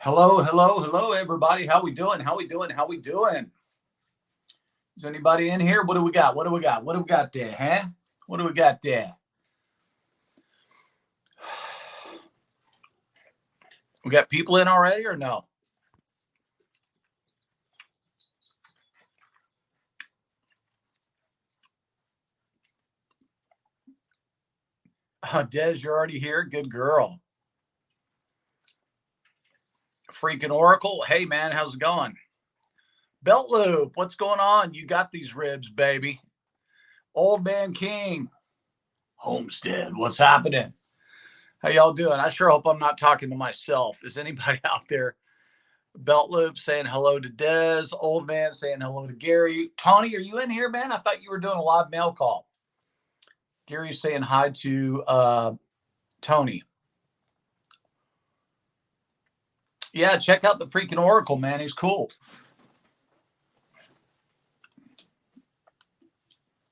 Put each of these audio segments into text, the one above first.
Hello, hello, hello, everybody. How we doing? How we doing? How we doing? Is anybody in here? What do we got? What do we got? What do we got there, huh? What do we got there? We got people in already or no? Des, you're already here. Good girl. Freaking Oracle. Hey, man, how's it going? Belt Loop, what's going on? You got these ribs, baby. Old Man King. Homestead, what's happening? How y'all doing? I sure hope I'm not talking to myself. Is anybody out there? Belt Loop saying hello to Des. Old Man saying hello to Gary. Tony, are you in here, man? I thought you were doing a live mail call. Gary's saying hi to Tony. Yeah, check out the freaking Oracle, man. He's cool.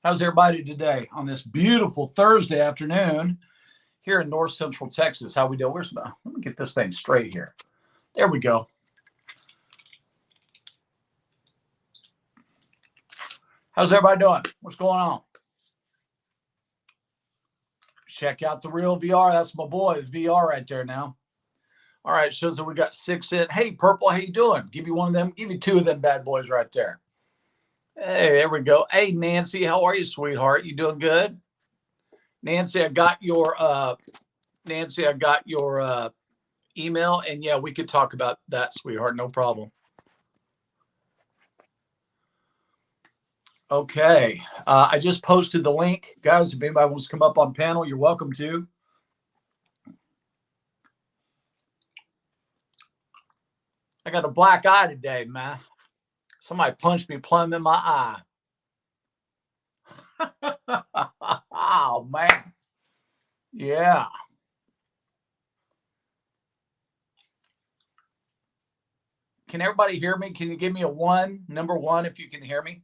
How's everybody today on this beautiful Thursday afternoon here in North Central Texas? How we doing? Let me get this thing straight here. There we go. How's everybody doing? What's going on? Check out the real VR. That's my boy. It's VR right there now. All right, shows that we got 6 in. Hey, Purple, how you doing? Give you one of them. Give you 2 of them bad boys right there. Hey, there we go. Hey, Nancy, how are you, sweetheart? You doing good? Nancy, I got your email, and yeah, we could talk about that, sweetheart. No problem. Okay, I just posted the link, guys. If anybody wants to come up on panel, you're welcome to. I got a black eye today, man. Somebody punched me plumb in my eye. Oh, man. Yeah. Can everybody hear me? Can you give me a 1, number 1, if you can hear me?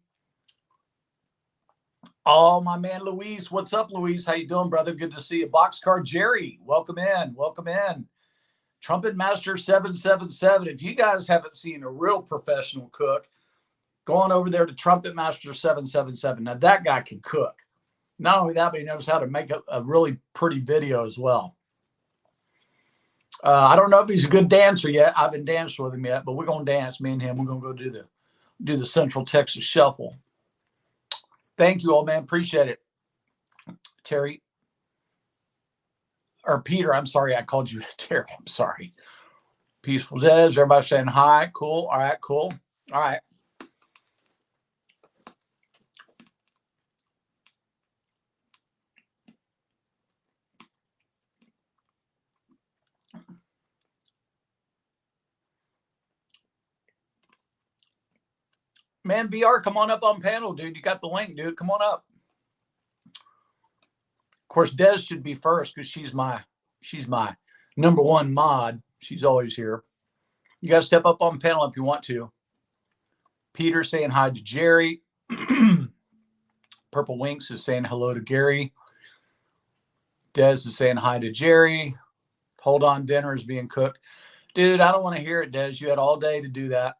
Oh, my man, Luis. What's up, Luis? How you doing, brother? Good to see you. Boxcar Jerry, welcome in. Welcome in. Trumpet Master 777. If you guys haven't seen a real professional cook, go on over there to Trumpet Master 777. Now, that guy can cook. Not only that, but he knows how to make a really pretty video as well. I don't know if he's a good dancer yet. I haven't danced with him yet, but we're going to dance. Me and him, we're going to go do the Central Texas Shuffle. Thank you, old man. Appreciate it. Terry. Or Peter, I'm sorry. I called you Terry. I'm sorry. Peaceful Des. Everybody saying hi. Cool. All right, cool. All right. Man, VR, come on up on panel, dude. You got the link, dude. Come on up. Of course, Des should be first because she's my number 1 mod. She's always here. You guys step up on panel if you want to. Peter saying hi to Jerry. Purple Winks is saying hello to Gary. Des is saying hi to Jerry. Hold on, dinner is being cooked. Dude, I don't want to hear it, Des. You had all day to do that.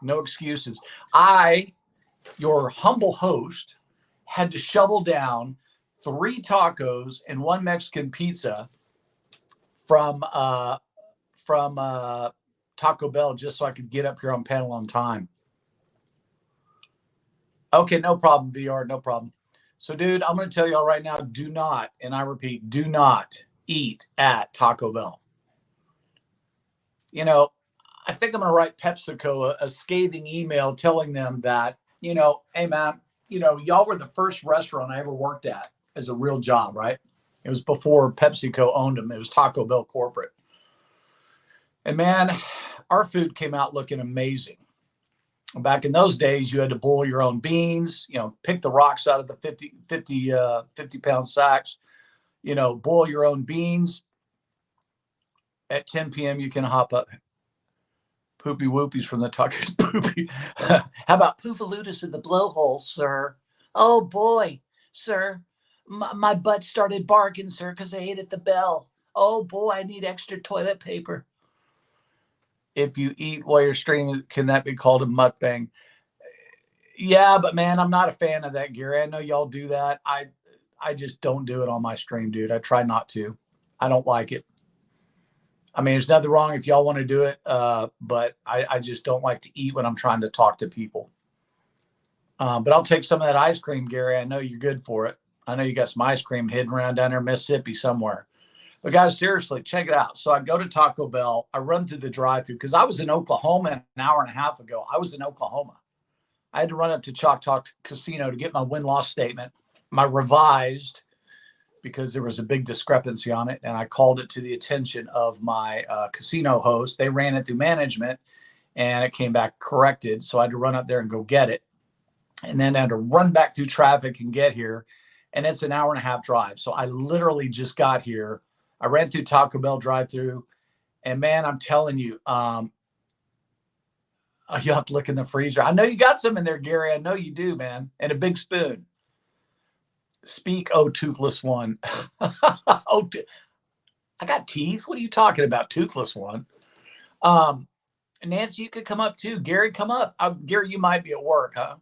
No excuses. I, your humble host, had to shovel down 3 tacos and 1 Mexican pizza from Taco Bell just so I could get up here on panel on time. Okay, no problem, VR, no problem. So, dude, I'm going to tell y'all right now, do not, and I repeat, do not eat at Taco Bell. You know, I think I'm going to write PepsiCo a scathing email telling them that, hey, man, y'all were the first restaurant I ever worked at as a real job, right? It was before PepsiCo owned them. It was Taco Bell corporate. And, man, our food came out looking amazing. Back in those days, you had to boil your own beans, pick the rocks out of the 50-pound sacks, boil your own beans. At 10 p.m., you can hop up. Poopy whoopies from the tacos. Poopy. How about poofalootis in the blowhole, sir? Oh, boy, sir. My butt started barking, sir, because I ate at the bell. Oh, boy, I need extra toilet paper. If you eat while you're streaming, can that be called a mukbang? Yeah, but man, I'm not a fan of that, Gary. I know y'all do that. I just don't do it on my stream, dude. I try not to. I don't like it. I mean, there's nothing wrong if y'all want to do it, but I just don't like to eat when I'm trying to talk to people. But I'll take some of that ice cream, Gary. I know you're good for it. I know you got some ice cream hidden around down there in Mississippi somewhere. But guys, seriously, check it out. So I go to Taco Bell. I run through the drive-through because I was in Oklahoma an hour and a half ago. I was in Oklahoma. I had to run up to Choctaw Casino to get my win-loss statement, my revised, because there was a big discrepancy on it. And I called it to the attention of my casino host. They ran it through management and it came back corrected. So I had to run up there and go get it. And then I had to run back through traffic and get here. And it's an hour and a half drive. So I literally just got here. I ran through Taco Bell drive-through. And man, I'm telling you, you have to look in the freezer. I know you got some in there, Gary. I know you do, man. And a big spoon. Speak, oh, toothless one. Oh, I got teeth. What are you talking about, toothless one? Nancy, you could come up too. Gary, come up. Gary, you might be at work, huh?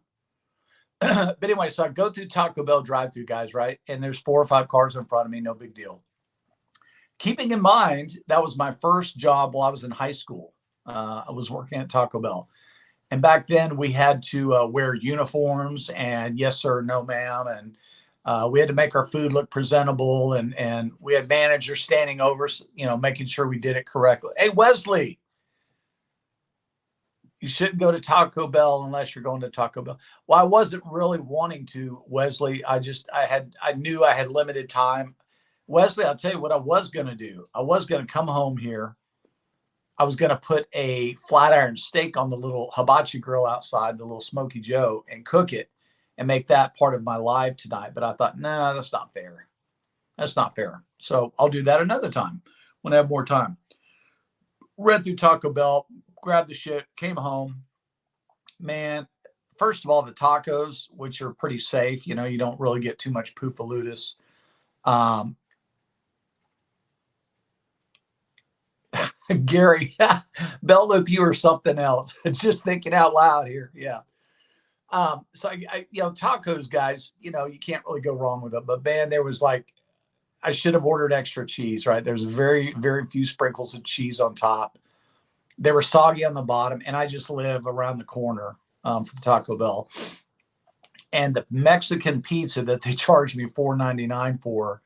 But anyway, so I go through Taco Bell drive-through, guys, right? And there's 4 or 5 cars in front of me. No big deal. Keeping in mind, that was my first job while I was in high school. I was working at Taco Bell. And back then we had to wear uniforms and yes, sir, no, ma'am. And we had to make our food look presentable. And we had managers standing over, making sure we did it correctly. Hey, Wesley, you shouldn't go to Taco Bell unless you're going to Taco Bell. Well, I wasn't really wanting to, Wesley. I knew I had limited time. Wesley, I'll tell you what I was going to do. I was going to come home here. I was going to put a flat iron steak on the little hibachi grill outside, the little Smoky Joe, and cook it and make that part of my live tonight. But I thought, no, that's not fair. That's not fair. So I'll do that another time when I have more time. Ran through Taco Bell, grabbed the shit, came home. Man, first of all, the tacos, which are pretty safe, you don't really get too much poofaludis. Gary, Bell Loop, you or something else. It's just thinking out loud here. Yeah. So tacos, guys, you can't really go wrong with them. But man, there was I should have ordered extra cheese, right? There's very, very few sprinkles of cheese on top. They were soggy on the bottom, and I just live around the corner from Taco Bell. And the Mexican pizza that they charged me $4.99 for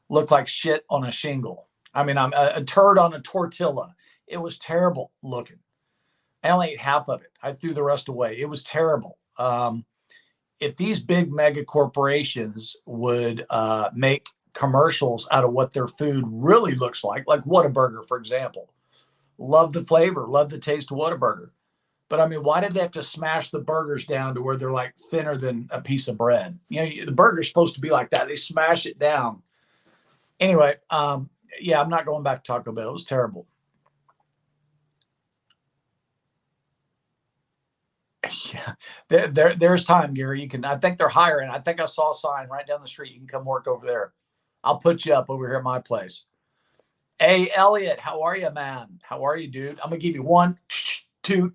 looked like shit on a shingle. I mean, I'm a turd on a tortilla. It was terrible looking. I only ate half of it. I threw the rest away. It was terrible. If these big mega corporations would make commercials out of what their food really looks like Whataburger, for example, love the flavor, love the taste of Whataburger. But I mean, why did they have to smash the burgers down to where they're like thinner than a piece of bread? The burger's supposed to be like that. They smash it down. Anyway, yeah, I'm not going back to Taco Bell. It was terrible. Yeah, there's time, Gary. I think they're hiring. I think I saw a sign right down the street. You can come work over there. I'll put you up over here at my place. Hey, Elliot, how are you, man? How are you, dude? I'm gonna give you 1, 2.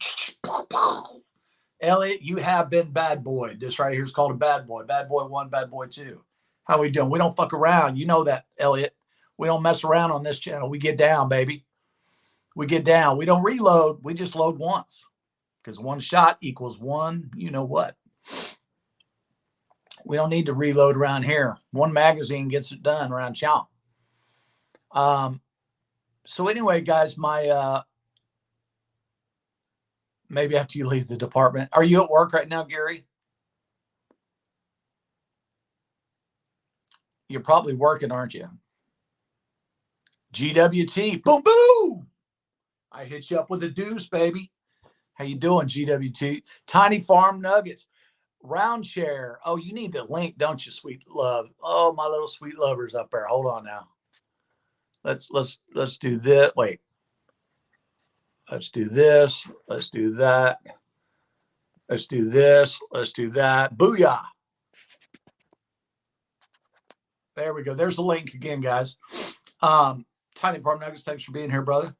Elliot, you have been bad boy. This right here is called a bad boy. Bad boy 1, bad boy 2. How we doing? We don't fuck around. You know that, Elliot. We don't mess around on this channel. We get down, baby. We get down. We don't reload. We just load once. Because 1 shot equals 1, you know what? We don't need to reload around here. 1 magazine gets it done around chow. So anyway, guys, maybe after you leave the department. Are you at work right now, Gary? You're probably working, aren't you? GWT, boom, boom. I hit you up with a deuce, baby. How you doing, GWT? Tiny Farm Nuggets. Round share. Oh, you need the link, don't you, sweet love? Oh, my little sweet lover's up there. Hold on now. Let's do this. Wait. Let's do this. Let's do that. Let's do this. Let's do that. Booyah. There we go. There's the link again, guys. Tiny Farm Nuggets, thanks for being here, brother.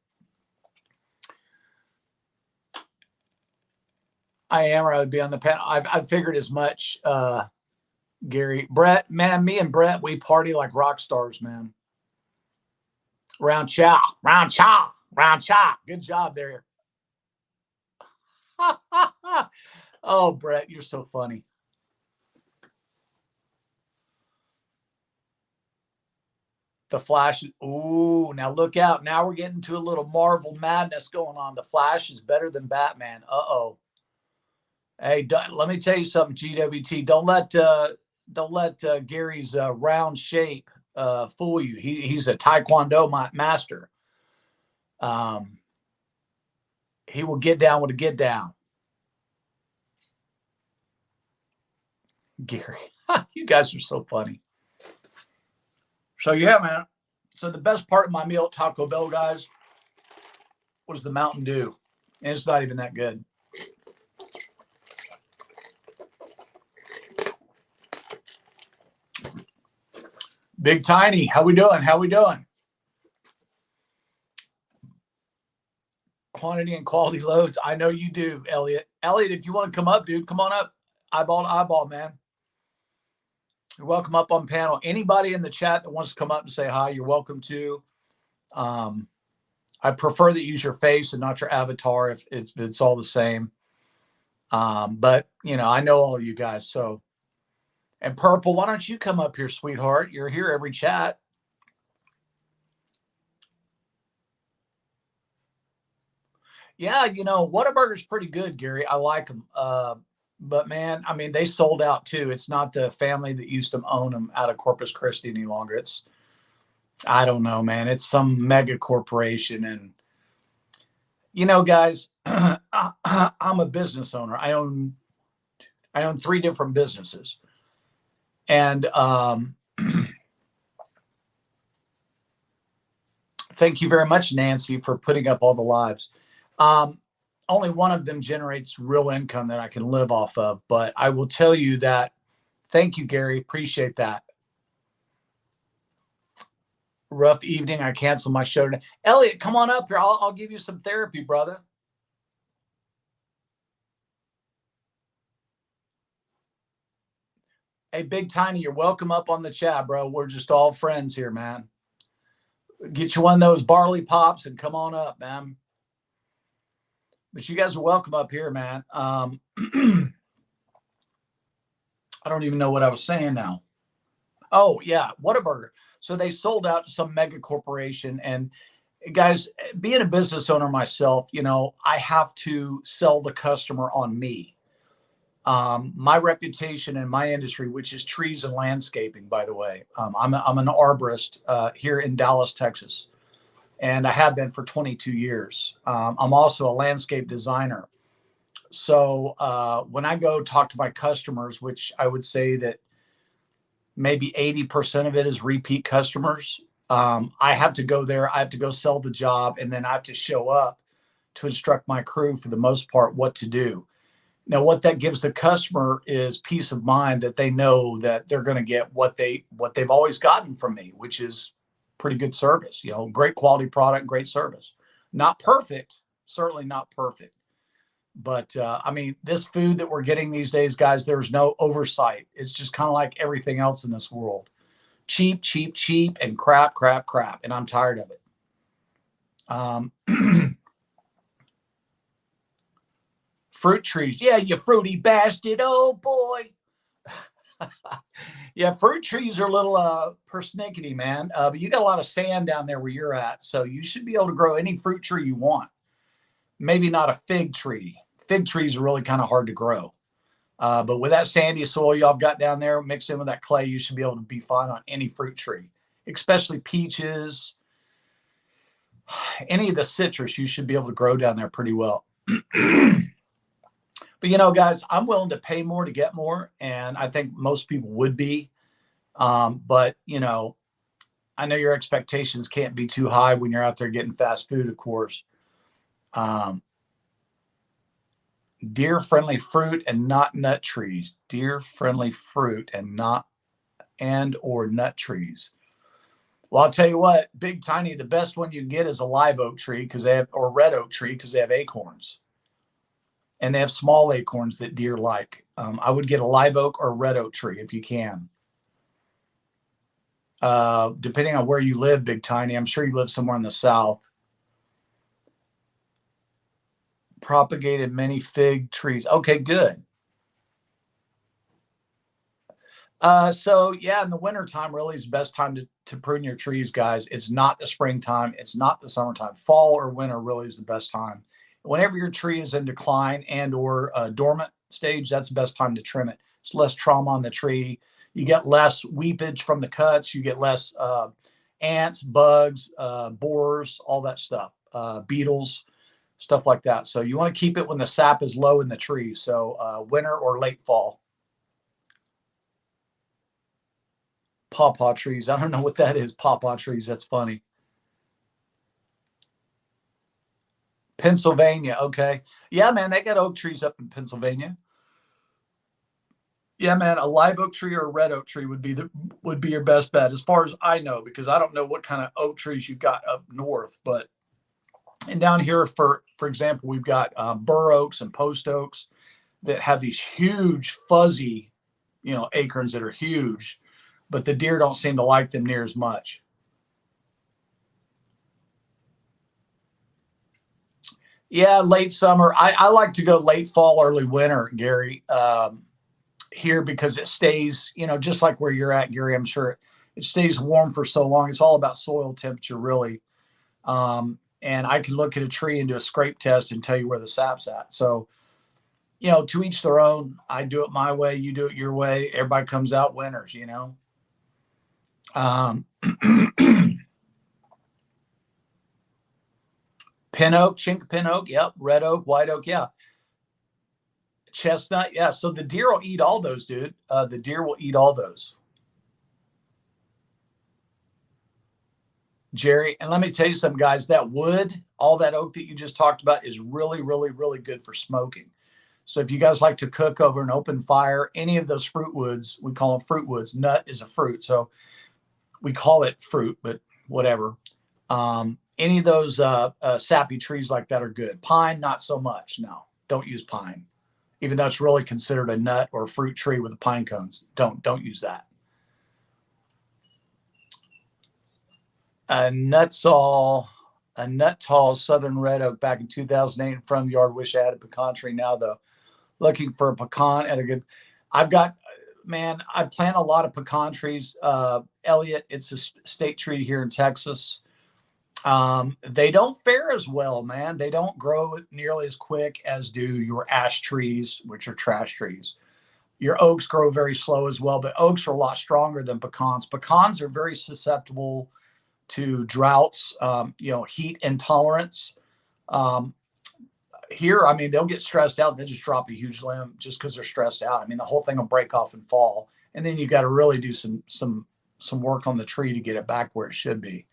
I am, or I would be on the panel. I've figured as much, Gary. Brett, man, me and Brett, we party like rock stars, man. Round cha, round cha, round cha. Good job there. Oh, Brett, you're so funny. The Flash. Ooh, now look out. Now we're getting to a little Marvel madness going on. The Flash is better than Batman. Uh-oh. Hey, let me tell you something, GWT. Don't let Gary's round shape fool you. He's a Taekwondo master. He will get down with a get down. Gary, you guys are so funny. So yeah, man. So the best part of my meal at Taco Bell, guys, was the Mountain Dew, and it's not even that good. Big Tiny, how we doing? How we doing? Quantity and quality loads. I know you do, Elliot. Elliot, if you want to come up, dude, come on up. Eyeball to eyeball, man. You're welcome up on panel. Anybody in the chat that wants to come up and say hi, you're welcome to. I prefer that you use your face and not your avatar if it's all the same. But you know, I know all of you guys. So, and Purple, why don't you come up here, sweetheart? You're here every chat. Yeah, you know, Whataburger's pretty good, Gary. I like them. But man, I mean, they sold out too. It's not the family that used to own them out of Corpus Christi any longer. It's, I don't know, man. It's some mega corporation. And, you know, guys, I'm a business owner. I own 3 different businesses. And thank you very much, Nancy, for putting up all the lives. Only one of them generates real income that I can live off of. But I will tell you that, thank you, Gary. Appreciate that. Rough evening. I canceled my show today. Elliot, come on up here. I'll give you some therapy, brother. Hey, Big Tiny, you're welcome up on the chat, bro. We're just all friends here, man. Get you one of those barley pops and come on up, man. But you guys are welcome up here, man. I don't even know what I was saying now. Oh, yeah, Whataburger. So they sold out to some mega corporation. And guys, being a business owner myself, you know, I have to sell the customer on me. My reputation in my industry, which is trees and landscaping, by the way. I'm an arborist here in Dallas, Texas, and I have been for 22 years. I'm also a landscape designer. So when I go talk to my customers, which I would say that maybe 80% of it is repeat customers, I have to go there. I have to go sell the job, and then I have to show up to instruct my crew, for the most part, what to do. Now, what that gives the customer is peace of mind that they know that they're going to get what they've always gotten from me, which is pretty good service. You know, great quality product, great service. Not perfect, certainly not perfect. But I mean, this food that we're getting these days, guys, there's no oversight. It's just kind of like everything else in this world. Cheap, cheap, cheap, and crap, crap, crap. And I'm tired of it. Fruit trees. Yeah, you fruity bastard. Oh, boy. Yeah, fruit trees are a little persnickety, man. But you got a lot of sand down there where you're at. So you should be able to grow any fruit tree you want. Maybe not a fig tree. Fig trees are really kind of hard to grow. But with that sandy soil y'all got down there, mixed in with that clay, you should be able to be fine on any fruit tree, especially peaches. Any of the citrus, you should be able to grow down there pretty well. But, you know, guys, I'm willing to pay more to get more. And I think most people would be. But, you know, I know your expectations can't be too high when you're out there getting fast food, of course. Deer friendly fruit and not nut trees. Deer friendly fruit and not or nut trees. Well, I'll tell you what, Big Tiny, the best one you can get is a live oak tree, because they have, or red oak tree, because they have acorns. and they have small acorns that deer like. I would get a live oak or a red oak tree if you can. Depending on where you live, Big Tiny, I'm sure you live somewhere in the south. Propagated many fig trees. Okay, good. So yeah, in the wintertime really is the best time to prune your trees, guys. It's not the springtime. It's not the summertime. Fall or winter really is the best time. Whenever your tree is in decline and or dormant stage, that's the best time to trim it. It's less trauma on the tree. You get less weepage from the cuts. You get less ants, bugs, borers, all that stuff, beetles, stuff like that. So you want to keep it when the sap is low in the tree. So winter or late fall. Pawpaw trees. I don't know what that is. Pawpaw trees. That's funny. Pennsylvania. Okay. Yeah, man, they got oak trees up in Pennsylvania. Yeah, man, a live oak tree or a red oak tree would be your best bet, as far as I know, because I don't know what kind of oak trees you've got up north, but and down here, for example, we've got bur oaks and post oaks that have these huge fuzzy, acorns that are huge, but the deer don't seem to like them near as much. Yeah, late summer. I like to go late fall, early winter, Gary, here because it stays, just like where you're at, Gary. I'm sure it stays warm for so long. It's all about soil temperature, really. And I can look at a tree and do a scrape test and tell you where the sap's at. So, to each their own. I do it my way. You do it your way. Everybody comes out winners. Um, Pin oak, chink pin oak, yep. Red oak, white oak, yeah. Chestnut, yeah. So the deer will eat all those, dude. The deer will eat all those. Jerry, and let me tell you something, guys. That wood, all that oak that you just talked about, is really, really, really good for smoking. So if you guys like to cook over an open fire, any of those fruit woods, we call them fruit woods. Nut is a fruit, so we call it fruit, but whatever. Any of those sappy trees like that are good. Pine, not so much. No, don't use pine, even though it's really considered a nut or a fruit tree with the pine cones. Don't use that. A Nutsall, a nut tall southern red oak back in 2008 in front of the yard. Wish I had a pecan tree now though. Looking for a pecan at a good. I've got, man. I plant a lot of pecan trees. Elliot, it's a state tree here in Texas. They don't fare as well, man. They don't grow nearly as quick as do your ash trees, which are trash trees. Your oaks grow very slow as well, but oaks are a lot stronger than pecans. Pecans are very susceptible to droughts, heat intolerance. Um, Here, I mean, they'll get stressed out. They just drop a huge limb just because they're stressed out. I mean, the whole thing will break off and fall, and then you got to really do some work on the tree to get it back where it should be.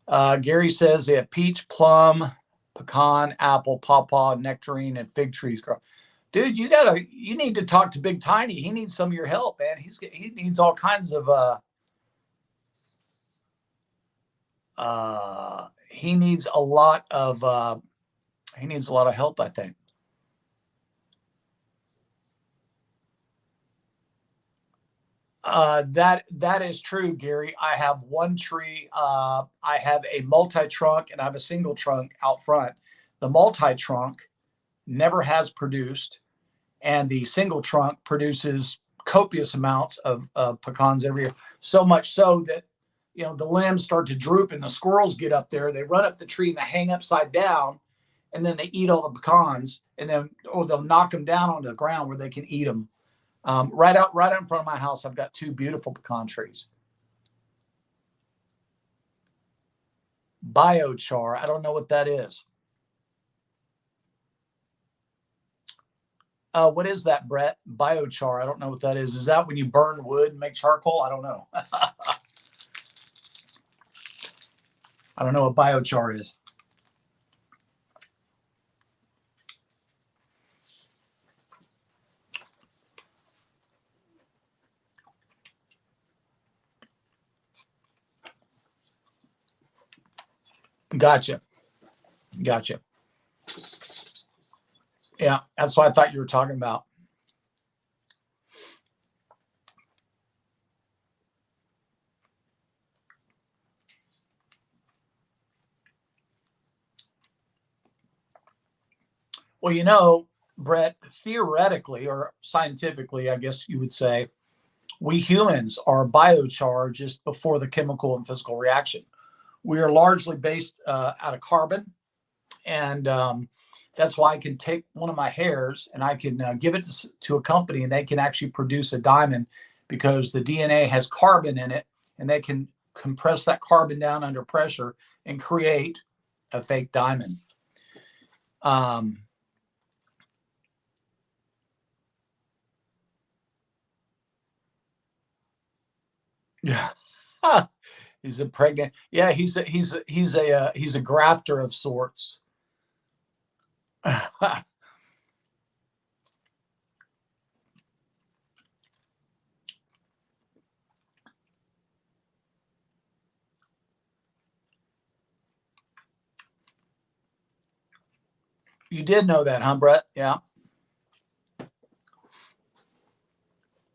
Gary says they have peach, plum, pecan, apple, pawpaw, nectarine, and fig trees grow. Dude, you need to talk to Big Tiny. He needs some of your help, man. He needs all kinds of he needs a lot of help, I think. That is true, Gary. I have one tree. I have a multi-trunk and I have a single trunk out front. The multi-trunk never has produced, and the single trunk produces copious amounts of pecans every year. So much so that the limbs start to droop, and the squirrels get up there. They run up the tree and they hang upside down, and then they eat all the pecans, and then or they'll knock them down onto the ground where they can eat them. Right out in front of my house, I've got two beautiful pecan trees. Biochar, I don't know what that is. What is that, Brett? Biochar, I don't know what that is. Is that when you burn wood and make charcoal? I don't know. I don't know what biochar is. Gotcha. Yeah, that's what I thought you were talking about. Well, Brett, theoretically or scientifically, I guess you would say, we humans are biochar just before the chemical and physical reaction. We are largely based out of carbon, and that's why I can take one of my hairs and I can give it to a company, and they can actually produce a diamond because the DNA has carbon in it, and they can compress that carbon down under pressure and create a fake diamond. Um, yeah. He's a pregnant. Yeah, he's a grafter of sorts. You did know that, huh, Brett? Yeah.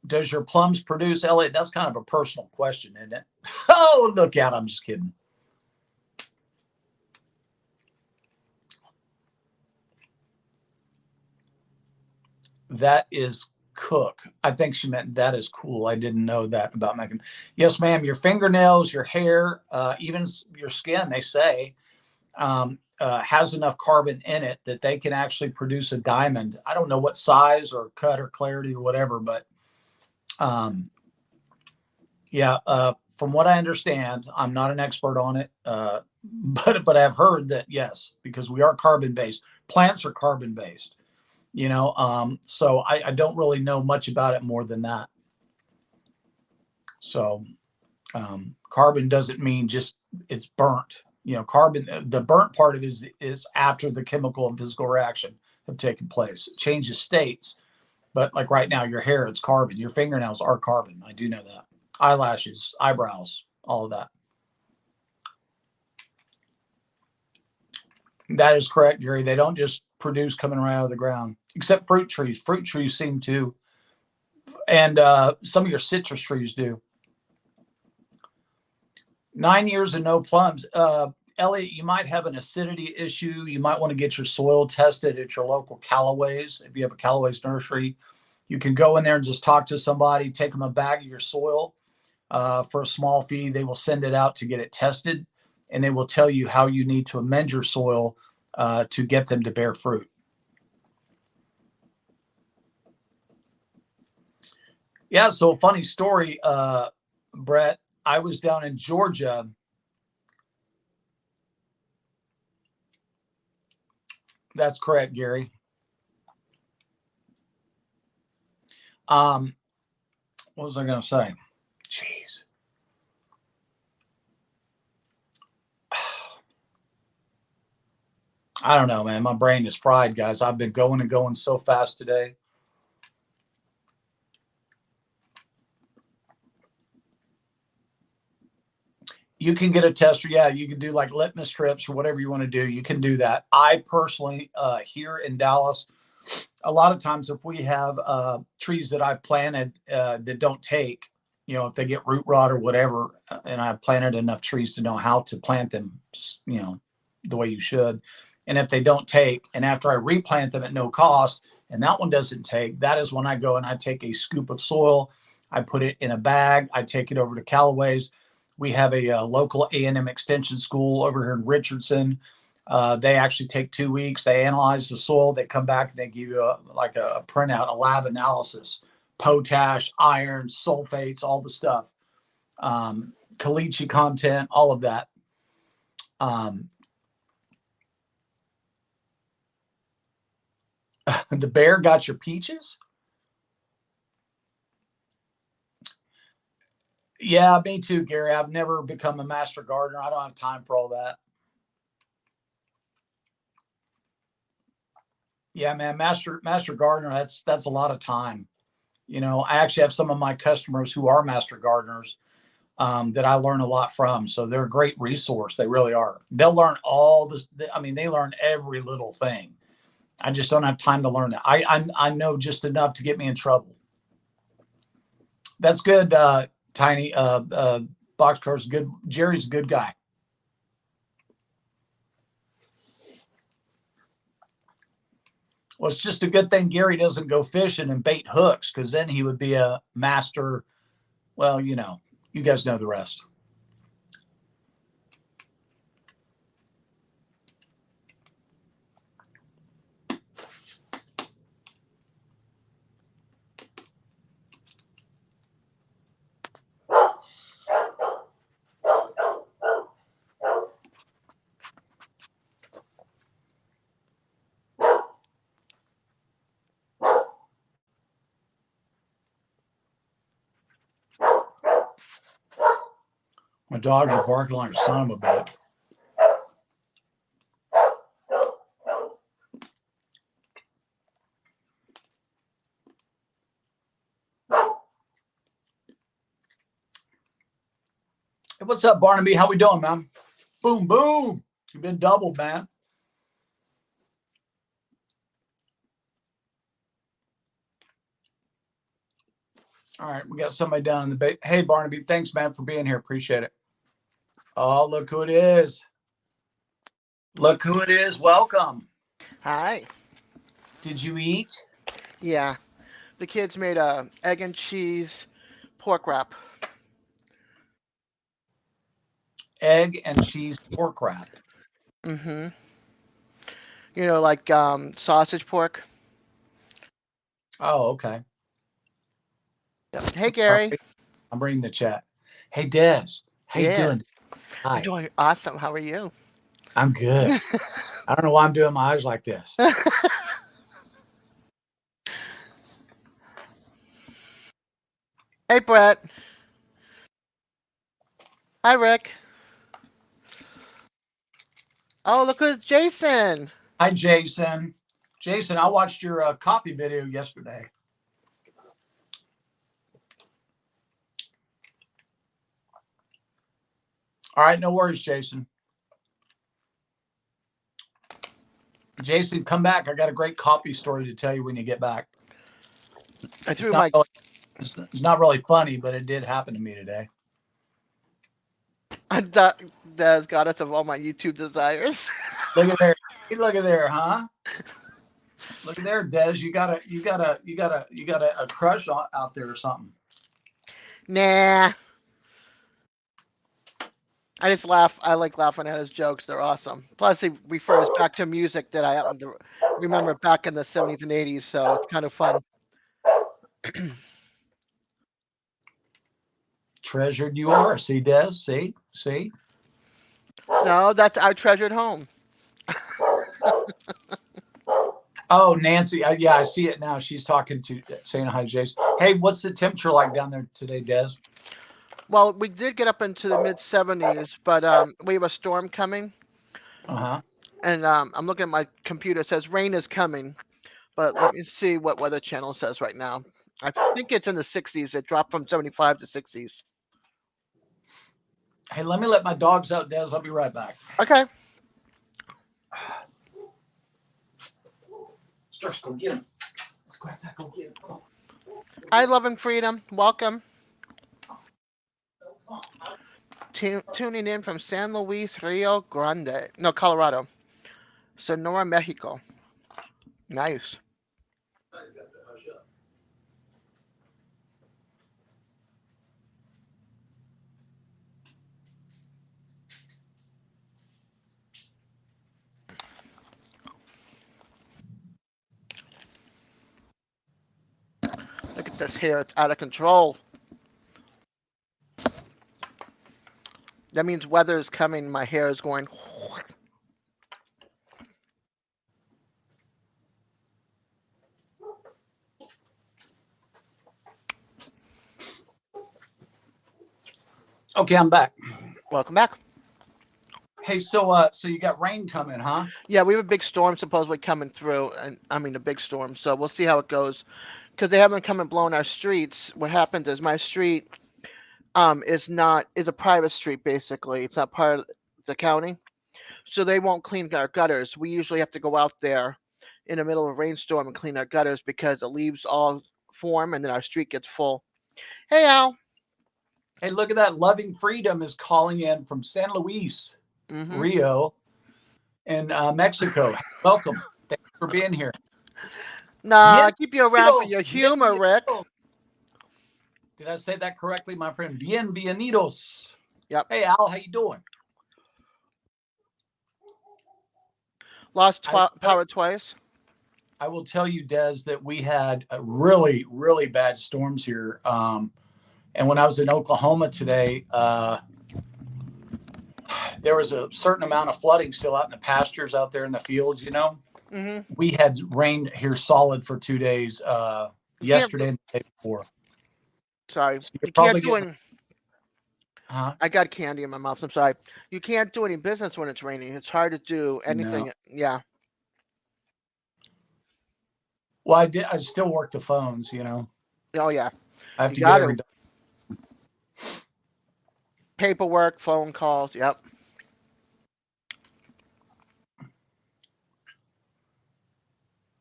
Does your plums produce, Elliot? That's kind of a personal question, isn't it? Oh, look out. I'm just kidding. That is Cook. I think she meant that is cool. I didn't know that about Megan. Yes, ma'am. Your fingernails, your hair, even your skin, they say, has enough carbon in it that they can actually produce a diamond. I don't know what size or cut or clarity or whatever, but um, yeah, from what I understand, I'm not an expert on it, but I've heard that yes, because we are carbon based. Plants are carbon based. So I don't really know much about it more than that. So carbon doesn't mean just it's burnt. Carbon, the burnt part of it is after the chemical and physical reaction have taken place. It changes states, but like right now, your hair, it's carbon. Your fingernails are carbon. I do know that. Eyelashes, eyebrows, all of that. That is correct, Gary. They don't just produce coming right out of the ground, except fruit trees. Fruit trees seem to, and some of your citrus trees do. 9 years and no plums. Elliot, you might have an acidity issue. You might want to get your soil tested at your local Callaway's. If you have a Callaway's nursery, you can go in there and just talk to somebody, take them a bag of your soil for a small fee. They will send it out to get it tested, and they will tell you how you need to amend your soil to get them to bear fruit. Yeah, so funny story, Brett. I was down in Georgia. That's correct, Gary. Um, what was I going to say? Jeez. I don't know, man. My brain is fried, guys. I've been going and going so fast today. You can get a tester. Yeah, you can do like litmus strips or whatever you want to do. You can do that. I personally, here in Dallas, a lot of times if we have trees that I've planted that don't take, if they get root rot or whatever, and I've planted enough trees to know how to plant them, the way you should. And if they don't take, and after I replant them at no cost, and that one doesn't take, that is when I go and I take a scoop of soil, I put it in a bag, I take it over to Callaway's. We have a local A&M extension school over here in Richardson. They actually take 2 weeks. They analyze the soil. They come back and they give you a printout, a lab analysis, potash, iron, sulfates, all the stuff, caliche content, all of that. The bear got your peaches? Yeah, me too, Gary. I've never become a master gardener. I don't have time for all that. Yeah, man, master gardener. That's a lot of time. I actually have some of my customers who are master gardeners that I learn a lot from. So they're a great resource. They really are. They'll learn all this. I mean, they learn every little thing. I just don't have time to learn that. I know just enough to get me in trouble. That's good, Tiny. Boxcar's good. Jerry's a good guy. Well, it's just a good thing Gary doesn't go fishing and bait hooks, because then he would be a master. Well, you guys know the rest. My dogs are barking like a son of a bitch. Hey, what's up, Barnaby? How we doing, man? Boom, boom. You've been doubled, man. All right, we got somebody down in the bay. Hey, Barnaby, thanks, man, for being here. Appreciate it. Oh, look who it is. Look who it is. Welcome. Hi. Did you eat? Yeah. The kids made a egg and cheese pork wrap. Egg and cheese pork wrap. Mm-hmm. Like sausage pork. Oh, okay. Yep. Hey, All Gary. right. I'm bringing the chat. Hey, Des. How you Yes. doing? I'm Hi. doing awesome. How are you? I'm good. I don't know why I'm doing my eyes like this. Hey, Brett. Hi, Rick. Oh, look who's Jason. Hi, Jason. Jason, I watched your coffee video yesterday. All right, no worries, Jason. Jason, come back. I got a great coffee story to tell you when you get back. I It's threw not my. really, it's not really funny, but it did happen to me today. That's goddess of all my YouTube desires. Look at there. Look at there, huh? Look at there, Des. You got a crush out there or something. Nah. I just laugh. I like laughing at his jokes. They're awesome. Plus, he refers back to music that I happen to remember back in the 70s and 80s, so it's kind of fun. Treasured you are. See, Des? See? No, that's our treasured home. Oh, Nancy. Yeah, I see it now. She's talking to, saying hi, Jason. Hey, what's the temperature like down there today, Des? Well, we did get up into the mid 70s, but we have a storm coming, Uh-huh. and I'm looking at my computer. It says rain is coming, but let me see what Weather Channel says right now. I think it's in the 60s. It dropped from 75 to 60s. Hey, let me let my dogs out, Des. I'll be right back. Okay. Starks, go get him. Let's go that. Go get him. Come on. Hi, Love and Freedom. Welcome. Tuning in from San Luis Rio Grande. No, Colorado. Sonora, Mexico. Nice. Look at this hair. It's out of control. That means weather is coming. My hair is going. Okay, I'm back. Welcome back. Hey, so you got rain coming, huh? Yeah, we have a big storm supposedly coming through, and I mean a big storm. So we'll see how it goes, because they haven't come and blown our streets. What happens is my street is a private street basically. It's not part of the county, so they won't clean our gutters. We usually have to go out there in the middle of a rainstorm and clean our gutters because the leaves all form and then our street gets full. Hey, Al. Hey, look at that. Loving Freedom is calling in from San Luis, Mm-hmm. Rio, in Mexico. Welcome. Thanks for being here. Nah, I keep you around for Bienvenidos. your humor, Rick. Bienvenidos. Did I say that correctly, my friend? Bienvenidos. Yep. Hey, Al, how you doing? Lost power twice. I will tell you, Des, that we had a really, really bad storms here. And when I was in Oklahoma today, there was a certain amount of flooding still out in the pastures out there in the fields, you know. Mm-hmm. We had rain here solid for 2 days, yesterday and the day before. Sorry. So You can't do any. Huh? I got candy in my mouth. I'm sorry. You can't do any business when it's raining. It's hard to do anything. No. Yeah. Well, I still work the phones, you know. Oh, yeah. I have You to got get every. Paperwork, phone calls. Yep.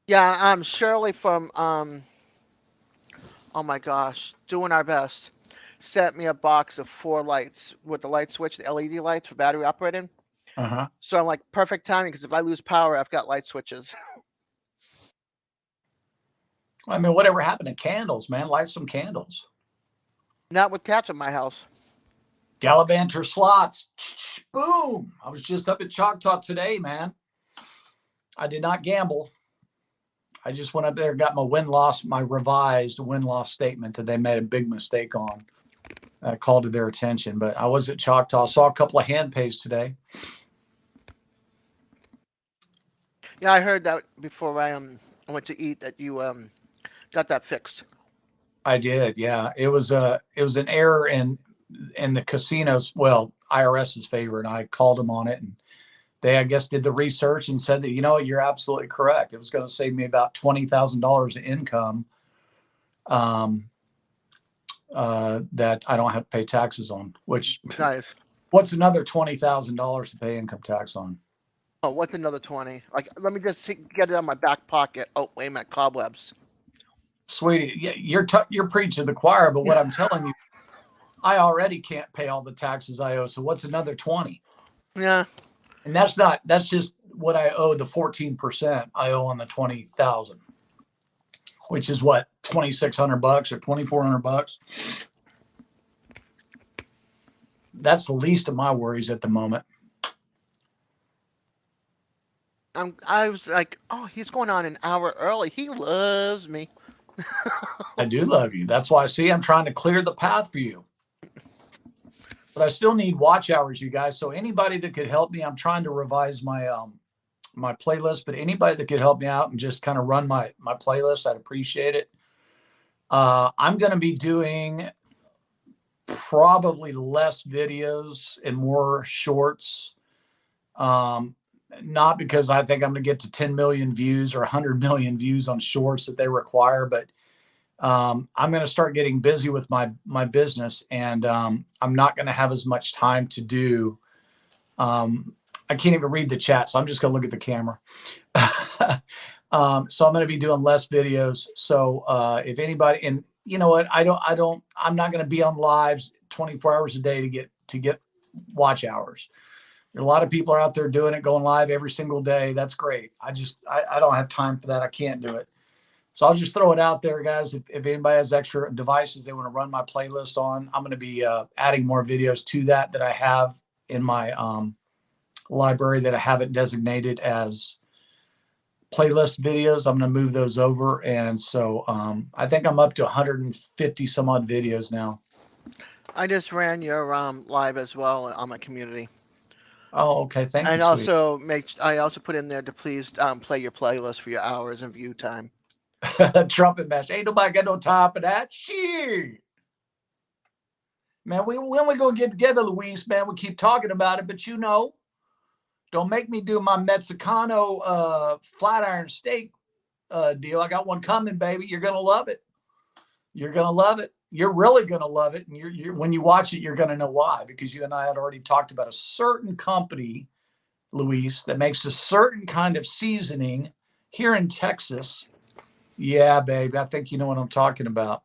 Yeah. Shirley from oh my gosh, doing our best. Sent me a box of 4 lights with the light switch, the LED lights for battery operating. Uh-huh. So I'm like, perfect timing because if I lose power, I've got light switches. I mean, whatever happened to candles, man? Light some candles. Not with cats in my house. Gallivanter slots. Boom. I was just up at Choctaw today, man. I did not gamble. I just went up there, got my revised win-loss statement that they made a big mistake on. I called to their attention, but I was at Choctaw. Saw a couple of hand pays today. Yeah, I heard that before I went to eat that you got that fixed. I did, yeah. It was an error in the casinos, well, IRS's favor, and I called them on it, and they, I guess, did the research and said that, you know what, you're absolutely correct. It was going to save me about $20,000 in income that I don't have to pay taxes on, which Nice. what's another $20,000 to pay income tax on? Oh, what's another 20? Like, let me just get it on my back pocket. Oh, wait a minute, cobwebs. Sweetie, you're preaching to the choir, but what I'm telling you, I already can't pay all the taxes I owe. So what's another 20? Yeah. And that's just what I owe, the 14% I owe on the 20,000, which is what, $2,600 or $2,400. That's the least of my worries at the moment. I was like, oh, he's going on an hour early. He loves me. I do love you. That's why, see, I'm trying to clear the path for you. But I still need watch hours, you guys. So anybody that could help me, I'm trying to revise my my playlist, but anybody that could help me out and just kind of run my playlist, I'd appreciate it. I'm going to be doing probably less videos and more shorts. Not because I think I'm going to get to 10 million views or 100 million views on shorts that they require, but I'm going to start getting busy with my business, and I'm not going to have as much time to do. I can't even read the chat, so I'm just going to look at the camera. So I'm going to be doing less videos. So if anybody, and you know what, I'm not going to be on lives 24 hours a day to get watch hours. A lot of people are out there doing it, going live every single day. That's great. I don't have time for that. I can't do it. So I'll just throw it out there, guys. If anybody has extra devices they want to run my playlist on, I'm going to be adding more videos to that I have in my library that I haven't designated as playlist videos. I'm going to move those over. And so I think I'm up to 150 some odd videos now. I just ran your live as well on my community. Oh, okay. Thank And you. also I also put in there to please play your playlist for your hours and view time. Trumpet match. Ain't nobody got no time for that. Shit. Man, when we gonna get together, Luis, man, we keep talking about it, but you know, don't make me do my Mexicano flat iron steak deal. I got one coming, baby. You're gonna love it. You're gonna love it. You're really gonna love it. And you're when you watch it, you're gonna know why, because you and I had already talked about a certain company, Luis, that makes a certain kind of seasoning Here in Texas, yeah, babe, I think you know what I'm talking about.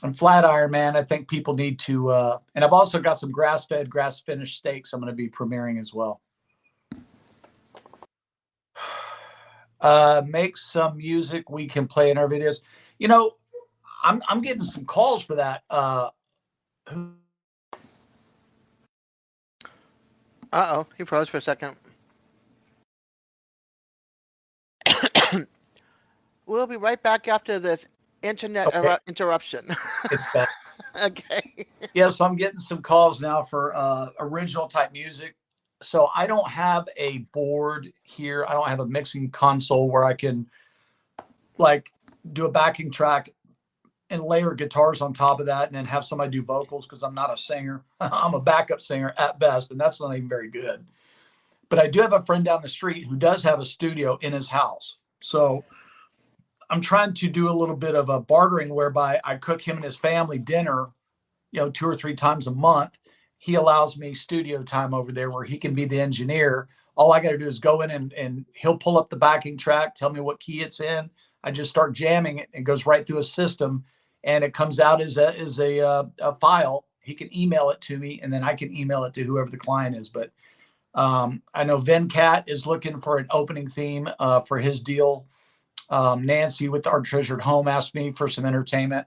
And Flatiron, man, I think people need to, and I've also got some grass-fed, grass-finished steaks I'm going to be premiering as well. Make some music we can play in our videos. You know, I'm getting some calls for that. Uh-oh, he froze for a second. We'll be right back after this internet Okay, interruption. it's bad. Okay. Yeah, so I'm getting some calls now for original type music. So I don't have a board here. I don't have a mixing console where I can like do a backing track and layer guitars on top of that and then have somebody do vocals because I'm not a singer. I'm a backup singer at best, and that's not even very good. But I do have a friend down the street who does have a studio in his house. So I'm trying to do a little bit of a bartering whereby I cook him and his family dinner, 2 or 3 times a month. He allows me studio time over there where he can be the engineer. All I got to do is go in and he'll pull up the backing track, tell me what key it's in. I just start jamming it. It goes right through a system, and it comes out as a file. He can email it to me, and then I can email it to whoever the client is. But I know Venkat is looking for an opening theme for his deal. Nancy with Our Treasured Home asked me for some entertainment.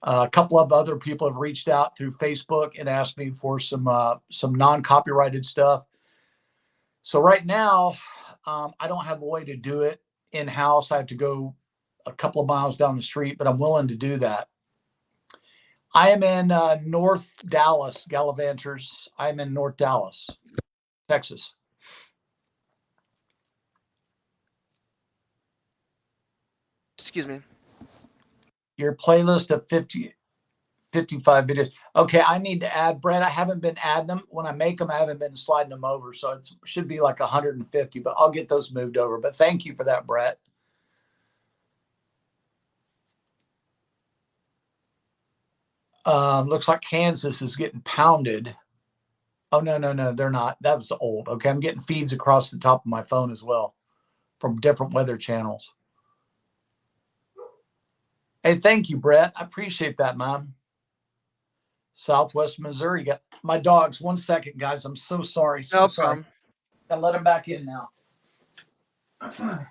A couple of other people have reached out through Facebook and asked me for some non-copyrighted stuff. So right now, I don't have a way to do it in-house. I have to go a couple of miles down the street, but I'm willing to do that. I am in North Dallas, Gallivanters. I'm in North Dallas, Texas. Excuse me. Your playlist of 55 videos. Okay, I need to add, Brett. I haven't been adding them. When I make them, I haven't been sliding them over. So it should be like 150, but I'll get those moved over. But thank you for that, Brett. Looks like Kansas is getting pounded. Oh, no, they're not. That was old. Okay, I'm getting feeds across the top of my phone as well from different weather channels. Hey, thank you, Brett. I appreciate that, man. Southwest Missouri. Got my dogs. 1 second, guys. I'm so sorry. No problem. Gotta let them back in now. Come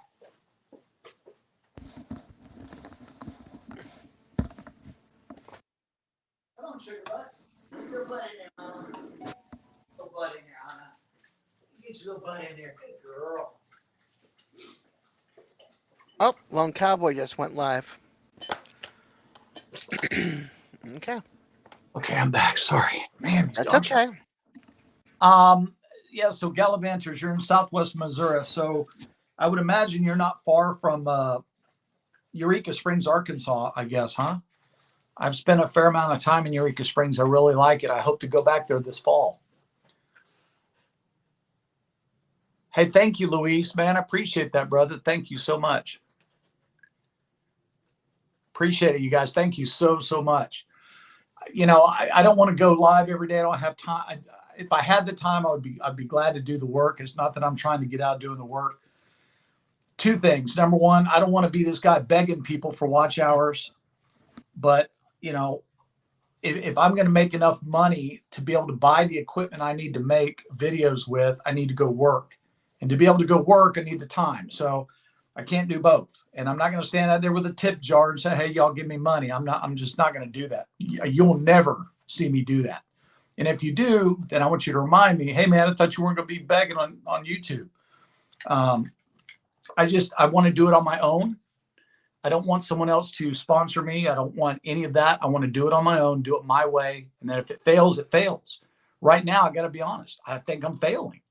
on, sugar butts. Get your butt in there, Mama. Little butt in there, Anna. Get your little butt in there. Good girl. Oh, Lone Cowboy just went live. Okay. Okay, I'm back. Sorry. Man, these That's dogs okay. Yeah, so Gallivanters, you're in Southwest Missouri. So I would imagine you're not far from Eureka Springs, Arkansas, I guess, huh? I've spent a fair amount of time in Eureka Springs. I really like it. I hope to go back there this fall. Hey, thank you, Luis, man. I appreciate that, brother. Thank you so much. Appreciate it, you guys. Thank you so much. I don't want to go live every day. I don't have time. If I had the time, I'd be glad to do the work. It's not that I'm trying to get out doing the work. 2 things. Number one, I don't want to be this guy begging people for watch hours. But, if I'm going to make enough money to be able to buy the equipment I need to make videos with, I need to go work. And to be able to go work, I need the time. So I can't do both. And I'm not going to stand out there with a tip jar and say, hey, y'all give me money. I'm just not going to do that. You'll never see me do that. And if you do, then I want you to remind me, hey, man, I thought you weren't going to be begging on YouTube. I want to do it on my own. I don't want someone else to sponsor me. I don't want any of that. I want to do it on my own, do it my way. And then if it fails, it fails. Right now, I got to be honest. I think I'm failing.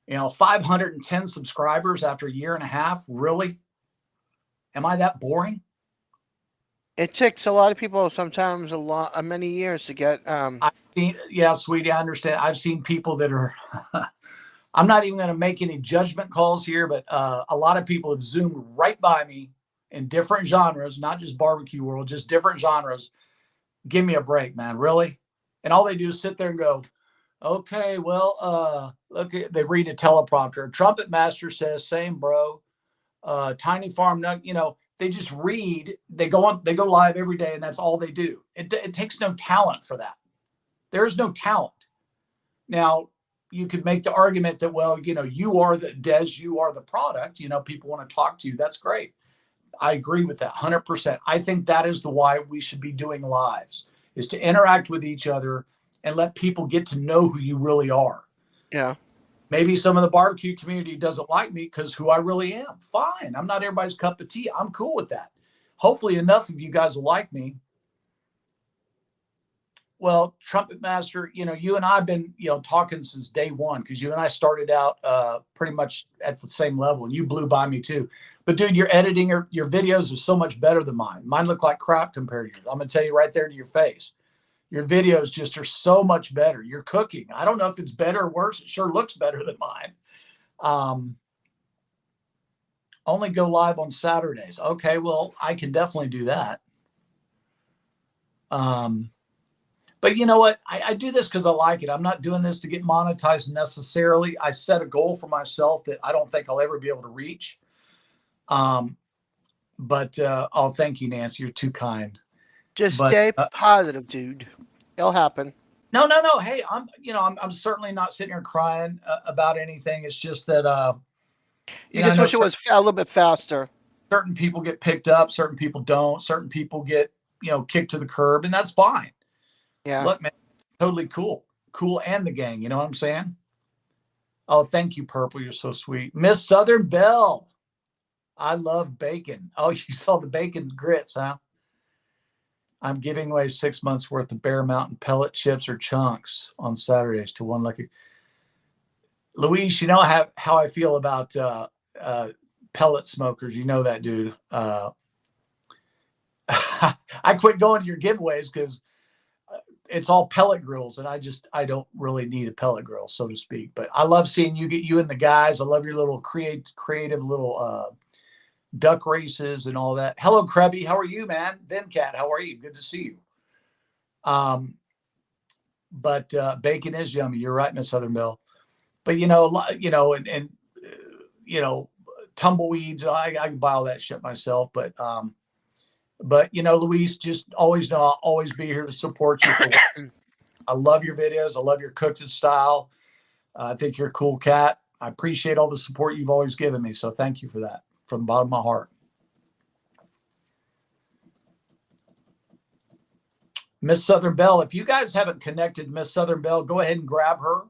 510 subscribers after a year and a half. Really? Am I that boring? It takes a lot of people sometimes many years to get. Yeah, sweetie, I understand. I've seen people that are. I'm not even going to make any judgment calls here, but a lot of people have zoomed right by me in different genres, not just barbecue world, just different genres. Give me a break, man. Really? And all they do is sit there and go, Okay, well, look, they read a teleprompter. Trumpet Master says, same, bro. Tiny Farm Nug, they just read. They go live every day, and that's all they do. It takes no talent for that. There is no talent. Now, you could make the argument that, well, you are the Des, you are the product. People want to talk to you. That's great. I agree with that 100%. I think that is the why we should be doing lives, is to interact with each other and let people get to know who you really are. Yeah. Maybe some of the barbecue community doesn't like me because who I really am. Fine. I'm not everybody's cup of tea. I'm cool with that. Hopefully enough of you guys will like me. Well, Trumpet Master, you and I have been, talking since day one, because you and I started out pretty much at the same level, and you blew by me too. But dude, your editing, your videos are so much better than mine. Mine look like crap compared to yours. I'm gonna tell you right there to your face. Your videos just are so much better. Your cooking, I don't know if it's better or worse. It sure looks better than mine. Only go live on Saturdays. Okay, well, I can definitely do that. But you know what? I do this because I like it. I'm not doing this to get monetized necessarily. I set a goal for myself that I don't think I'll ever be able to reach. But oh, thank you, Nancy. You're too kind. Just But stay positive, dude. It'll happen. no. Hey, I'm certainly not sitting here crying about anything. It's just that You I just know wish it was a little bit faster. certain people get picked up, certain people don't, certain people get kicked to the curb, and that's fine. Yeah. Look, man, totally cool, and the gang. You know what I'm saying? Oh, thank you, Purple. You're so sweet. Miss Southern Belle. I love bacon. Oh, you saw the bacon grits, huh? I'm giving away 6 months worth of Bear Mountain pellet chips or chunks on Saturdays to one lucky. Louise, you know how I feel about pellet smokers. You know that, dude. I quit going to your giveaways because it's all pellet grills, and I don't really need a pellet grill, so to speak. But I love seeing you and the guys. I love your little creative little duck races and all that. Hello, Krebby. How are you, man? Vencat, how are you? Good to see you. But bacon is yummy. You're right, Miss Southern Belle. But and tumbleweeds. I can buy all that shit myself. But Luis, just always know I'll always be here to support you. I love your videos. I love your cooking style. I think you're a cool cat. I appreciate all the support you've always given me. So thank you for that from the bottom of my heart. Miss Southern Belle, if you guys haven't connected Miss Southern Belle, go ahead and grab her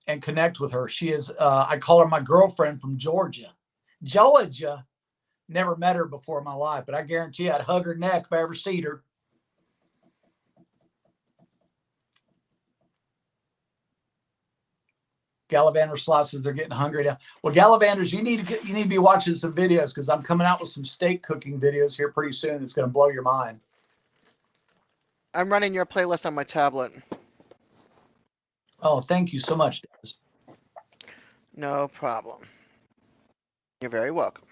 and connect with her. She is, I call her my girlfriend from Georgia. Georgia. Never met her before in my life, but I guarantee I'd hug her neck if I ever seen her. Gallivanders slices, they're getting hungry now. Well, Gallivanders, you need to be watching some videos, because I'm coming out with some steak cooking videos here pretty soon. That's going to blow your mind. I'm running your playlist on my tablet. Oh, thank you so much, Des. No problem. You're very welcome.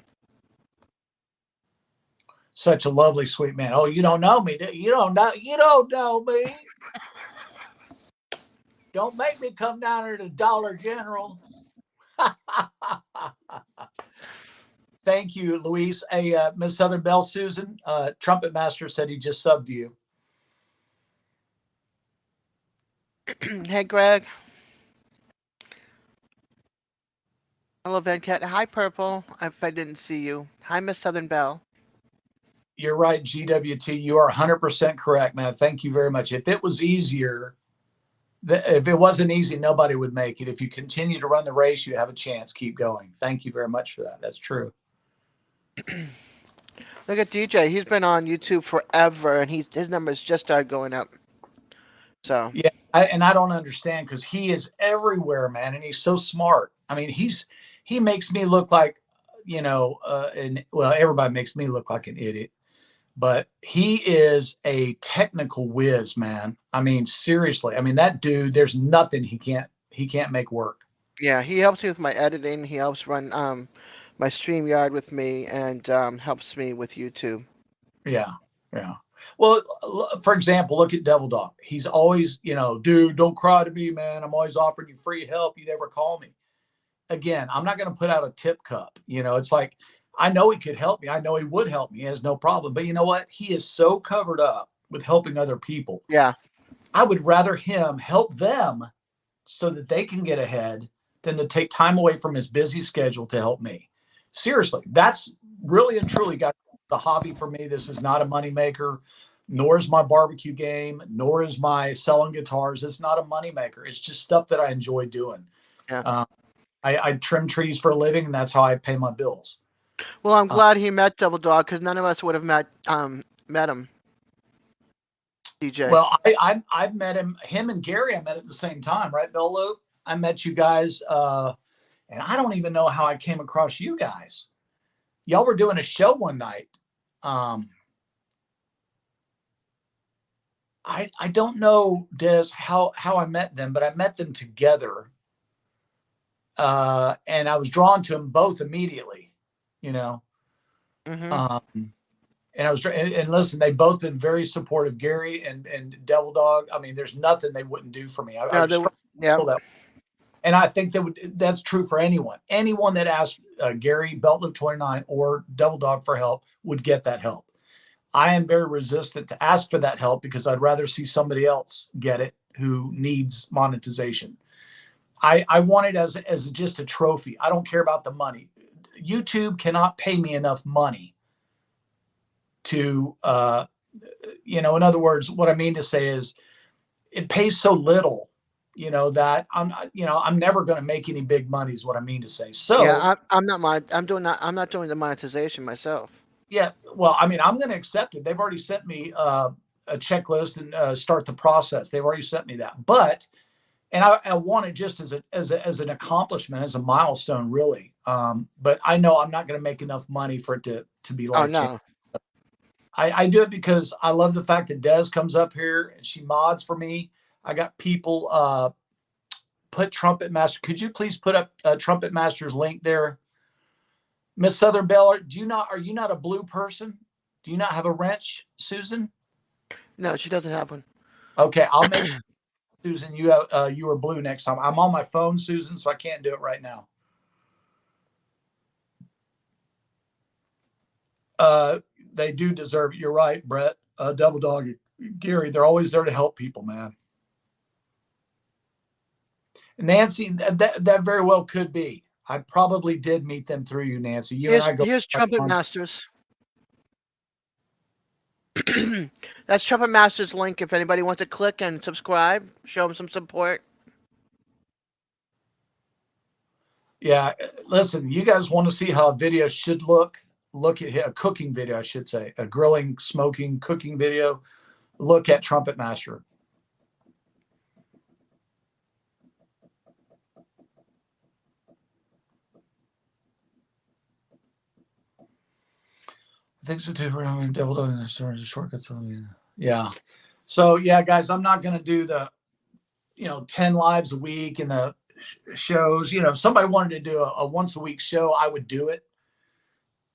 Such a lovely, sweet man. Oh, you don't know me. You don't know me. Don't make me come down here to Dollar General. Thank you, Luis. Hey, Miss Southern Belle, Susan, Trumpet Master said he just subbed you. Hey, Greg. Hello, Venkat. Hi, Purple. If I didn't see you. Hi, Miss Southern Belle. You're right, GWT. You are 100% correct, man. Thank you very much. If it was easier, if it wasn't easy, nobody would make it. If you continue to run the race, you have a chance. Keep going. Thank you very much for that. That's true. Look at DJ. He's been on YouTube forever, and his numbers just started going up. So yeah, I don't understand, because he is everywhere, man, and he's so smart. I mean, he makes me look like, everybody makes me look like an idiot, but he is a technical whiz, man. I mean, seriously. I mean, that dude, there's nothing he can't make work. yeah, he helps me with my editing. He helps run my StreamYard with me, and helps me with YouTube. Yeah. Well, for example, look at Devil Dog. He's always, dude, don't cry to me, man. I'm always offering you free help. You never call me. Again, I'm not going to put out a tip cup. It's like, I know he could help me. I know he would help me. He has no problem. But you know what? He is so covered up with helping other people. Yeah. I would rather him help them so that they can get ahead than to take time away from his busy schedule to help me. Seriously, that's really and truly got the hobby for me. This is not a moneymaker, nor is my barbecue game, nor is my selling guitars. It's not a moneymaker. It's just stuff that I enjoy doing. Yeah. I trim trees for a living, and that's how I pay my bills. Well, I'm glad he met Devil Dog because none of us would have met him. DJ. Well, I've met him and Gary. I met at the same time, right, Bill Luke? I met you guys, and I don't even know how I came across you guys. Y'all were doing a show one night. I don't know, Des, how I met them, but I met them together. And I was drawn to them both immediately, Mm-hmm. And I was, and listen, they've both been very supportive, Gary and Devil Dog. I mean, there's nothing they wouldn't do for me. Yeah. And I think that's true for anyone that asked Gary Beltloop 29 or Devil Dog for help would get that help. I am very resistant to ask for that help because I'd rather see somebody else get it who needs monetization. I want it as just a trophy. I don't care about the money. YouTube cannot pay me enough money to, in other words, what I mean to say is it pays so little, that I'm never going to make any big money is what I mean to say. So yeah, I'm not doing the monetization myself. yeah, well, I mean, I'm going to accept it. They've already sent me a checklist and start the process. They've already sent me that, and I want it just as an accomplishment, as a milestone, really. But I know I'm not going to make enough money for it to be life changing. No. I do it because I love the fact that Des comes up here and she mods for me. I got people put Trumpet Master. Could you please put up Trumpet Master's link there? Miss Southern Belle, are you not a blue person? Do you not have a wrench, Susan? No, she doesn't have one. Okay, I'll make sure, Susan, you are blue next time. I'm on my phone, Susan, so I can't do it right now. They do deserve it. You're right, Brett. Devil Dog, Gary, they're always there to help people, man. Nancy, that very well could be. I probably did meet them through you, Nancy. Here's Trumpet Masters. That's Trumpet Masters link. If anybody wants to click and subscribe, show them some support. Yeah, listen, you guys want to see how a video should look? Look at a cooking video, I should say, a grilling, smoking, cooking video. Look at Trumpet Master. I think so too. We're Devil Dog in the shortcuts. Yeah. So yeah, guys, I'm not going to do the, 10 lives a week and the shows. If somebody wanted to do a once a week show, I would do it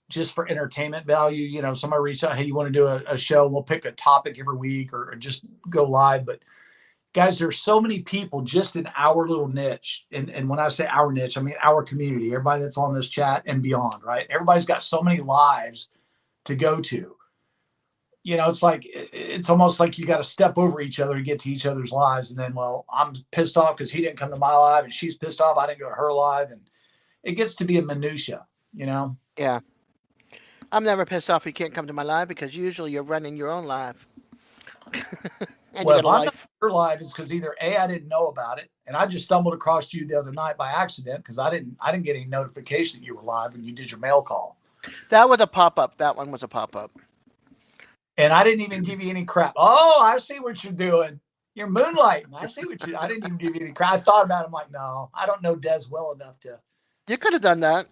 just for entertainment value. Somebody reached out, hey, you want to do a show? We'll pick a topic every week or just go live. But guys, there's so many people just in our little niche. And when I say our niche, I mean our community, everybody that's on this chat and beyond, right? Everybody's got so many lives to go to. It's almost like you got to step over each other to get to each other's lives. And then, well, I'm pissed off because he didn't come to my live, and she's pissed off I didn't go to her live. And it gets to be a minutia, Yeah. I'm never pissed off you can't come to my live because usually you're running your own live. Well, if I'm not your live, it's because either A, I didn't know about it, and I just stumbled across you the other night by accident because I didn't get any notification that you were live when you did your mail call. That was a pop-up. That one was a pop-up. And I didn't even give you any crap. Oh, I see what you're doing. You're moonlighting. I didn't even give you any crap. I thought about it. I'm like, no, I don't know Des well enough to. You could have done that.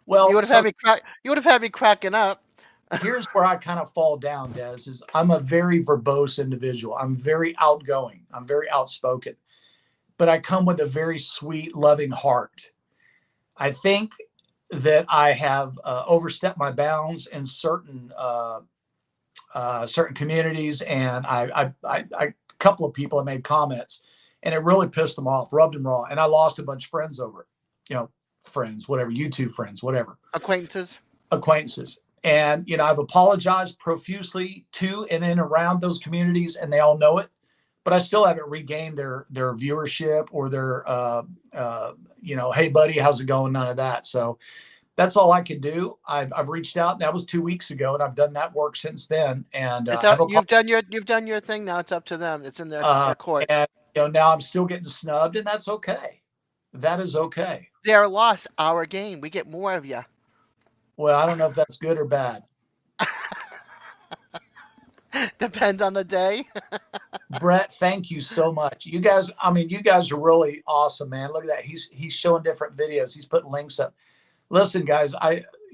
Well, you would have had me crack. You would have had me cracking up. Here's where I kind of fall down, Des. Is I'm a very verbose individual. I'm very outgoing. I'm very outspoken, but I come with a very sweet, loving heart. I think that I have overstepped my bounds in certain certain communities, and a couple of people have made comments, and it really pissed them off, rubbed them raw, and I lost a bunch of friends over it. Friends, whatever, YouTube friends, whatever, Acquaintances. acquaintances. And I've apologized profusely to and in around those communities, and they all know it. But I still haven't regained their viewership or their hey buddy, how's it going? None of that. So that's all I can do. I've reached out. That was 2 weeks ago, and I've done that work since then. And It's up, you've done your thing. Now it's up to them. It's in their court. and now I'm still getting snubbed, and that's okay. That is okay. Their loss, our gain. We get more of you. Well, I don't know if that's good or bad. Depends on the day. Brett, thank you so much. You guys are really awesome, man. Look at that. He's showing different videos. He's putting links up. Listen, guys,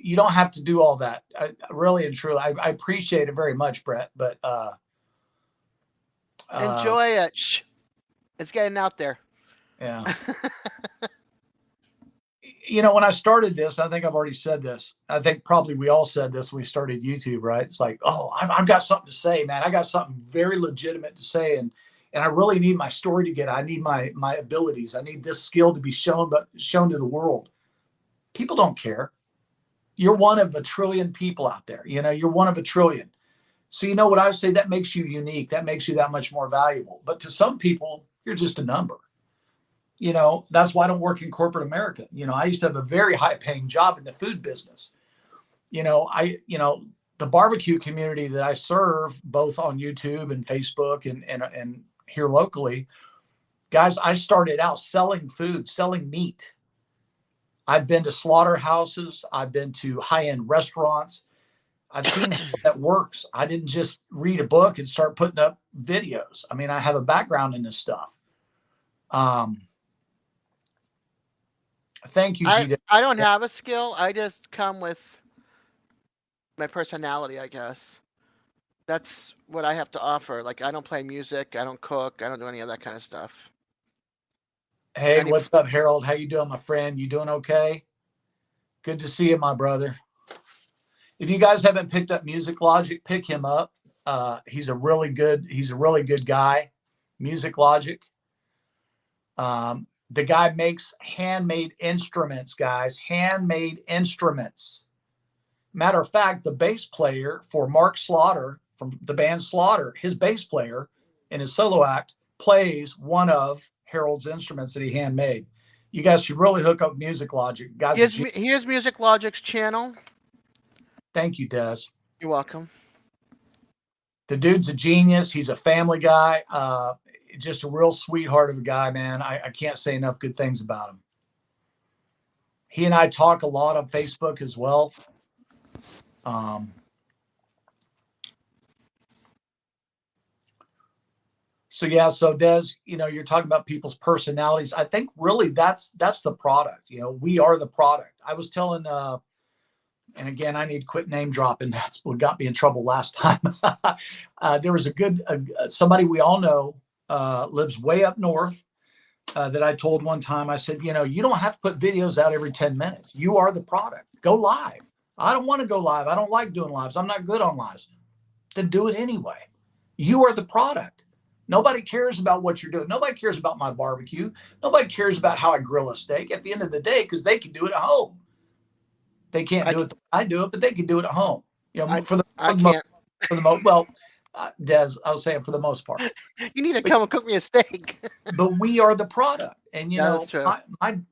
you don't have to do all that. I really and truly, I appreciate it very much, Brett. But enjoy it. Shh. It's getting out there. Yeah. When I started this, I think I've already said this. I think probably we all said this when we started YouTube, right? It's like, oh, I've got something to say, man. I got something very legitimate to say, and I really need my story to get. I need my abilities. I need this skill to be shown to the world. People don't care. You're one of a trillion people out there. You're one of a trillion. So what I would say, that makes you unique. That makes you that much more valuable. But to some people, you're just a number. That's why I don't work in corporate America. I used to have a very high paying job in the food business. The barbecue community that I serve, both on YouTube and Facebook and here locally, guys, I started out selling food, selling meat. I've been to slaughterhouses. I've been to high-end restaurants. I've seen how that works. I didn't just read a book and start putting up videos. I mean, I have a background in this stuff. Thank you, Gita. I don't have a skill. I just come with my personality, I guess. That's what I have to offer. Like, I don't play music. I don't cook. I don't do any of that kind of stuff. Hey, what's up, Harold? How you doing, my friend? You doing okay? Good to see you, my brother. If you guys haven't picked up Music Logic, pick him up. He's a really good guy. Music Logic. The guy makes handmade instruments, guys. Handmade instruments. Matter of fact, the bass player for Mark Slaughter from the band Slaughter, his bass player in his solo act plays one of Harold's instruments that he handmade. You guys should really hook up Music Logic. Guys, here's Music Logic's channel. Thank you, Des. You're welcome. The dude's a genius. He's a family guy. Just a real sweetheart of a guy, man. I can't say enough good things about him. He and I talk a lot on Facebook as well. So Des, you're talking about people's personalities. I think really that's the product. We are the product. I was telling, and again, I need to quit name dropping. That's what got me in trouble last time. There was somebody we all know, lives way up north, that I told one time. I said, you don't have to put videos out every 10 minutes. You are the product. Go live. I don't want to go live. I don't like doing lives. I'm not good on lives. Then do it anyway. You are the product. Nobody cares about what you're doing. Nobody cares about my barbecue. Nobody cares about how I grill a steak at the end of the day, because they can do it at home. They can't do it the way I do it, but they can do it at home. Des, I was saying for the most part. You need to come and cook me a steak. But we are the product. And, That's true.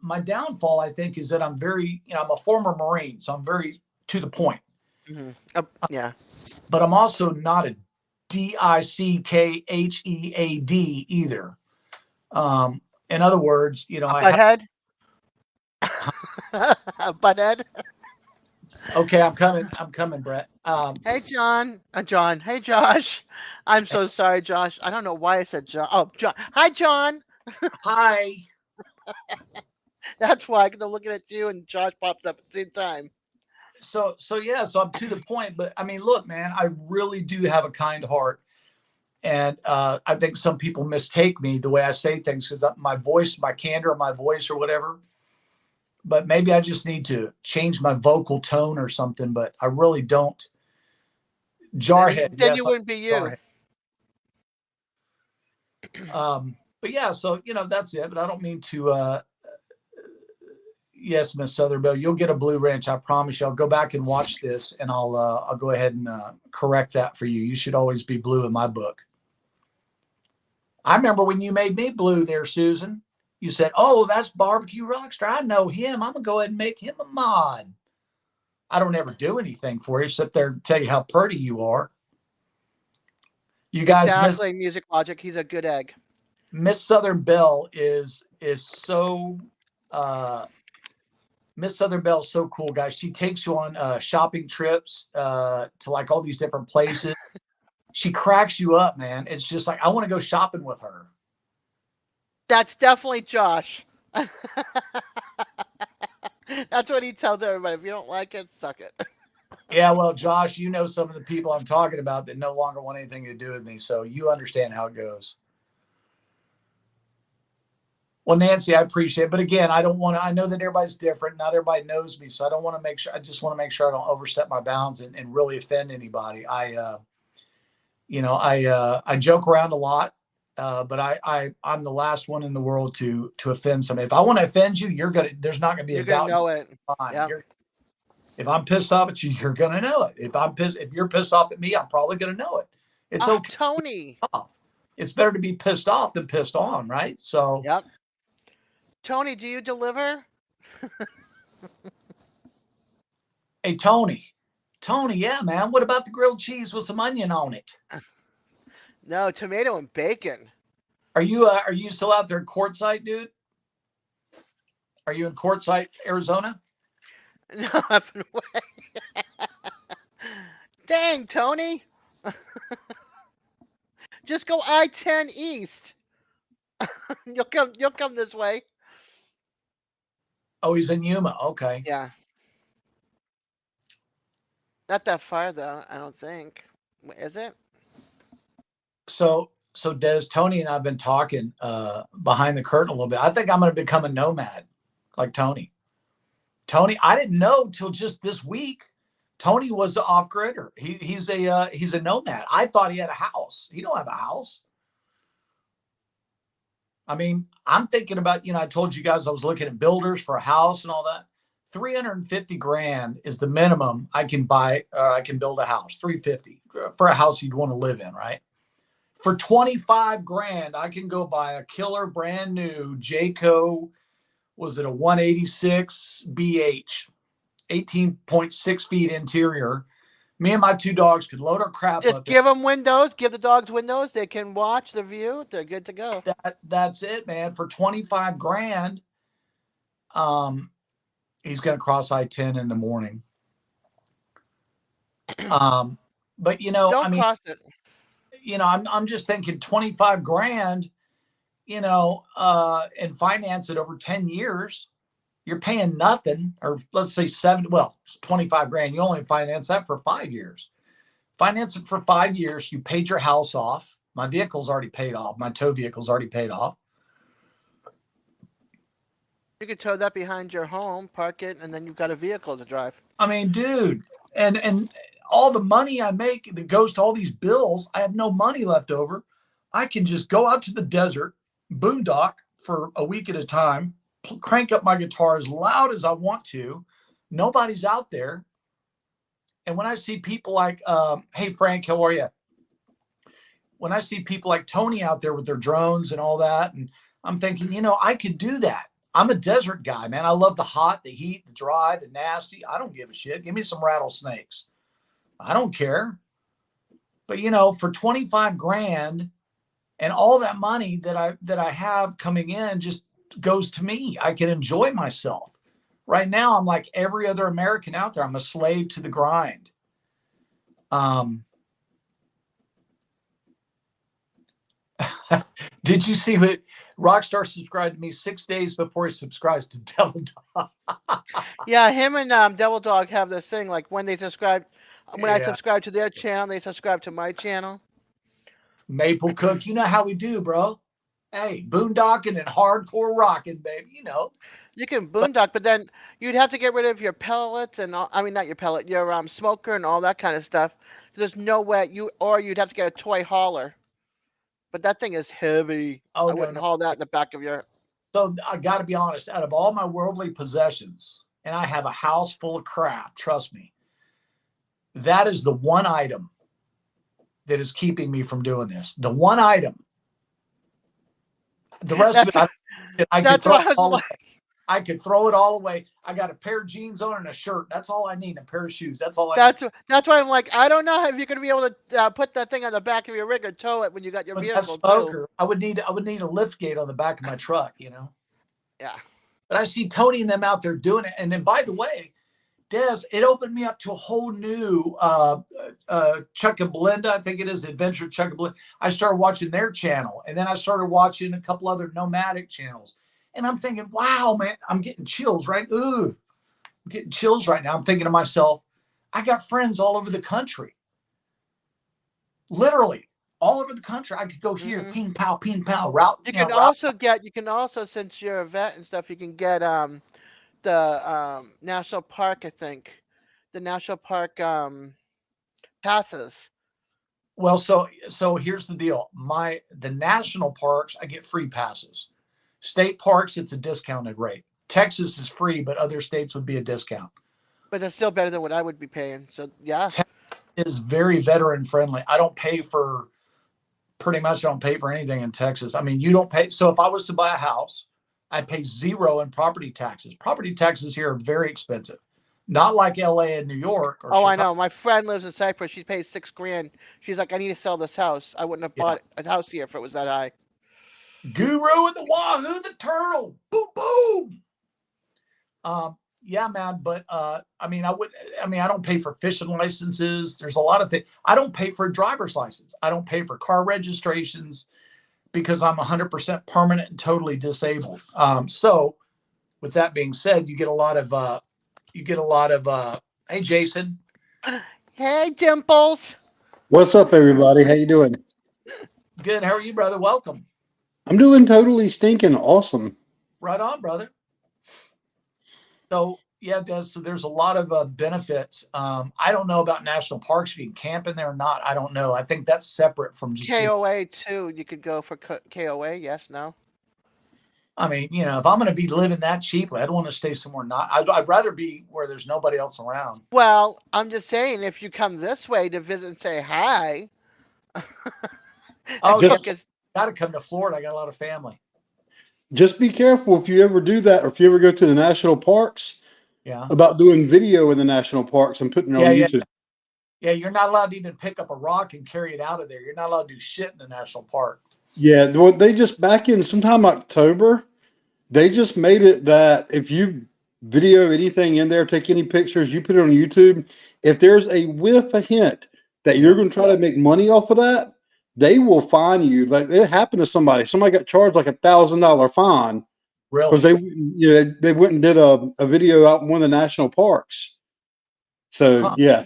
my downfall, I think, is that I'm very, I'm a former Marine, so I'm very to the point. Mm-hmm. Yeah. But I'm also not a DICKHEAD either. In other words, Butthead? Butthead? Okay, I'm coming, Brett. Hey, John. John. Hey, Josh. I'm so sorry, Josh. I don't know why I said John. Oh, John. Hi, John. Hi. That's why, because I'm looking at you and Josh popped up at the same time. So I'm to the point. But I mean, look, man, I really do have a kind heart. And I think some people mistake me the way I say things because my voice, my candor of my voice or whatever. But maybe I just need to change my vocal tone or something. But I really don't. Jarhead. Then Yes, you wouldn't be you. Jarhead. But yeah, so that's it. But I don't mean to. Yes, Miss Southern Belle, you'll get a blue wrench. I promise you. I'll go back and watch this, and I'll go ahead and correct that for you. You should always be blue in my book. I remember when you made me blue there, Susan. You said, "Oh, that's Barbecue Rockstar. I know him. I'm gonna go ahead and make him a mod." I don't ever do anything for you, sit there and tell you how pretty you are. You guys, Exactly, Music Logic. He's a good egg. Miss Southern Belle is so. Miss Southern Belle is so cool, guys. She takes you on shopping trips to like all these different places. She cracks you up, man. It's just like I want to go shopping with her. That's definitely Josh. That's what he tells everybody. If you don't like it, suck it. Yeah, well, Josh, you know some of the people I'm talking about that no longer want anything to do with me, so you understand how it goes. Well, Nancy, I appreciate it. But again, I don't want to, I know that everybody's different. Not everybody knows me. So I don't want to make sure, I just want to make sure I don't overstep my bounds and really offend anybody. I joke around a lot, but I'm the last one in the world to offend somebody. If I want to offend you, there's not going to be You're a gonna doubt. know it. Yeah. If I'm pissed off at you, you're going to know it. If you're pissed off at me, I'm probably going to know it. It's okay. Tony. It's better to be pissed off than pissed on, right? So. Yep. Tony, do you deliver? Hey, Tony, yeah, man. What about the grilled cheese with some onion on it? No, tomato and bacon. Are you still out there in Quartzsite, dude? Are you in Quartzsite, Arizona? No, up and away. Dang, Tony. Just go I-10 east. You'll come this way. Oh, he's in Yuma. Okay. Yeah. Not that far though, I don't think. Is it? So Des, Tony and I've been talking behind the curtain a little bit. I think I'm going to become a nomad like Tony. Tony, I didn't know till just this week. Tony was an off-gridder. He's a nomad. I thought he had a house. He don't have a house. I mean, I'm thinking about, I told you guys I was looking at builders for a house and all that. 350 grand is the minimum I can buy. I can build a house. 350 for a house you'd want to live in, right? For 25 grand, I can go buy a killer brand new Jayco. Was it a 186 BH, 18.6 feet interior? Me and my two dogs could load our crap Just up. Give them windows. Give the dogs windows. They can watch the view. They're good to go. That's it, man. For 25 grand, he's going to cross I-10 in the morning. But Don't cross it. I'm just thinking 25 grand, and finance it over 10 years. You're paying nothing, or let's say 25 grand. You only finance that for 5 years. Finance it for 5 years. You paid your house off. My vehicle's already paid off. My tow vehicle's already paid off. You could tow that behind your home, park it, and then you've got a vehicle to drive. I mean, dude, and all the money I make that goes to all these bills, I have no money left over. I can just go out to the desert, boondock for a week at a time, crank up my guitar as loud as I want to. Nobody's out there. And when I see people like, hey, Frank, how are you? When I see people like Tony out there with their drones and all that, and I'm thinking, I could do that. I'm a desert guy, man. I love the hot, the heat, the dry, the nasty. I don't give a shit. Give me some rattlesnakes. I don't care. But, for 25 grand and all that money that I have coming in just goes to me. I can enjoy myself. Right now, I'm like every other American out there. I'm a slave to the grind. Did you see what Rockstar subscribed to me 6 days before he subscribes to Devil Dog? Yeah, him and Devil Dog have this thing. Like when they subscribe, when I subscribe to their channel, they subscribe to my channel. Maple Cook, you know how we do, bro. Hey, boondocking and hardcore rocking, baby. You can boondock, but then you'd have to get rid of your pellets and all, I mean, not your pellet, your smoker and all that kind of stuff There's no way you'd have to get a toy hauler. But that thing is heavy. Oh I no, wouldn't no. haul that in the back of your. So I got to be honest. Out of all my worldly possessions, and I have a house full of crap. Trust me. That is the one item that is keeping me from doing this. The one item. The rest of That's it, I could that's throw why it I was all like, away. I could throw it all away. I got a pair of jeans on and a shirt. That's all I need. A pair of shoes. That's all I need. that's why I'm like, I don't know if you're gonna be able to put that thing on the back of your rig or tow it when you got your With that vehicle too. smoker, I would need a lift gate on the back of my truck, you know. Yeah. But I see Tony and them out there doing it. And then, by the way, Des, it opened me up to a whole new Chuck and Belinda. I think it is Adventure Chuck and Belinda. I started watching their channel, and then I started watching a couple other nomadic channels. And I'm thinking, wow, man, I'm getting chills, right? Ooh, I'm getting chills right now. I'm thinking to myself, I got friends all over the country, literally all over the country. I could go here, Hmm. ping pow, route, You you know, can route. also get. You can also, since you're a vet and stuff, you can get the national park. I think the national park passes. Well, so here's the deal. The national parks, I get free passes. State parks, it's a discounted rate. Texas is free, but other states would be a discount. But it's still better than what I would be paying. So yeah. Texas is very veteran friendly. I don't pay for pretty much don't pay for anything in Texas. I mean, you don't pay. So if I was to buy a house, I pay zero in property taxes. Property taxes here are very expensive. Not like LA and New York or Oh, I Chicago. know. My friend lives in Cyprus. She pays $6,000. She's like, I need to sell this house. I wouldn't have Yeah. bought a house here if it was that high. Guru and the Wahoo, the turtle. Boom, boom. Yeah, man, but I don't pay for fishing licenses. There's a lot of things. I don't pay for a driver's license. I don't pay for car registrations because I'm 100% permanent and totally disabled. So with that being said, hey, Jason. Hey, Dimples. What's up, everybody? How you doing? Good. How are you, brother? Welcome. I'm doing totally stinking awesome. Right on, brother. So yeah, there's a lot of benefits. I don't know about national parks, if you can camp in there or not. I don't know. I think that's separate from just being. KOA too. You could go for KOA. Yes, no. I mean, if I'm going to be living that cheaply, I'd want to stay somewhere not. I'd rather be where there's nobody else around. Well, I'm just saying, if you come this way to visit and say hi, Oh, Just got to come to Florida. I got a lot of family. just be careful if you ever do that, or if you ever go to the national parks, Yeah. about doing video in the national parks and putting it on Yeah. YouTube. Yeah. You're not allowed to even pick up a rock and carry it out of there. You're not allowed to do shit in the national park. Yeah, they just back in sometime October, they just made it that if you video anything in there, take any pictures, you put it on YouTube, if there's a whiff a hint that you're going to try to make money off of that, they will fine you. Like it happened to somebody. Somebody got charged like $1,000 fine because Really? they went and did a video out in one of the national parks. So Huh. yeah,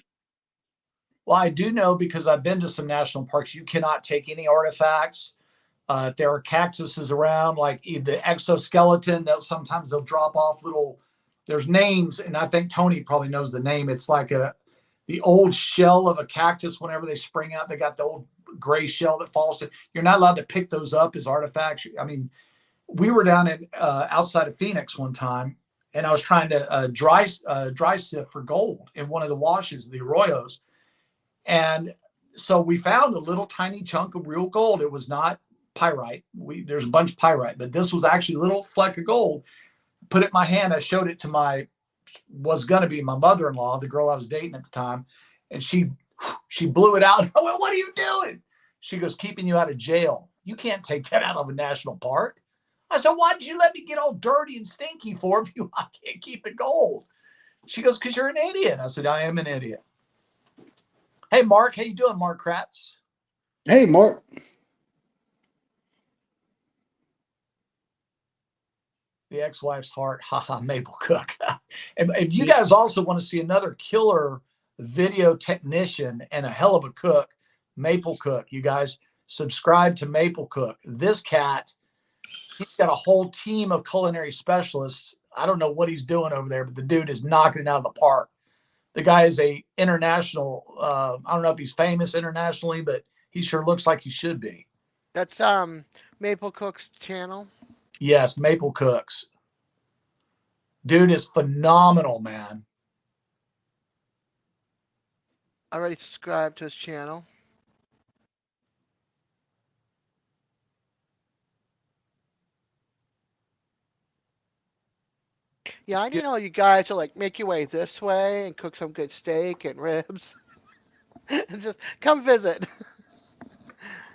Well, I do know because I've been to some national parks. You cannot take any artifacts. If there are cactuses around, like the exoskeleton, that sometimes they'll drop off little. There's names, and I think Tony probably knows the name. It's like the old shell of a cactus. Whenever they spring out, they got the old gray shell that falls. You're not allowed to pick those up as artifacts. I mean, we were down in outside of Phoenix one time, and I was trying to dry sift for gold in one of the washes, the arroyos, and so we found a little tiny chunk of real gold. It was not pyrite. There's a bunch of pyrite, but this was actually a little fleck of gold. Put it in my hand. I showed it to was going to be my mother-in-law, the girl I was dating at the time, and she blew it out. I went, "What are you doing?" She goes, "Keeping you out of jail. You can't take that out of a national park." I said, "Why did you let me get all dirty and stinky for if I can't keep the gold?" She goes, "Because you're an idiot." I said, "I am an idiot." Hey, Mark, how you doing, Mark Kratz? hey Mark, The ex-wife's heart, haha, Maple Cook. And if you guys also want to see another killer video technician and a hell of a cook, Maple Cook, you guys subscribe to Maple Cook. This cat, he's got a whole team of culinary specialists. I don't know what he's doing over there, but the dude is knocking it out of the park. The guy is a international. I don't know if he's famous internationally, but he sure looks like he should be. That's Maple Cook's channel. Yes, Maple Cooks. Dude is phenomenal, man. I already subscribed to his channel. Yeah, I need all you guys to like make your way this way and cook some good steak and ribs. And just come visit.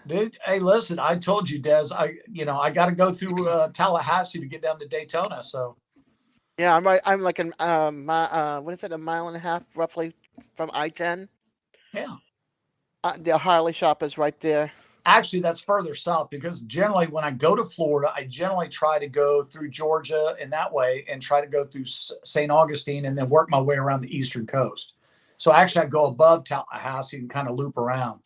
Dude, hey, listen, I told you, Des, I got to go through Tallahassee to get down to Daytona. So Yeah, I'm right. I'm like what is it, a mile and a half roughly from I-10. yeah, The Harley shop is right there. actually, that's further south because generally when I go to Florida, I generally try to go through Georgia in that way and try to go through St. Augustine and then work my way around the eastern coast. So actually, I go above Tallahassee and kind of loop around.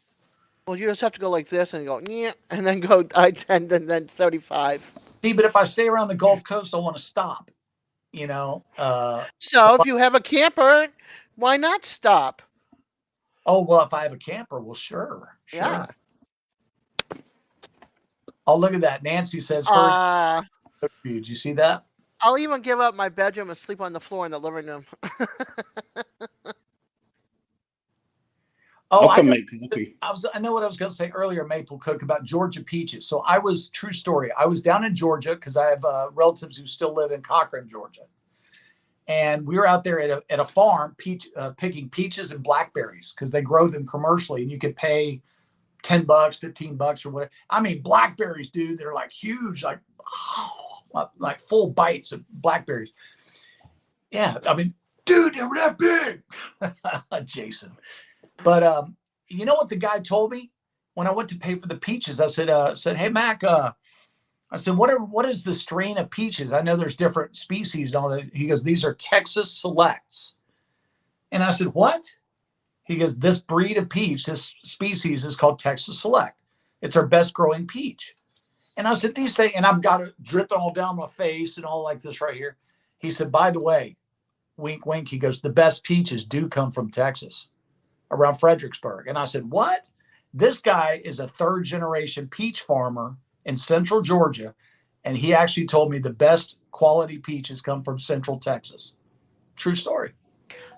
Well, you just have to go like this and go, yeah, and then go I-10 and then 75. See, but if I stay around the Gulf Coast, I want to stop. So if you have a camper, why not stop? Oh, well, if I have a camper, well, sure. Yeah. Oh, look at that. Nancy says, did you see that? I'll even give up my bedroom and sleep on the floor in the living room. Oh, I'll come make coffee. I know what I was going to say earlier, Maple Cook, about Georgia peaches. So true story. I was down in Georgia because I have relatives who still live in Cochran, Georgia. And we were out there at a farm picking peaches and blackberries because they grow them commercially and you could pay $10, $15 or whatever. I mean, blackberries, dude, they're like huge, like full bites of blackberries. Yeah. I mean, dude, they were that big. Jason. But you know what the guy told me when I went to pay for the peaches? I said, hey Mac, I said, what is the strain of peaches? I know there's different species and all that. He goes, these are Texas Selects. And I said, what? He goes, this breed of peach, this species is called Texas Select. It's our best growing peach. And I said, these things, and I've got it dripping all down my face and all like this right here. He said, by the way, wink, wink. He goes, the best peaches do come from Texas, around Fredericksburg. And I said, what? This guy is a third generation peach farmer in central Georgia. And he actually told me the best quality peaches come from central Texas. True story.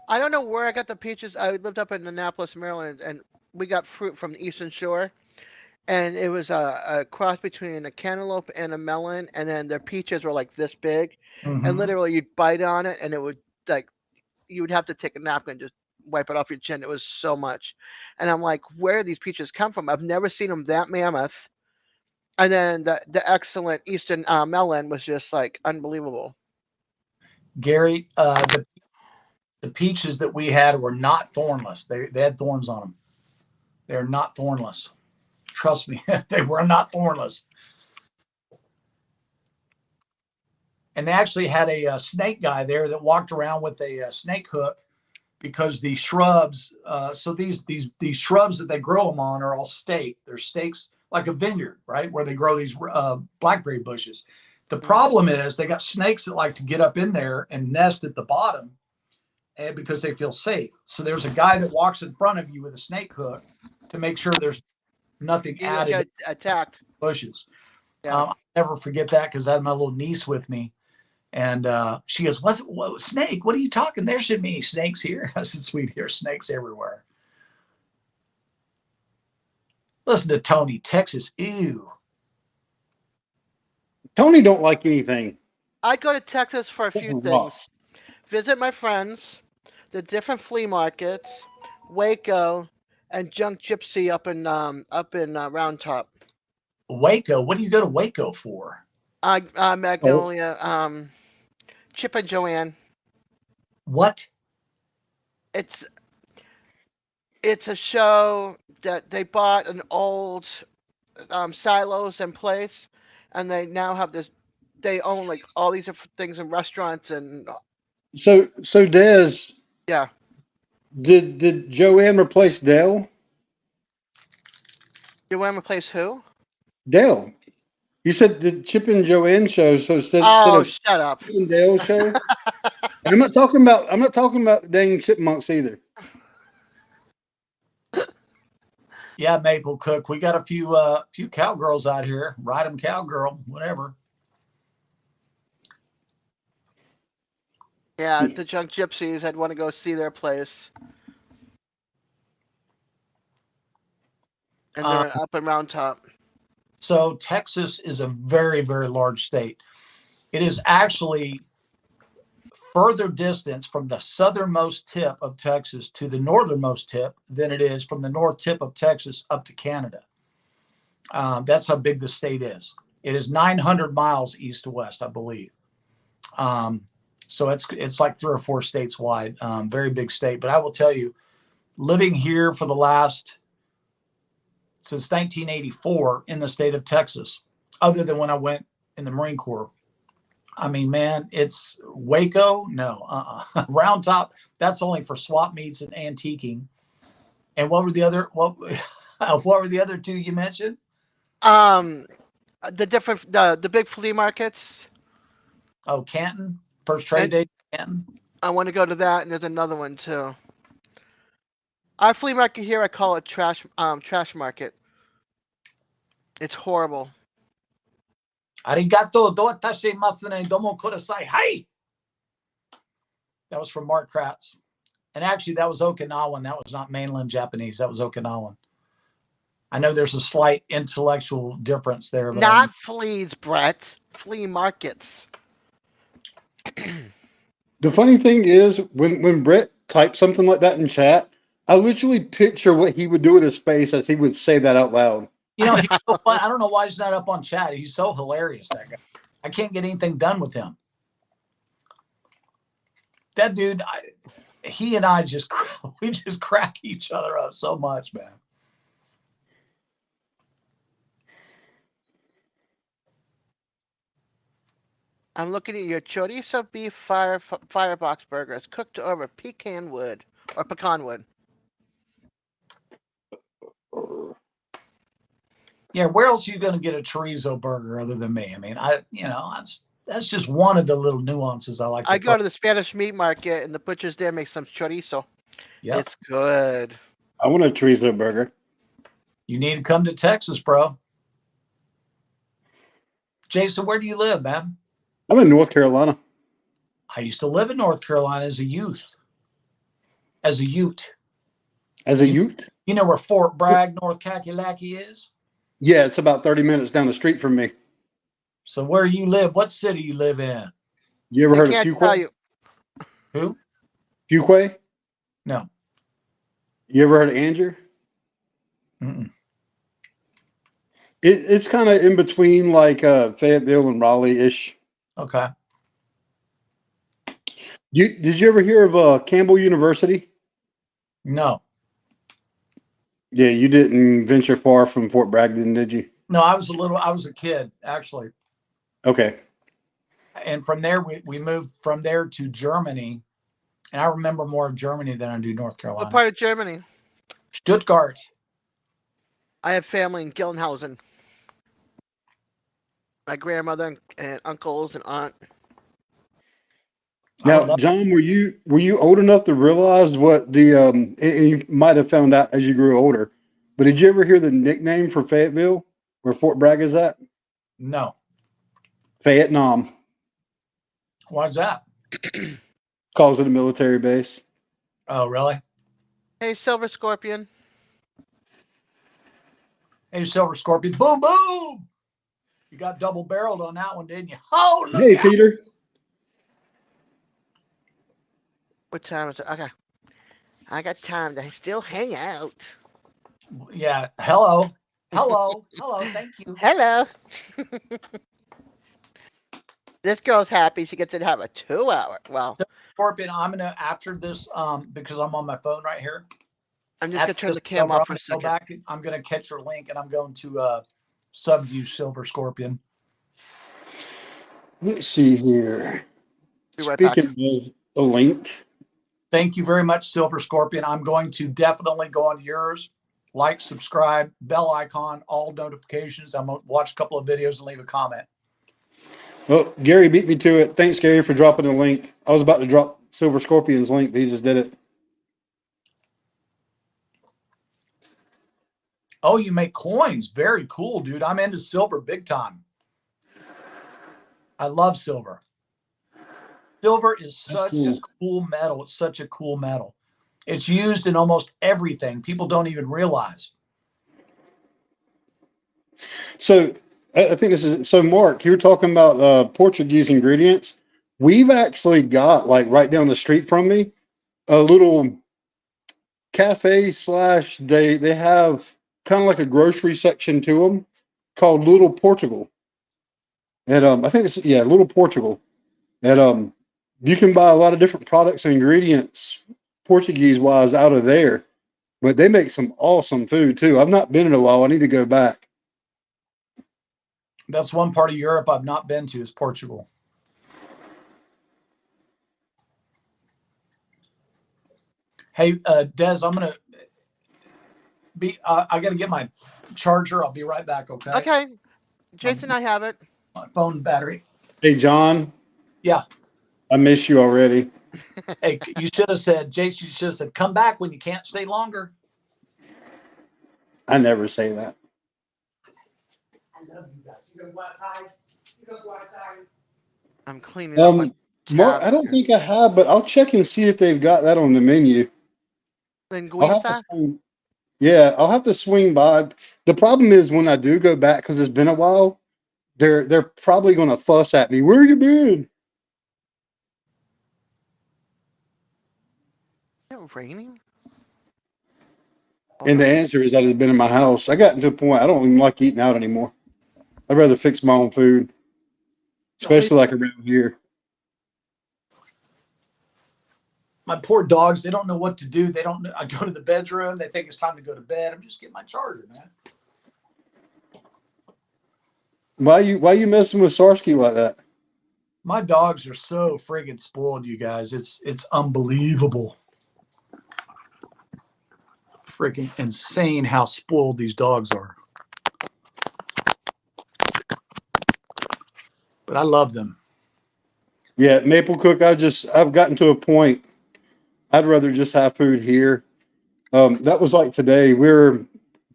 I don't know where I got the peaches. I lived up in Annapolis, Maryland, and we got fruit from the Eastern Shore. And it was a cross between a cantaloupe and a melon. And then their peaches were like this big. Mm-hmm. And literally you'd bite on it and it would like, you would have to take a napkin and just wipe it off your chin. It was so much. And I'm like, where do these peaches come from? I've never seen them that mammoth. And then the excellent Eastern melon was just like unbelievable. Gary, the peaches that we had were not thornless. They had thorns on them. They're not thornless. Trust me, they were not thornless. And they actually had a snake guy there that walked around with a snake hook because the shrubs, so these shrubs that they grow them on are all staked. They're stakes like a vineyard, right? Where they grow these blackberry bushes. The problem is they got snakes that like to get up in there and nest at the bottom and because they feel safe. So there's a guy that walks in front of you with a snake hook to make sure there's nothing added attacked bushes. Yeah. I'll never forget that because I had my little niece with me. And she goes, what snake? What are you talking? There shouldn't be any snakes here. I said, sweetie, there's snakes everywhere. Listen to Tony, Texas. Ew. Tony don't like anything. I'd go to Texas for a few things. Visit my friends, the different flea markets, Waco, and Junk Gypsy up in Round Top. Waco? What do you go to Waco for? Magnolia, Chip and Joanne. What? It's a show that they bought an old silos in place, and they now have this. They own like all these different things in restaurants and. So Des. Yeah. Did Joanne replace Dell? Joanne replace who? Dell. You said the Chip and Joanne show, so instead Oh, of shut up. Chip and Dale show. And I'm not talking about dang chipmunks either. Yeah, Maple Cook. We got a few cowgirls out here. Ride 'em cowgirl, whatever. Yeah, the Junk Gypsies. I'd want to go see their place, and Uh, they're up in Round Top. so Texas is a very, very large state. It is actually further distance from the southernmost tip of Texas to the northernmost tip than it is from the north tip of Texas up to Canada. That's how big the state is. It is 900 miles east to west, I believe. So it's like 3 or 4 states wide. Very big state. But I will tell you, living here for the last since 1984 in the state of Texas, other than when I went in the Marine Corps. I mean, man, it's Waco. No, Round Top. That's only for swap meets and antiquing. And what were the other what were the other two you mentioned? The big flea markets. Oh, Canton, First Trade Day, Canton. I want to go to that, and there's another one too. Our flea market here, I call it trash market. It's horrible. Arigato dotashimasu ne domo kudasai. Hey, that was from Mark Kratz, and actually that was Okinawan. That was not mainland Japanese. That was Okinawan. I know there's a slight intellectual difference there, but Not fleas, Brett. Flea markets. The funny thing is, when Brett types something like that in chat, I literally picture what he would do with his face as he would say that out loud. you know, he's so fun. I don't know why he's not up on chat. He's so hilarious, that guy. I can't get anything done with him. That dude, he and I just we just crack each other up so much, man. I'm looking at your chorizo beef firebox burgers cooked over pecan wood or pecan wood. Yeah, where else are you going to get a chorizo burger other than me? I mean, that's just one of the little nuances I like. I go to the Spanish meat market, and the butchers there make some chorizo. Yeah, it's good. I want a chorizo burger. You need to come to Texas, bro. Jason, where do you live, man? I'm in North Carolina. I used to live in North Carolina as a youth. As a Ute. As a Ute? You know where Fort Bragg, North Kakalaki is? Yeah, it's about 30 minutes down the street from me. So where you live, what city you live in? You ever heard of Fuquay? Who? Fuquay? No. You ever heard of Angier? Mm-mm. It's kind of in between like Fayetteville and Raleigh-ish. Okay. Did you ever hear of Campbell University? No. Yeah, you didn't venture far from Fort Bragg, did you? No, I was a kid, actually. Okay. And from there, we moved from there to Germany. And I remember more of Germany than I do North Carolina. What part of Germany? Stuttgart. I have family in Gelnhausen. My grandmother and uncles and aunt. Now, John, were you old enough to realize what the and you might have found out as you grew older, but did you ever hear the nickname for Fayetteville, where Fort Bragg is at? No. Vietnam. Why's that? Calls it a military base. Oh, really? Hey, Silver Scorpion. Hey, Silver Scorpion. Boom, boom. You got double barreled on that one, didn't you? Oh, look Hey, out. Peter. What time is it? Okay. I got time to still hang out. Yeah. Hello. Hello. Hello. Thank you. Hello. This girl's happy she gets to have a 2-hour. Well, Scorpion, I'm gonna after this, because I'm on my phone right here. I'm just gonna turn the cam off for a second. Go back. I'm gonna catch your link, and I'm going to sub you, Silver Scorpion. Let's see here. Be right back. Speaking of a link. Thank you very much, Silver Scorpion. I'm going to definitely go on yours. Like, subscribe, bell icon, all notifications. I'm going to watch a couple of videos and leave a comment. Oh, Gary beat me to it. Thanks, Gary, for dropping the link. I was about to drop Silver Scorpion's link, but he just did it. Oh, you make coins. Very cool, dude. I'm into silver big time. I love silver. Silver is such a cool metal. It's such a cool metal. It's used in almost everything. People don't even realize. So I think this is so. Mark, you were talking about Portuguese ingredients. We've actually got like right down the street from me a little cafe slash they have kind of like a grocery section to them called Little Portugal. And I think it's Little Portugal. And you can buy a lot of different products and ingredients Portuguese wise out of there. But they make some awesome food too. I've not been in a while. I need to go back. That's one part of Europe I've not been to is Portugal. Hey, Des, I'm going to be, I got to get my charger. I'll be right back. Okay. Okay. Jason, I have it. My phone battery. Hey, John. Yeah. I miss you already. Hey, you should have said, Jason, you should have said, come back when you can't stay longer. I never say that. I love you guys. You gonna go outside? You gonna go outside? I'm cleaning up my Mark, I don't think I have, but I'll check and see if they've got that on the menu. Linguiça? I'll have to swing by. The problem is when I do go back, because it's been a while, they're probably going to fuss at me. Where you been? Is it raining? And the answer is that it's been in my house. I got to a point I don't even like eating out anymore. I'd rather fix my own food, especially like around here. My poor dogs, they don't know what to do. They don't know. I go to the bedroom. They think it's time to go to bed. I'm just getting my charger, man. Why you messing with Sarsky like that? My dogs are so friggin' spoiled, you guys. It's unbelievable. Freaking insane how spoiled these dogs are. But I love them. Yeah, Maple Cook, I've gotten to a point I'd rather just have food here. That was like today. We're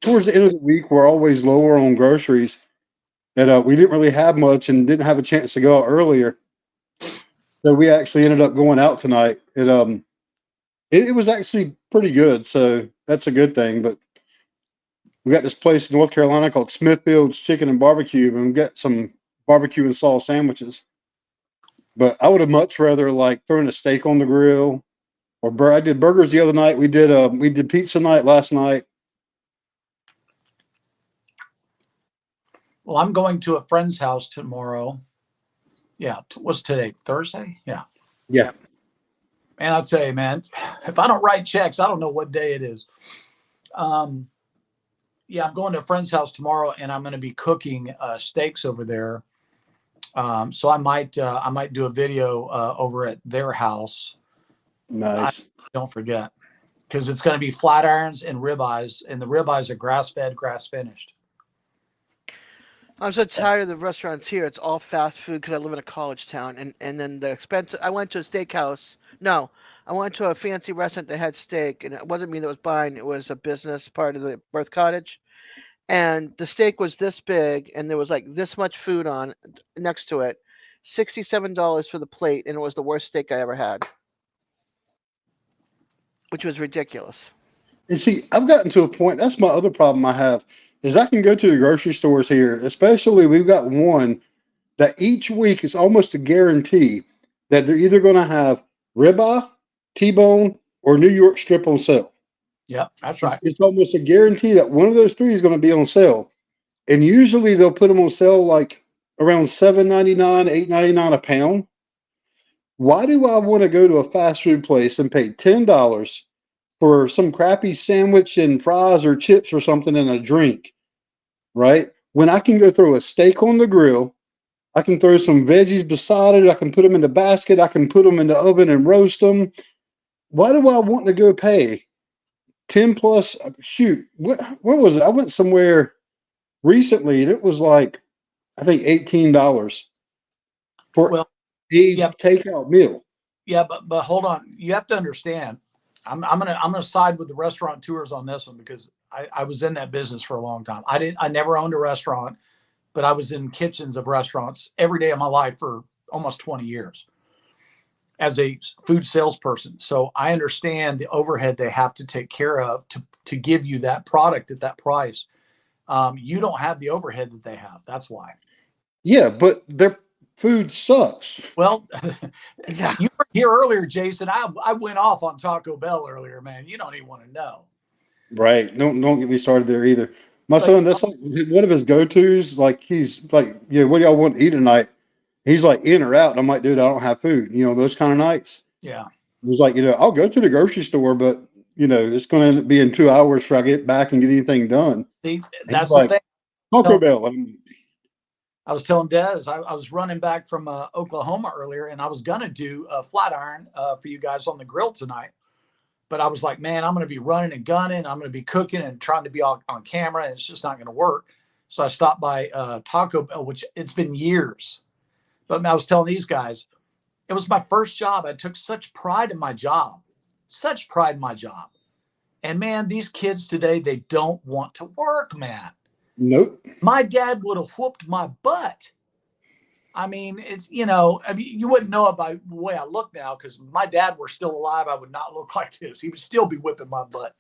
towards the end of the week, we're always lower on groceries. And we didn't really have much and didn't have a chance to go out earlier. So we actually ended up going out tonight. It was actually pretty good, so that's a good thing. But we got this place in North Carolina called Smithfield's Chicken and Barbecue, and we got some barbecue and sauce sandwiches. But I would have much rather like throwing a steak on the grill, or I did burgers the other night. We did pizza night last night. Well, I'm going to a friend's house tomorrow. Yeah, what's today? Thursday? Yeah. Yeah. And I'd say, man, if I don't write checks, I don't know what day it is. Yeah, I'm going to a friend's house tomorrow, and I'm going to be cooking steaks over there. So I might do a video over at their house. Nice. Don't forget, because it's going to be flat irons and ribeyes, and the ribeyes are grass-fed, grass-finished. I'm so tired of the restaurants here. It's all fast food because I live in a college town, and then the expensive. I went to a steakhouse. No, I went to a fancy restaurant that had steak, and it wasn't me that was buying. It was a business part of the birth cottage, and the steak was this big, and there was like this much food on next to it. $67 for the plate, and it was the worst steak I ever had, which was ridiculous. And see, I've gotten to a point. That's my other problem I have is I can go to the grocery stores here, especially we've got one that each week is almost a guarantee that they're either going to have ribeye, T-bone, or New York strip on sale. Yeah, that's right. It's almost a guarantee that one of those three is going to be on sale. And usually they'll put them on sale like around $7.99, $8.99 a pound. Why do I want to go to a fast food place and pay $10 for some crappy sandwich and fries or chips or something and a drink, right? When I can go throw a steak on the grill, I can throw some veggies beside it, I can put them in the basket, I can put them in the oven and roast them. Why do I want to go pay 10 plus? Shoot, where was it? I went somewhere recently and it was like, I think $18. for Well, a yeah, takeout meal. yeah, but hold on. You have to understand. I'm gonna side with the restaurateurs on this one because I was in that business for a long time. I never owned a restaurant, but I was in kitchens of restaurants every day of my life for almost 20 years as a food salesperson. So I understand the overhead they have to take care of to give you that product at that price. You don't have the overhead that they have. That's why. Yeah, but their food sucks. Well, Yeah. you were here earlier, Jason. I went off on Taco Bell earlier, man. You don't even want to know. Right. Don't get me started there either. My Like, son, that's like one of his go-tos. Like he's like, yeah, what do y'all want to eat tonight? He's like in or out. And I'm like, dude, I don't have food. You know, those kind of nights. yeah. He's like, I'll go to the grocery store, but it's going to end up being 2 hours before I get back and get anything done. See, And he's that's the like, thing. Taco So, Bell. I was telling Des, I was running back from Oklahoma earlier, and I was gonna do a flat iron for you guys on the grill tonight. But I was like, man, I'm gonna be running and gunning. I'm gonna be cooking and trying to be all on camera, and it's just not gonna work. So I stopped by Taco Bell, which it's been years. But I was telling these guys, it was my first job. I took such pride in my job, such pride in my job. And man, these kids today, they don't want to work, man. Nope. My dad would have whooped my butt. I mean, you wouldn't know it by the way I look now because my dad were still alive. I would not look like this. He would still be whipping my butt.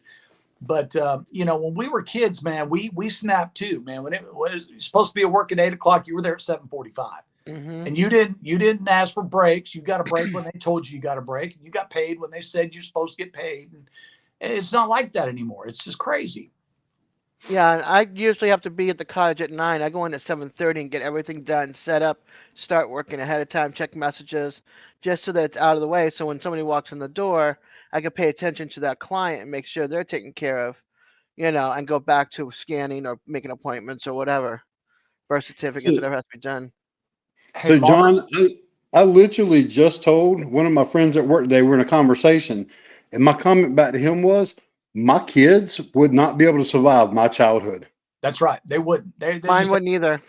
But when we were kids, man, we snapped too, man. When it was supposed to be a work at 8 o'clock, you were there at 7:45, Mm-hmm. and you didn't ask for breaks. You got a break when they told you got a break, and you got paid when they said you're supposed to get paid. And it's not like that anymore. It's just crazy. Yeah, and I usually have to be at the cottage at 9. I go in at 7:30 and get everything done, set up, start working ahead of time, check messages, just so that it's out of the way. So when somebody walks in the door, I can pay attention to that client and make sure they're taken care of, and go back to scanning or making appointments or whatever, birth certificates, So, whatever has to be done. Hey, so Mark. John, I literally just told one of my friends at work today, we're in a conversation, and my comment back to him was, my kids would not be able to survive my childhood. That's right. They wouldn't. They Mine just. wouldn't either.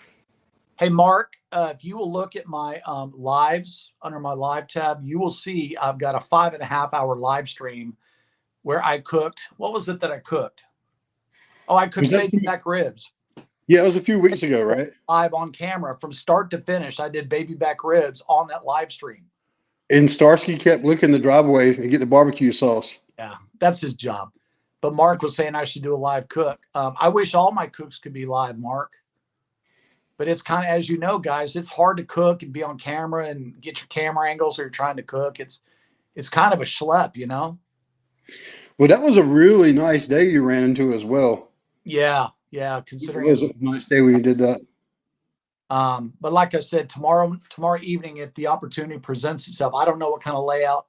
Hey, Mark, if you will look at my lives under my live tab, you will see I've got a 5.5 hour live stream where I cooked. What was it that I cooked? Oh, I Was cooked that, baby back ribs yeah, it was a few weeks ago, right? live on camera from start to finish. I did baby back ribs on that live stream. And Starsky kept looking the driveway and get the barbecue sauce. Yeah, that's his job. But Mark was saying I should do a live cook. I wish all my cooks could be live, Mark. But it's kind of, as you know, guys, it's hard to cook and be on camera and get your camera angles or you're trying to cook. It's kind of a schlep, you know? Well, that was a really nice day you ran into as well. Yeah, It considering was a nice day when you did that. but like I said, tomorrow evening, if the opportunity presents itself, I don't know what kind of layout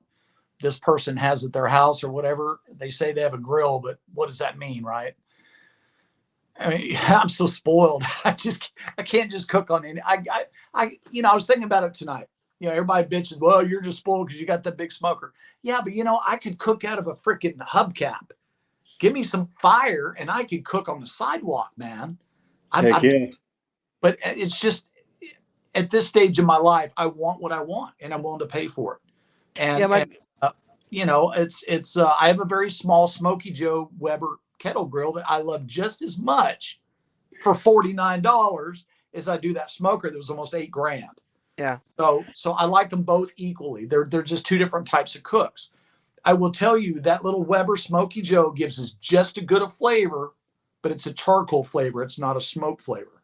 this person has at their house or whatever. They say they have a grill, but what does that mean, right? I mean, I'm so spoiled. I can't just cook on any. I was thinking about it tonight. Everybody bitches. Well, you're just spoiled because you got that big smoker. Yeah, but I could cook out of a freaking hubcap. Give me some fire, and I could cook on the sidewalk, man. Heck yeah. But it's just at this stage in my life, I want what I want, and I'm willing to pay for it. Yeah, And it's I have a very small Smoky Joe Weber kettle grill that I love just as much for $49 as I do that smoker that was almost $8,000. yeah. So I like them both equally. They're just two different types of cooks. I will tell you that little Weber Smoky Joe gives us just as good a flavor, but it's a charcoal flavor. It's not a smoke flavor.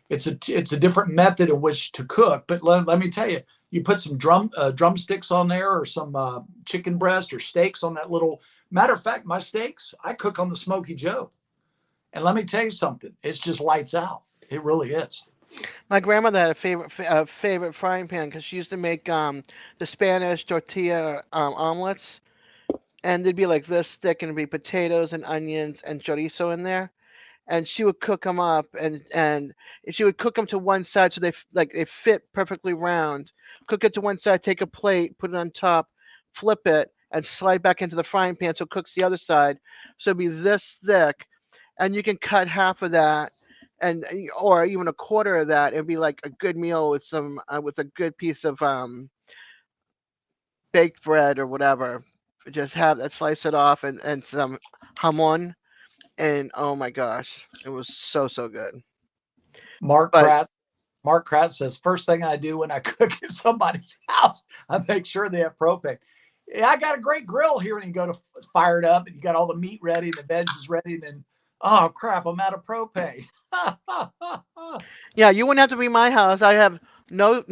It's a different method in which to cook. But let me tell you, you put some drumsticks on there or some chicken breast or steaks on that little. Matter of fact, my steaks I cook on the Smoky Joe, and let me tell you something. It's just lights out. It really is. My grandmother had a favorite frying pan because she used to make the Spanish tortilla omelets, and they'd be like this thick, and it'd be potatoes and onions and chorizo in there. And she would cook them up, and she would cook them to one side so they fit perfectly round. Cook it to one side, take a plate, put it on top, flip it, and slide back into the frying pan so it cooks the other side. So it'd be this thick, and you can cut half of that and or even a quarter of that, and be like a good meal with some with a good piece of baked bread or whatever. Just have that, slice it off, and some hamon, and oh my gosh, it was so good. Mark But Kratz. Mark Kratz says, first thing I do when I cook at somebody's house, I make sure they have propane. Yeah, I got a great grill here, and you go to fire it up, and you got all the meat ready, the veggies ready, and then, oh crap, I'm out of propane. yeah, you wouldn't have to be my house. I have no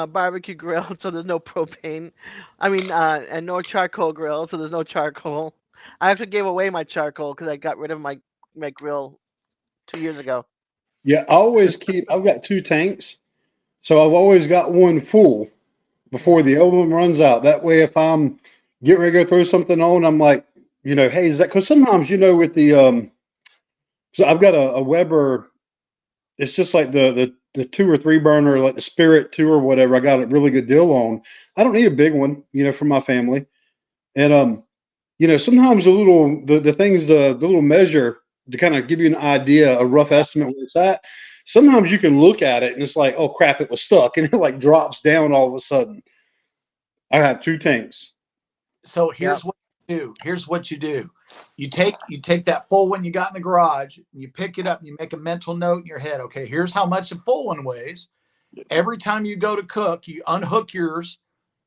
barbecue grill, so there's no propane. I mean, and no charcoal grill, so there's no charcoal. I actually gave away my charcoal because I got rid of my grill 2 years ago. Yeah, I've got 2 tanks, so I've always got one full before the other one runs out. That way, if I'm getting ready to go throw something on, I'm like, hey, is that because sometimes, with so I've got a Weber. It's just like the 2 or 3 burner, like the Spirit 2 or whatever. I got a really good deal on. I don't need a big one, for my family. And sometimes the things, the little measure to kind of give you an idea, a rough estimate where it's at. Sometimes you can look at it and it's like, oh crap, it was stuck, and it like drops down all of a sudden. I have 2 tanks. So Yep. here's what you do. Here's what you do. You take that full one you got in the garage, and you pick it up, and you make a mental note in your head. Okay, here's how much a full one weighs. Every time you go to cook, you unhook yours,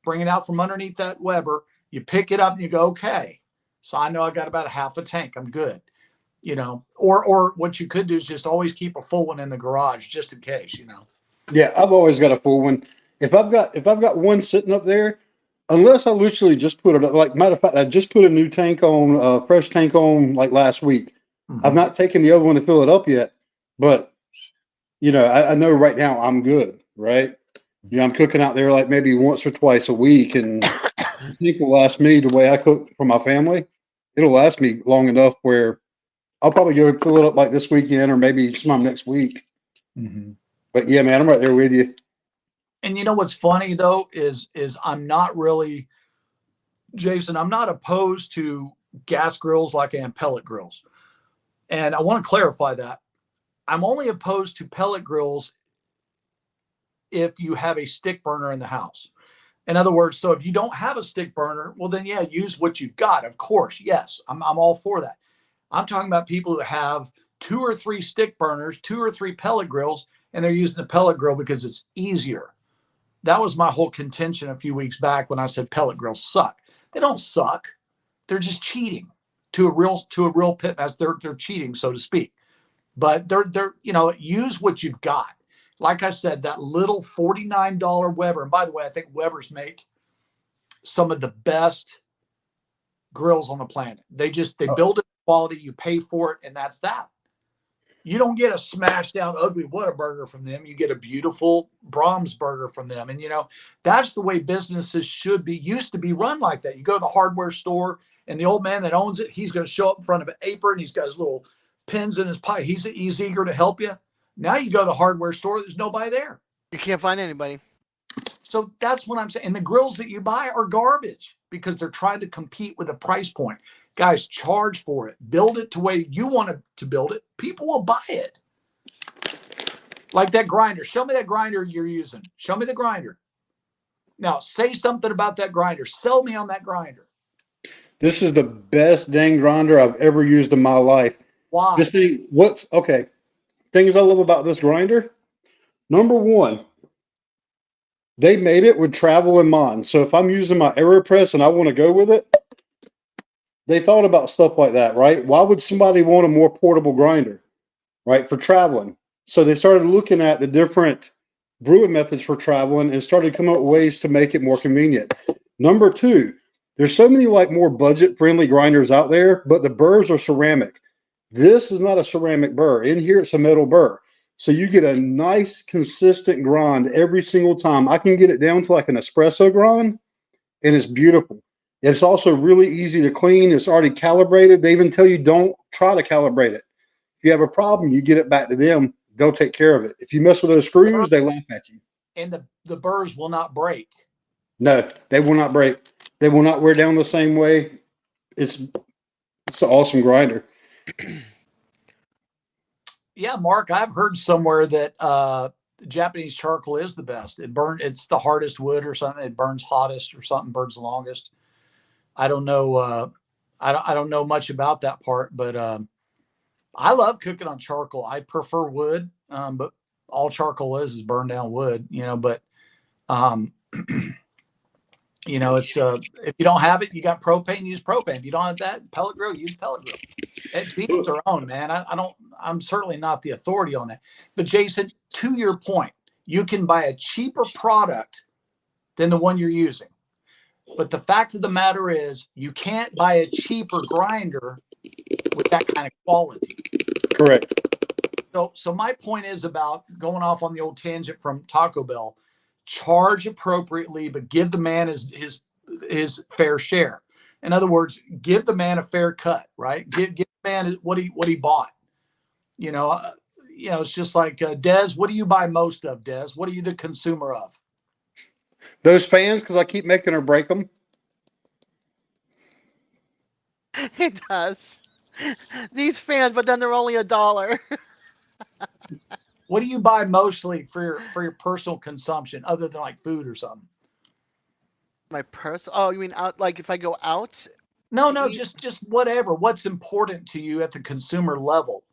bring it out from underneath that Weber. You pick it up and you go, okay. So I know I got about a half a tank. I'm good. Or what you could do is just always keep a full one in the garage just in case. Yeah, I've always got a full one. If I've got one sitting up there, unless I literally just put it up, like matter of fact, I just put a new tank on, fresh tank on like last week. I've not taken the other one to fill it up yet, but I know right now I'm good, right? I'm cooking out there like maybe once or twice a week, and I think will last me the way I cook for my family. It'll last me long enough where I'll probably go fill it up like this weekend or maybe sometime next week. Mm-hmm. But yeah, man, I'm right there with you. And what's funny though is I'm not really, Jason, I'm not opposed to gas grills like I am pellet grills. And I want to clarify that. I'm only opposed to pellet grills if you have a stick burner in the house. In other words, so if you don't have a stick burner, well, then yeah, use what you've got. Of course, yes, I'm all for that. I'm talking about people who have 2 or 3 stick burners, 2 or 3 pellet grills, and they're using the pellet grill because it's easier. That was my whole contention a few weeks back when I said pellet grills suck. They don't suck. They're just cheating to a real pit. They're cheating, so to speak. But they're use what you've got. Like I said, that little $49 Weber. And by the way, I think Webers make some of the best grills on the planet. They build it quality, you pay for it, and that's that. You don't get a smashed down ugly Whataburger from them. You get a beautiful Brahms burger from them. And that's the way businesses used to be run like that. You go to the hardware store and the old man that owns it, he's going to show up in front of an apron. He's got his little pins in his pocket. He's eager to help you. Now you go to the hardware store, there's nobody there. You can't find anybody. So that's what I'm saying. And the grills that you buy are garbage because they're trying to compete with a price point. Guys, charge for it. Build it to where you want to build it. People will buy it. Like that grinder. Show me that grinder you're using. Show me the grinder. Now, say something about that grinder. Sell me on that grinder. This is the best dang grinder I've ever used in my life. Why? Just think, okay. Things I love about this grinder. Number one, they made it with travel in mind. So if I'm using my AeroPress and I want to go with it, they thought about stuff like that, right? Why would somebody want a more portable grinder, right, for traveling? So they started looking at the different brewing methods for traveling and started coming up with ways to make it more convenient. Number two, there's so many like more budget-friendly grinders out there, but the burrs are ceramic. This is not a ceramic burr. In here, it's a metal burr. So you get a nice, consistent grind every single time. I can get it down to like an espresso grind, and it's beautiful. It's also really easy to clean. It's already calibrated. They even tell you don't try to calibrate it. If you have a problem, you get it back to them. They'll take care of it. If you mess with those screws, they laugh at you. And the burrs will not break. No, they will not break. They will not wear down the same way. It's an awesome grinder. Yeah, Mark, I've heard somewhere that Japanese charcoal is the best. It's the hardest wood or something. It burns hottest or something, burns the longest. I don't know. I don't know much about that part, but I love cooking on charcoal. I prefer wood, but all charcoal is burned down wood, but um, it's if you don't have it, you got propane, use propane. If you don't have that, pellet grill, use pellet grill. To each their own, man. I'm certainly not the authority on that. But Jason, to your point, you can buy a cheaper product than the one you're using. But the fact of the matter is, you can't buy a cheaper grinder with that kind of quality. Correct. So my point is about going off on the old tangent from Taco Bell. Charge appropriately, but give the man his fair share. In other words, give the man a fair cut, right? Give the man what he bought. It's just like Des. What do you buy most of, Des? What are you the consumer of? Those fans, because I keep making her break them. He does. These fans, but then they're only $1. What do you buy mostly for your personal consumption, other than like food or something? My purse? Oh, you mean out? Like if I go out? No, just whatever. What's important to you at the consumer level?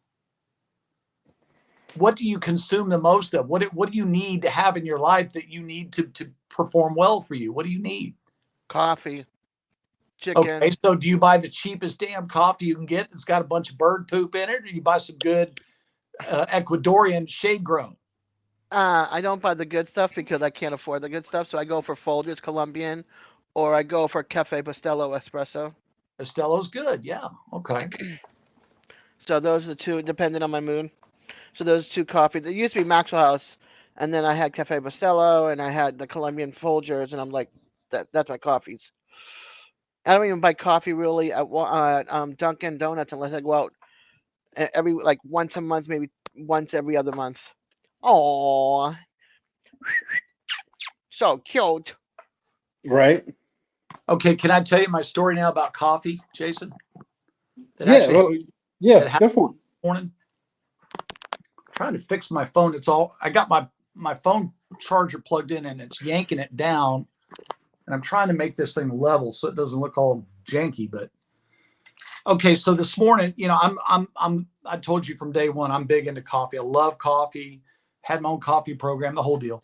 What do you consume the most of? What do you need to have in your life that you need to perform well for you? What do you need? Coffee, chicken. Okay, so do you buy the cheapest damn coffee you can get that's got a bunch of bird poop in it, or do you buy some good Ecuadorian shade grown? I don't buy the good stuff because I can't afford the good stuff. So I go for Folgers Colombian, or I go for Cafe Bustelo Espresso. Estelo's good, yeah. Okay. So those are the two, depending on my mood. So those two coffees. It used to be Maxwell House, and then I had Cafe Bustelo, and I had the Colombian Folgers, and I'm like, that's my coffees. I don't even buy coffee really at Dunkin' Donuts unless I go out every like once a month, maybe once every other month. Oh, so cute. Right. Okay, can I tell you my story now about coffee, Jason? Yeah, go for it. Morning. I'm trying to fix my phone. I got my phone charger plugged in and it's yanking it down. And I'm trying to make this thing level so it doesn't look all janky. But okay, so this morning, I told you from day one, I'm big into coffee. I love coffee, had my own coffee program, the whole deal.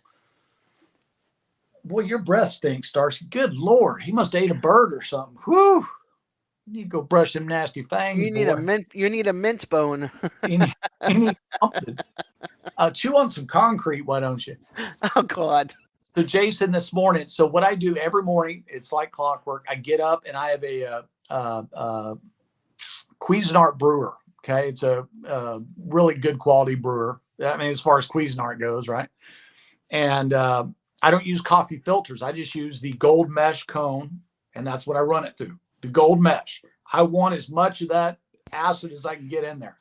Boy, your breath stinks, Darcy. Good Lord. He must have ate a bird or something. Whew. You need to go brush them nasty fangs. You need a mint bone. you need something. Chew on some concrete, why don't you? Oh God. So Jason, this morning, so what I do every morning, it's like clockwork. I get up and I have a Cuisinart brewer. Okay. It's a really good quality brewer. I mean, as far as Cuisinart goes, right? And I don't use coffee filters. I just use the gold mesh cone, and that's what I run it through. The gold mesh. I want as much of that acid as I can get in there.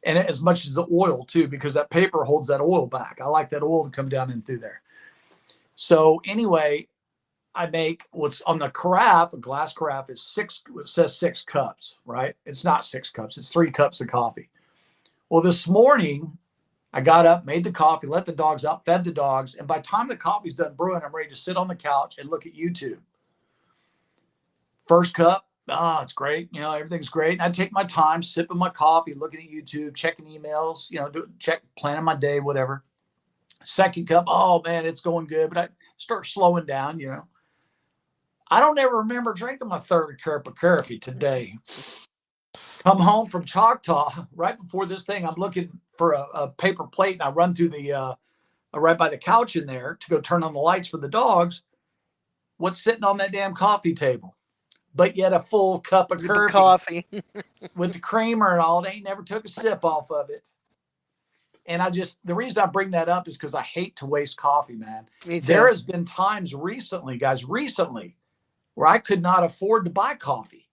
And as much as the oil too, because that paper holds that oil back. I like that oil to come down in through there. So anyway, I make what's on the carafe, a glass carafe is it says 6 cups, right? It's not 6 cups. It's 3 cups of coffee. Well, this morning I got up, made the coffee, let the dogs out, fed the dogs. And by the time the coffee's done brewing, I'm ready to sit on the couch and look at YouTube. First cup, it's great. Everything's great. And I take my time, sipping my coffee, looking at YouTube, checking emails, planning my day, whatever. Second cup, oh man, it's going good. But I start slowing down, I don't ever remember drinking my third cup of coffee today. Come home from Choctaw right before this thing. I'm looking for a paper plate, and I run through the right by the couch in there to go turn on the lights for the dogs. What's sitting on that damn coffee table? But yet a full cup of coffee with the creamer and all. They ain't never took a sip off of it. And the reason I bring that up is because I hate to waste coffee, man. There has been times recently, where I could not afford to buy coffee.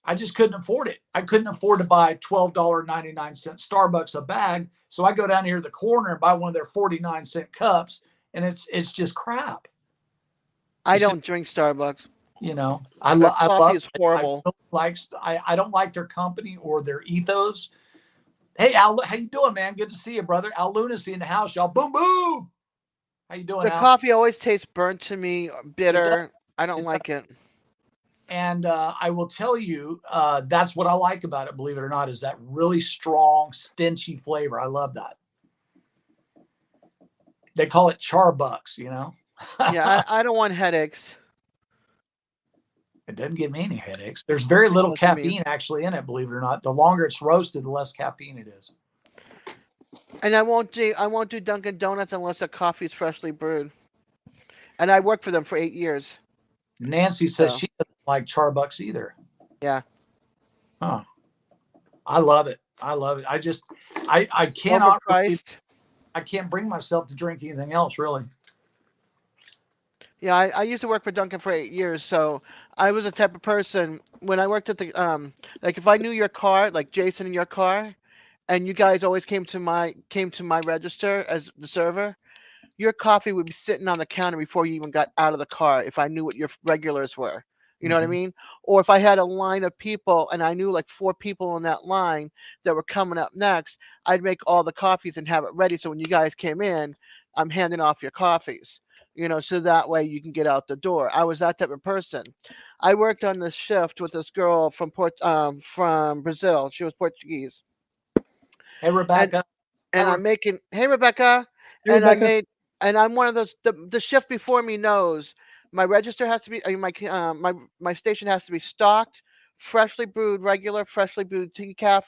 I just couldn't afford it. I couldn't afford to buy $12.99 Starbucks a bag. So I go down here to the corner and buy one of their 49-cent cups, and it's just crap. I don't drink Starbucks. I love is horrible. I don't like their company or their ethos. Hey, Al, how you doing, man? Good to see you, brother. Al Lunacy in the house, y'all. Boom, boom. How you doing, The Al? coffee always tastes burnt to me, It does. bitter. I don't It does. like it. And I will tell you, that's what I like about it, believe it or not, is that really strong, stinchy flavor. I love that. They call it charbucks, you know? Yeah, I don't want headaches. It doesn't give me any headaches. There's very It little doesn't mean. caffeine actually in it, believe it or not. The longer it's roasted, the less caffeine it is. And I won't do Dunkin' Donuts unless the coffee is freshly brewed. And I worked for them for 8 years. Nancy says So she doesn't like charbucks either. yeah, Huh. I love it. I love it. I cannot really, overpriced. I can't bring myself to drink anything else really. Yeah, I used to work for Dunkin' for 8 years, so I was the type of person when I worked at the like if I knew your car, like Jason in your car, and you guys always came to my register as the server, your coffee would be sitting on the counter before you even got out of the car if I knew what your regulars were. You know what I Mhm. mean? Or if I had a line of people and I knew like 4 people in that line that were coming up next, I'd make all the coffees and have it ready so when you guys came in, I'm handing off your coffees. So that way you can get out the door. I was that type of person. I worked on this shift with this girl from Brazil. She was Portuguese. Hey, And Rebecca. Hi, and I'm making, hey Rebecca, Hey, and I Rebecca. made, and I'm one of those. The shift before me knows my register has to be, my station has to be stocked, freshly brewed regular, freshly brewed decaf,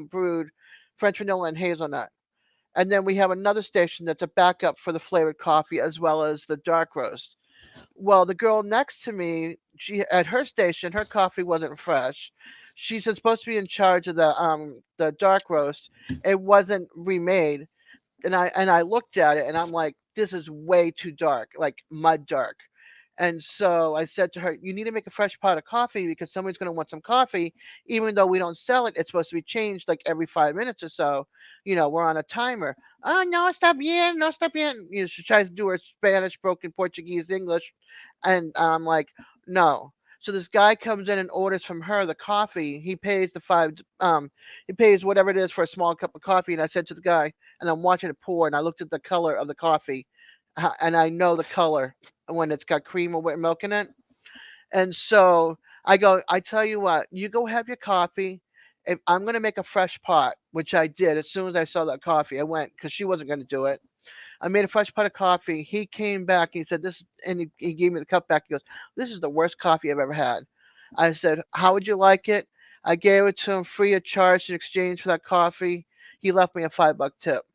brewed French vanilla and hazelnut. And then we have another station that's a backup for the flavored coffee as well as the dark roast. Well, the girl next to me, she at her station, her coffee wasn't fresh. She's supposed to be in charge of the dark roast. It wasn't remade, and I looked at it and I'm like, this is way too dark, like mud dark. And so I said to her, you need to make a fresh pot of coffee because somebody's going to want some coffee. Even though we don't sell it, it's supposed to be changed like every 5 minutes or so. We're on a timer. Oh, no, está bien, no está bien. She tries to do her Spanish, broken Portuguese, English. And I'm like, no. So this guy comes in and orders from her the coffee. He pays whatever it is for a small cup of coffee. And I said to the guy, and I'm watching it pour, and I looked at the color of the coffee, and I know the color when it's got cream or with milk in it. And so I go, I tell you what, you go have your coffee. If I'm gonna make a fresh pot, which I did as soon as I saw that coffee, I went because she wasn't gonna do it. I made a fresh pot of coffee. He came back. He said, "This," and he gave me the cup back. He goes, "This is the worst coffee I've ever had." I said, "How would you like it?" I gave it to him free of charge in exchange for that coffee. He left me a $5 tip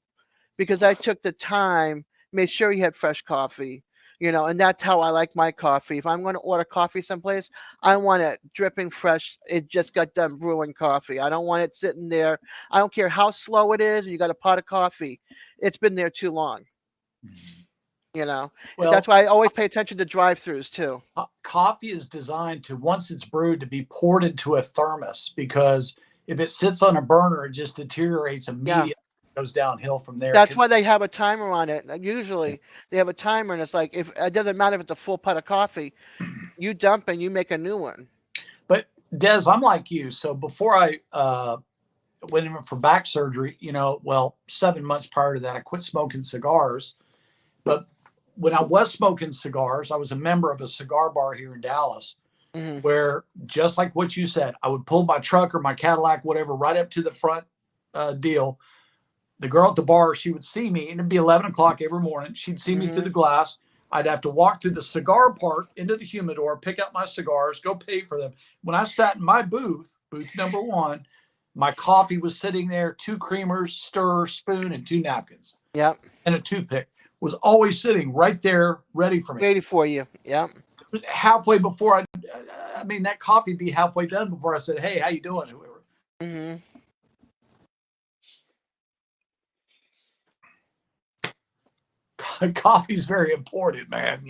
because I took the time, made sure he had fresh coffee, and that's how I like my coffee. If I'm going to order coffee someplace, I want it dripping fresh. It just got done brewing coffee. I don't want it sitting there. I don't care how slow it is. You got a pot of coffee. It's been there too long. You know, that's Well, why I always pay attention to drive-throughs too. coffee is designed to, once it's brewed, to be poured into a thermos because if it sits on a burner, it just deteriorates Yeah, immediately. It goes downhill from there. that's why they have a timer on it. Usually, they have a timer, and it's like if it doesn't matter if it's a full pot of coffee, you dump and you make a new one. But Des, I'm like you. So before I went in for back surgery, 7 months prior to that, I quit smoking cigars. But when I was smoking cigars, I was a member of a cigar bar here in Dallas Hmm. where, just like what you said, I would pull my truck or my Cadillac, whatever, right up to the front deal. The girl at the bar, she would see me, and it'd be 11 o'clock every morning. She'd see me through Hmm. the glass. I'd have to walk through the cigar part into the humidor, pick up my cigars, go pay for them. When I sat in my booth number one, my coffee was sitting there, two creamers, stir, spoon, and two napkins, Yep. and a toothpick was always sitting right there ready for me. Ready for you. Yep. Halfway before that coffee be halfway done before I said, "Hey, how you doing?" Whoever. Hmm. Coffee's very important, man.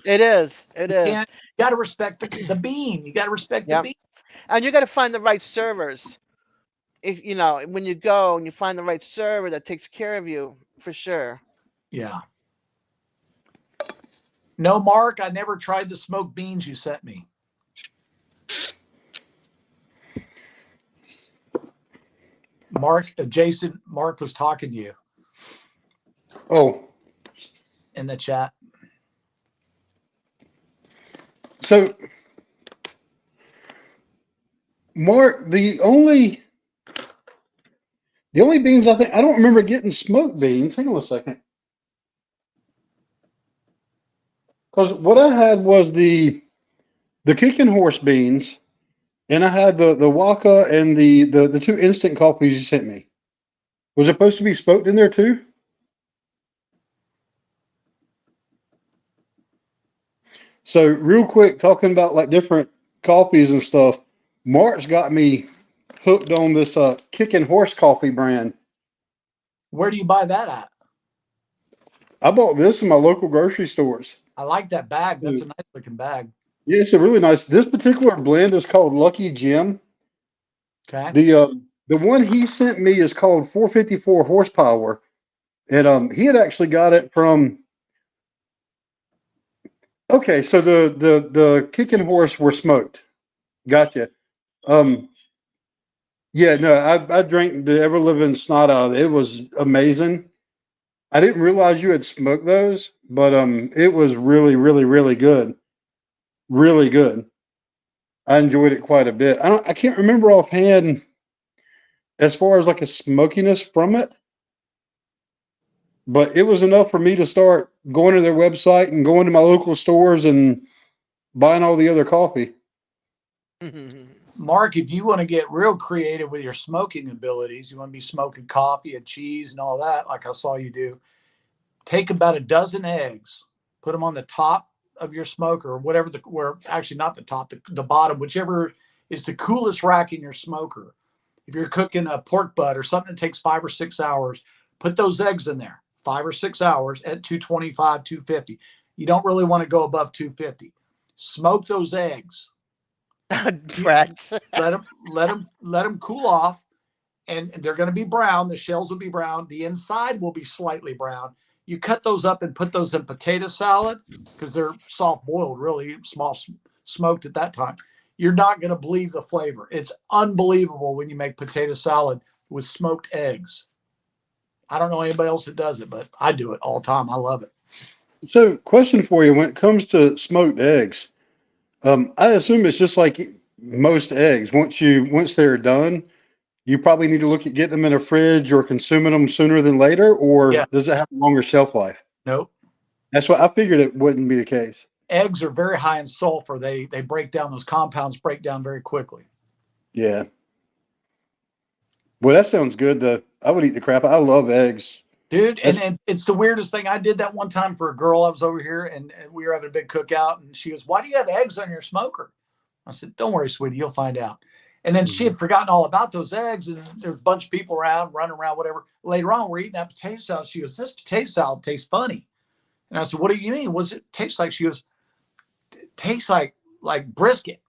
It is. It You is. can't. You got to respect the bean. You got to respect the Yep. bean. And you got to find the right servers. If when you go and you find the right server that takes care of you, for sure. Yeah. No, Mark, I never tried the smoked beans you sent me. Mark was talking to you Oh, in the chat. so Mark, the only beans I don't remember getting smoked beans. Hang on a second. Because what I had was the kicking horse beans, and I had the Waka and the two instant coffees you sent me. Was it supposed to be smoked in there too? So real quick, talking about like different coffees and stuff. Mark's got me hooked on this kicking horse coffee brand. Where do you buy that at? I bought this in my local grocery stores. I like that bag. That's a nice looking bag. Yeah, it's a really nice. This particular blend is called Lucky Jim. Okay. The one he sent me is called 454 horsepower, and he had actually got it from. Okay, so the kicking horse were smoked. Gotcha. Yeah, no, I drank the ever living snot out of it. It was amazing. I didn't realize you had smoked those, but it was really, really, really good. Really good. I enjoyed it quite a bit. I can't remember offhand as far as like a smokiness from it, but it was enough for me to start going to their website and going to my local stores and buying all the other coffee. Mark, if you want to get real creative with your smoking abilities, you want to be smoking coffee and cheese and all that, like I saw you do, take about a dozen eggs, put them on the top of your smoker, or whatever actually not the top, the bottom, whichever is the coolest rack in your smoker. If you're cooking a pork butt or something that takes 5 or 6 hours, put those eggs in there, 5 or 6 hours at 225, 250. You don't really want to go above 250. Smoke those eggs. Brett. let them cool off, and they're going to be brown. The shells will be brown. The inside will be slightly brown. You cut those up and put those in potato salad because they're soft boiled, really small smoked at that time. You're not going to believe the flavor. It's unbelievable when you make potato salad with smoked eggs. I don't know anybody else that does it, but I do it all the time. I love it. So, question for you: when it comes to smoked eggs, I assume it's just like most eggs. Once they're done, you probably need to look at getting them in a fridge or consuming them sooner than later, or Yeah. does it have a longer shelf life? Nope. That's what I figured it wouldn't be the case. Eggs are very high in sulfur. They break down, those compounds break down very quickly. Yeah. Well, that sounds good. I would eat the crap. I love eggs. Dude, and it's the weirdest thing. I did that one time for a girl. I was over here and we were having a big cookout, and she goes, "Why do you have eggs on your smoker?" I said, "Don't worry, sweetie, you'll find out." And then she had forgotten all about those eggs, and there's a bunch of people around, running around, whatever. Later on, we're eating that potato salad. She goes, "This potato salad tastes funny." And I said, "What do you mean? What's it taste like?" She goes, "It tastes like brisket."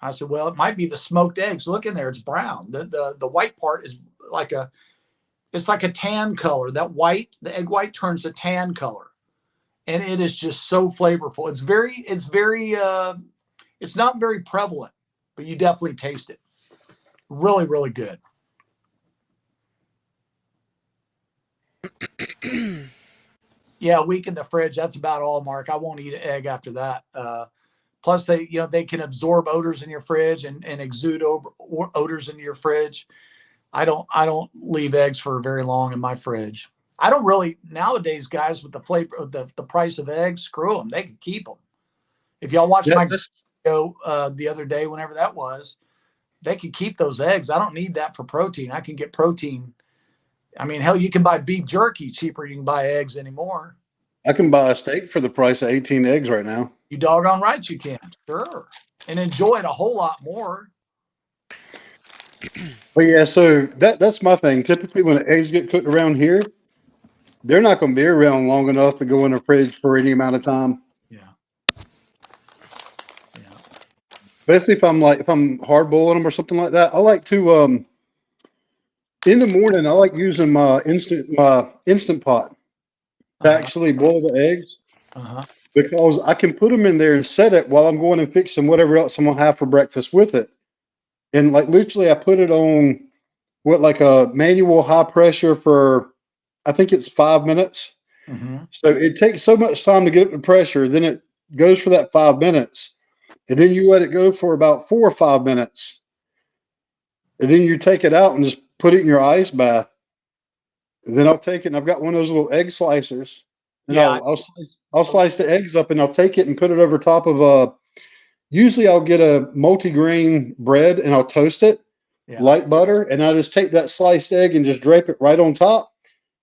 I said, "Well, it might be the smoked eggs. Look in there; it's brown. The white part is like it's like a tan color. The egg white turns a tan color, and it is just so flavorful. It's not very prevalent, but you definitely taste it. Really, really good." Yeah, a week in the fridge. That's about all, Mark. I won't eat an egg after that. Plus, they can absorb odors in your fridge and exude odors in your fridge. I don't leave eggs for very long in my fridge. I don't really nowadays, guys, with the flavor of the price of eggs, screw them. They can keep them. If y'all watch my video the other day, whenever that was, they can keep those eggs. I don't need that for protein. I can get protein. I mean, hell, you can buy beef jerky cheaper than you can buy eggs anymore. I can buy a steak for the price of 18 eggs right now. You doggone right you can. Sure. And enjoy it a whole lot more. But yeah, so that's my thing. Typically, when eggs get cooked around here, they're not going to be around long enough to go in the fridge for any amount of time. Yeah. Especially if I'm hard boiling them or something like that. I like to in the morning I like using my instant pot to actually boil the eggs because I can put them in there and set it while I'm going and fixing whatever else I'm gonna have for breakfast with it. And like literally, I put it on with like a manual high pressure for, I think it's 5 minutes. Mm-hmm. So it takes so much time to get up to pressure, then it goes for that 5 minutes, and then you let it go for about 4 or 5 minutes, and then you take it out and just put it in your ice bath. And then I'll take it, and I've got one of those little egg slicers, and Yeah. I'll slice the eggs up, and I'll take it and put it over top of a. Usually, I'll get a multi-grain bread, and I'll toast it, Yeah. light butter, and I just take that sliced egg and just drape it right on top,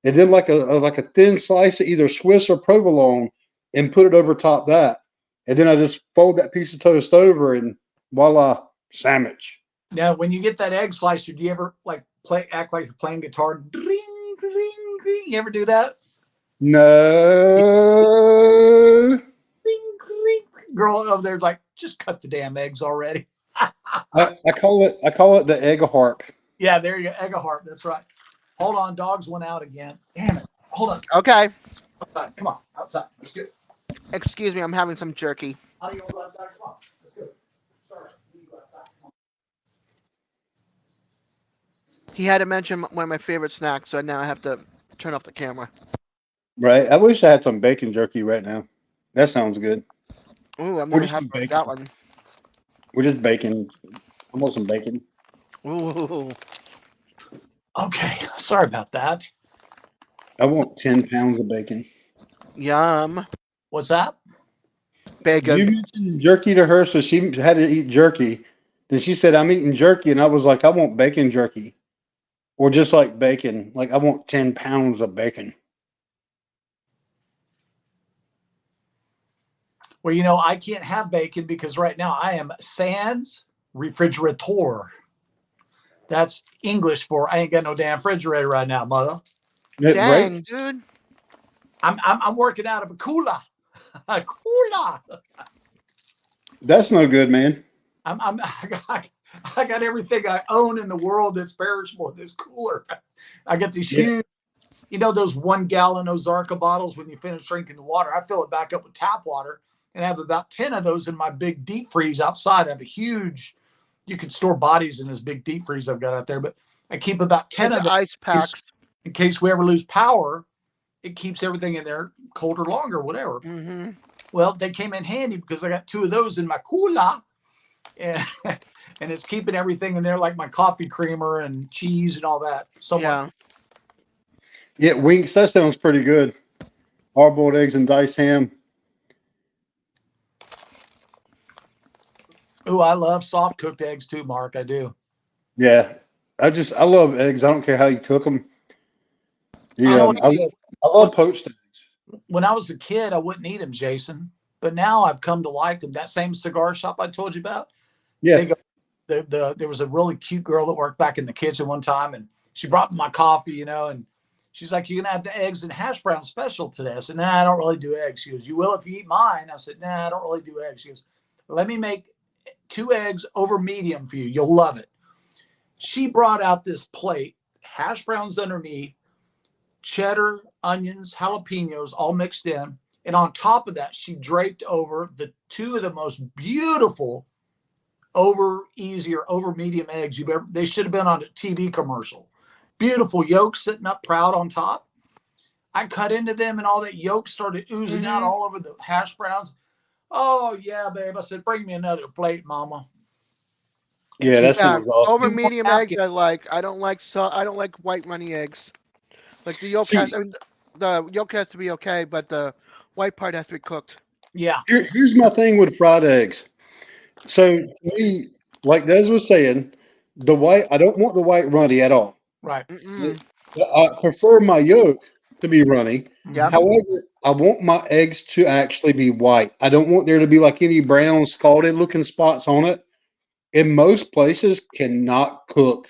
and then like a thin slice of either Swiss or provolone, and put it over top that, and then I just fold that piece of toast over, and voila, sandwich. Now, when you get that egg slicer, do you ever like act like you're playing guitar? Dring, dring, dring. You ever do that? No, Dring, dring. Girl over there, like, just cut the damn eggs already. I call it the egg harp. Yeah, there you go. Egg a harp. That's right. Hold on, dogs went out again. Damn it. Hold on. Okay. Outside. Come on. Outside. Let's go. Excuse me, I'm having some jerky. How do you want to go outside? Come on. Let's go. Sorry. You go outside. Come on. He had to mention one of my favorite snacks, so now I have to turn off the camera. Right. I wish I had some bacon jerky right now. That sounds good. Ooh, I'm We're gonna just have bacon. that one. We're just bacon. I want some bacon. Ooh. Okay. Sorry about that. I want 10 pounds of bacon. Yum. What's that? Bacon. You mentioned jerky to her, so she had to eat jerky. Then she said, I'm eating jerky. And I was like, I want bacon jerky. Or just like bacon. Like, I want 10 pounds of bacon. Well, you know, I can't have bacon because right now I am sans refrigerator. That's English for I ain't got no damn refrigerator right now, mother. Right? Dang, dude. I'm working out of a cooler. A cooler. That's no good, man. I got everything I own in the world that's perishable in this cooler. I got these Yeah. huge, you know, those 1 gallon Ozarka bottles when you finish drinking the water. I fill it back up with tap water and I have about 10 of those in my big deep freeze outside. I have a huge, you can store bodies in this big deep freeze I've got out there, but I keep about 10 It's of them ice packs. in case we ever lose power. It keeps everything in there colder longer, whatever. Mm-hmm. Well, they came in handy because I got 2 of those in my cooler, and, and it's keeping everything in there, like my coffee creamer and cheese and all that. Yeah. Yeah, Winks, that sounds pretty good. Hard-boiled eggs and diced ham. Oh, I love soft cooked eggs too, Mark. I do. Yeah. I love eggs. I don't care how you cook them. You know, I love poached eggs. when I was a kid, I wouldn't eat them, Jason. But now I've come to like them. That same cigar shop I told you about, Yeah. they go. There was a really cute girl that worked back in the kitchen one time, and she brought me my coffee, you know, and she's like, "You gonna have the eggs and hash brown special today?" I said, "Nah, I don't really do eggs." She goes, "You will if you eat mine." I said, "Nah, I don't really do eggs." She goes, "Let me make 2 eggs over medium for you. You'll love it." She brought out this plate, hash browns underneath, cheddar, onions, jalapenos, all mixed in. And on top of that, she draped over the 2 of the most beautiful over medium eggs you've ever. They should have been on a TV commercial. Beautiful yolk sitting up proud on top. I cut into them and all that yolk started oozing out all over the hash browns. Oh yeah, babe. I said, bring me another plate, mama. Yeah, that sounds awesome. Over medium eggs I like. I don't like white runny eggs. Like the yolk the yolk has to be okay, but the white part has to be cooked. Yeah. Here's my thing with fried eggs. So to me, like Des was saying, I don't want the white runny at all. Right. I prefer my yolk to be runny. Yeah. However, I want my eggs to actually be white. I don't want there to be like any brown scalded looking spots on it. And most places cannot cook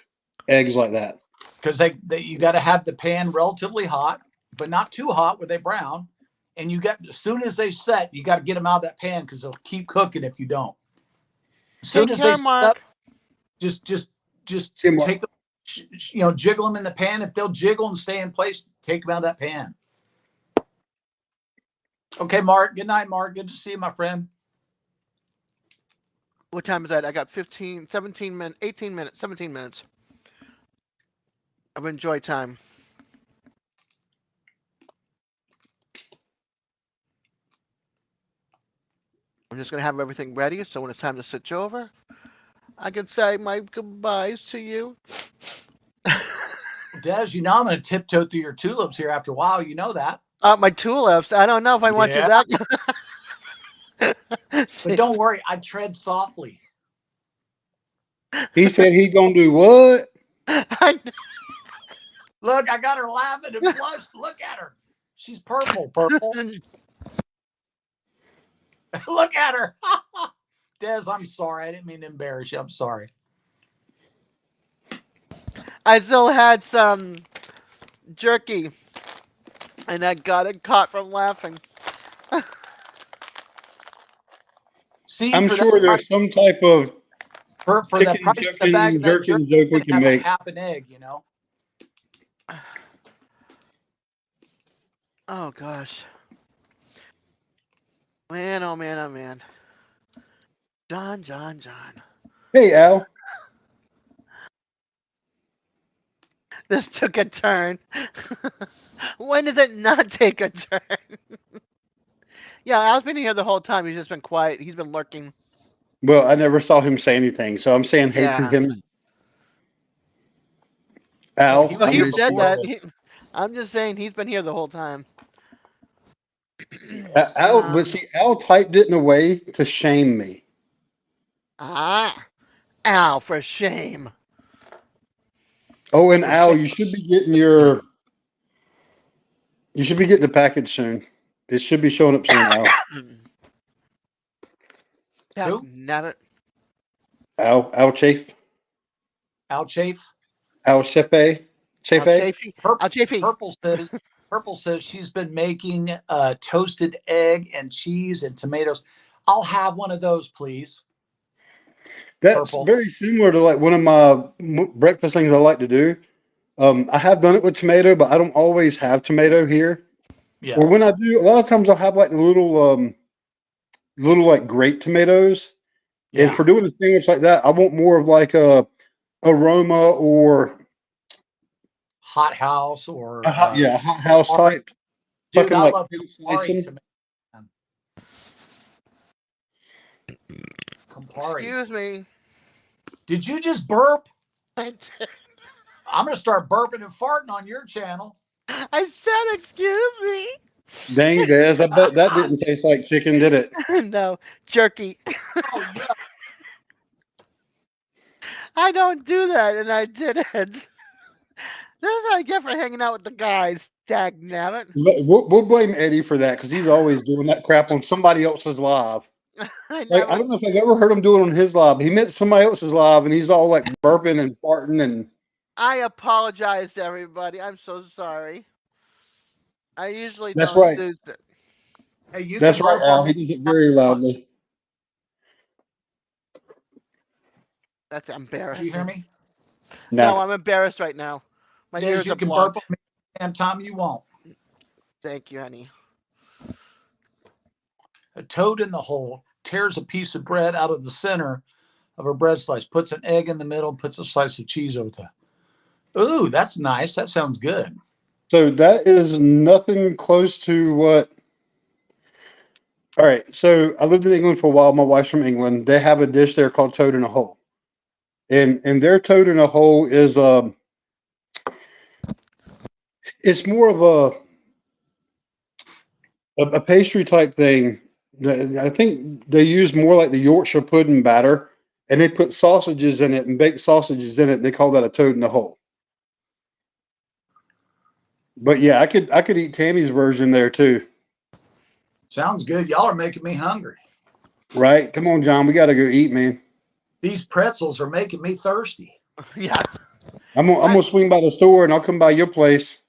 eggs like that. Because you got to have the pan relatively hot, but not too hot where they brown. And you got, as soon as they set, you got to get them out of that pan because they'll keep cooking if you don't. As soon as they set up, just take them, jiggle them in the pan. If they'll jiggle and stay in place, take them out of that pan. Okay, Mark. Good night, Mark. Good to see you, my friend. What time is that? I got 15, 17 minutes, 18 minutes, 17 minutes. I've enjoyed time. I'm just gonna have everything ready, so when it's time to switch over, I can say my goodbyes to you. Des, you know I'm going to tiptoe through your tulips here after a while. You know that. My tulips. I don't know if I want you Yeah. that. But don't worry, I tread softly. He said he's gonna do what? I, Look, I got her laughing and blushed. Look at her. She's purple. Look at her. Des, I'm sorry. I didn't mean to embarrass you. I'm sorry. I still had some jerky, and I got it caught from laughing. See, I'm for sure there's some type of for the chicken price of the bag of that jerky jerky, joke you we can can have a make. half an egg, you know. Oh gosh. Man, oh man, oh man. John. Hey, Al. This took a turn. When does it not take a turn? Yeah, Al's been here the whole time. He's just been quiet. He's been lurking. Well, I never saw him say anything, so I'm saying hey to Yeah. him. Oh, he Al, was Well, I he here miss said you. before. that. I'm just saying he's been here the whole time. Al, but see, Al typed it in a way to shame me. Al, for shame. Oh, and For Al, shame. you should be getting the package soon. It should be showing up soon, Al. Who? Nabbit. Al Chafe. Al Chafe. Al Chepe. Al Chepe. Chafee. Purple, Al Chafee. Purple says she's been making toasted egg and cheese and tomatoes. I'll have one of those, please. That's Purple. very similar to like one of my breakfast things I like to do. I have done it with tomato, but I don't always have tomato here. Yeah. Or when I do, a lot of times I'll have like the little like grape tomatoes. And Yeah. for doing a sandwich like that, I want more of like a aroma or Hot house or a hot house Campari. type. Dude, Fucking I like love Campari capsaicin. tomato. Campari. Excuse me. Did you just burp? I did. I'm gonna start burping and farting on your channel. I said excuse me. Dang, Des, I bet that didn't taste like chicken, did it? No, jerky. Oh yeah. I don't do that, and I didn't. This is what I get for hanging out with the guys. Dag nabbit. We'll blame Eddie for that because he's always doing that crap on somebody else's live. I Like, I don't know if I've ever heard him do it on his live. He meant somebody else's live, and he's all like burping and farting and. I apologize to everybody. I'm so sorry. I usually That's don't right. do that. Hey, you That's can right, burp Al. on He me. does it very loudly. That's Do embarrassing. you hear me? No, No. I'm embarrassed right now. My Des, ears you are can burp blocked. on me damn time you want. Thank you, honey. A toad in the hole tears a piece of bread out of the center of a bread slice, puts an egg in the middle, puts a slice of cheese over top. Ooh, that's nice. That sounds good. So that is nothing close to what. All right. So I lived in England for a while. My wife's from England. They have a dish there called toad in a hole, and their toad in a hole is it's more of a pastry type thing. I think they use more like the Yorkshire pudding batter, and they put sausages in it and baked sausages in it. And they call that a toad in the hole. But yeah, I could eat Tammy's version there too. Sounds good. Y'all are making me hungry. Right? Come on, John. We got to go eat, man. These pretzels are making me thirsty. Yeah. I'm gonna swing by the store and I'll come by your place,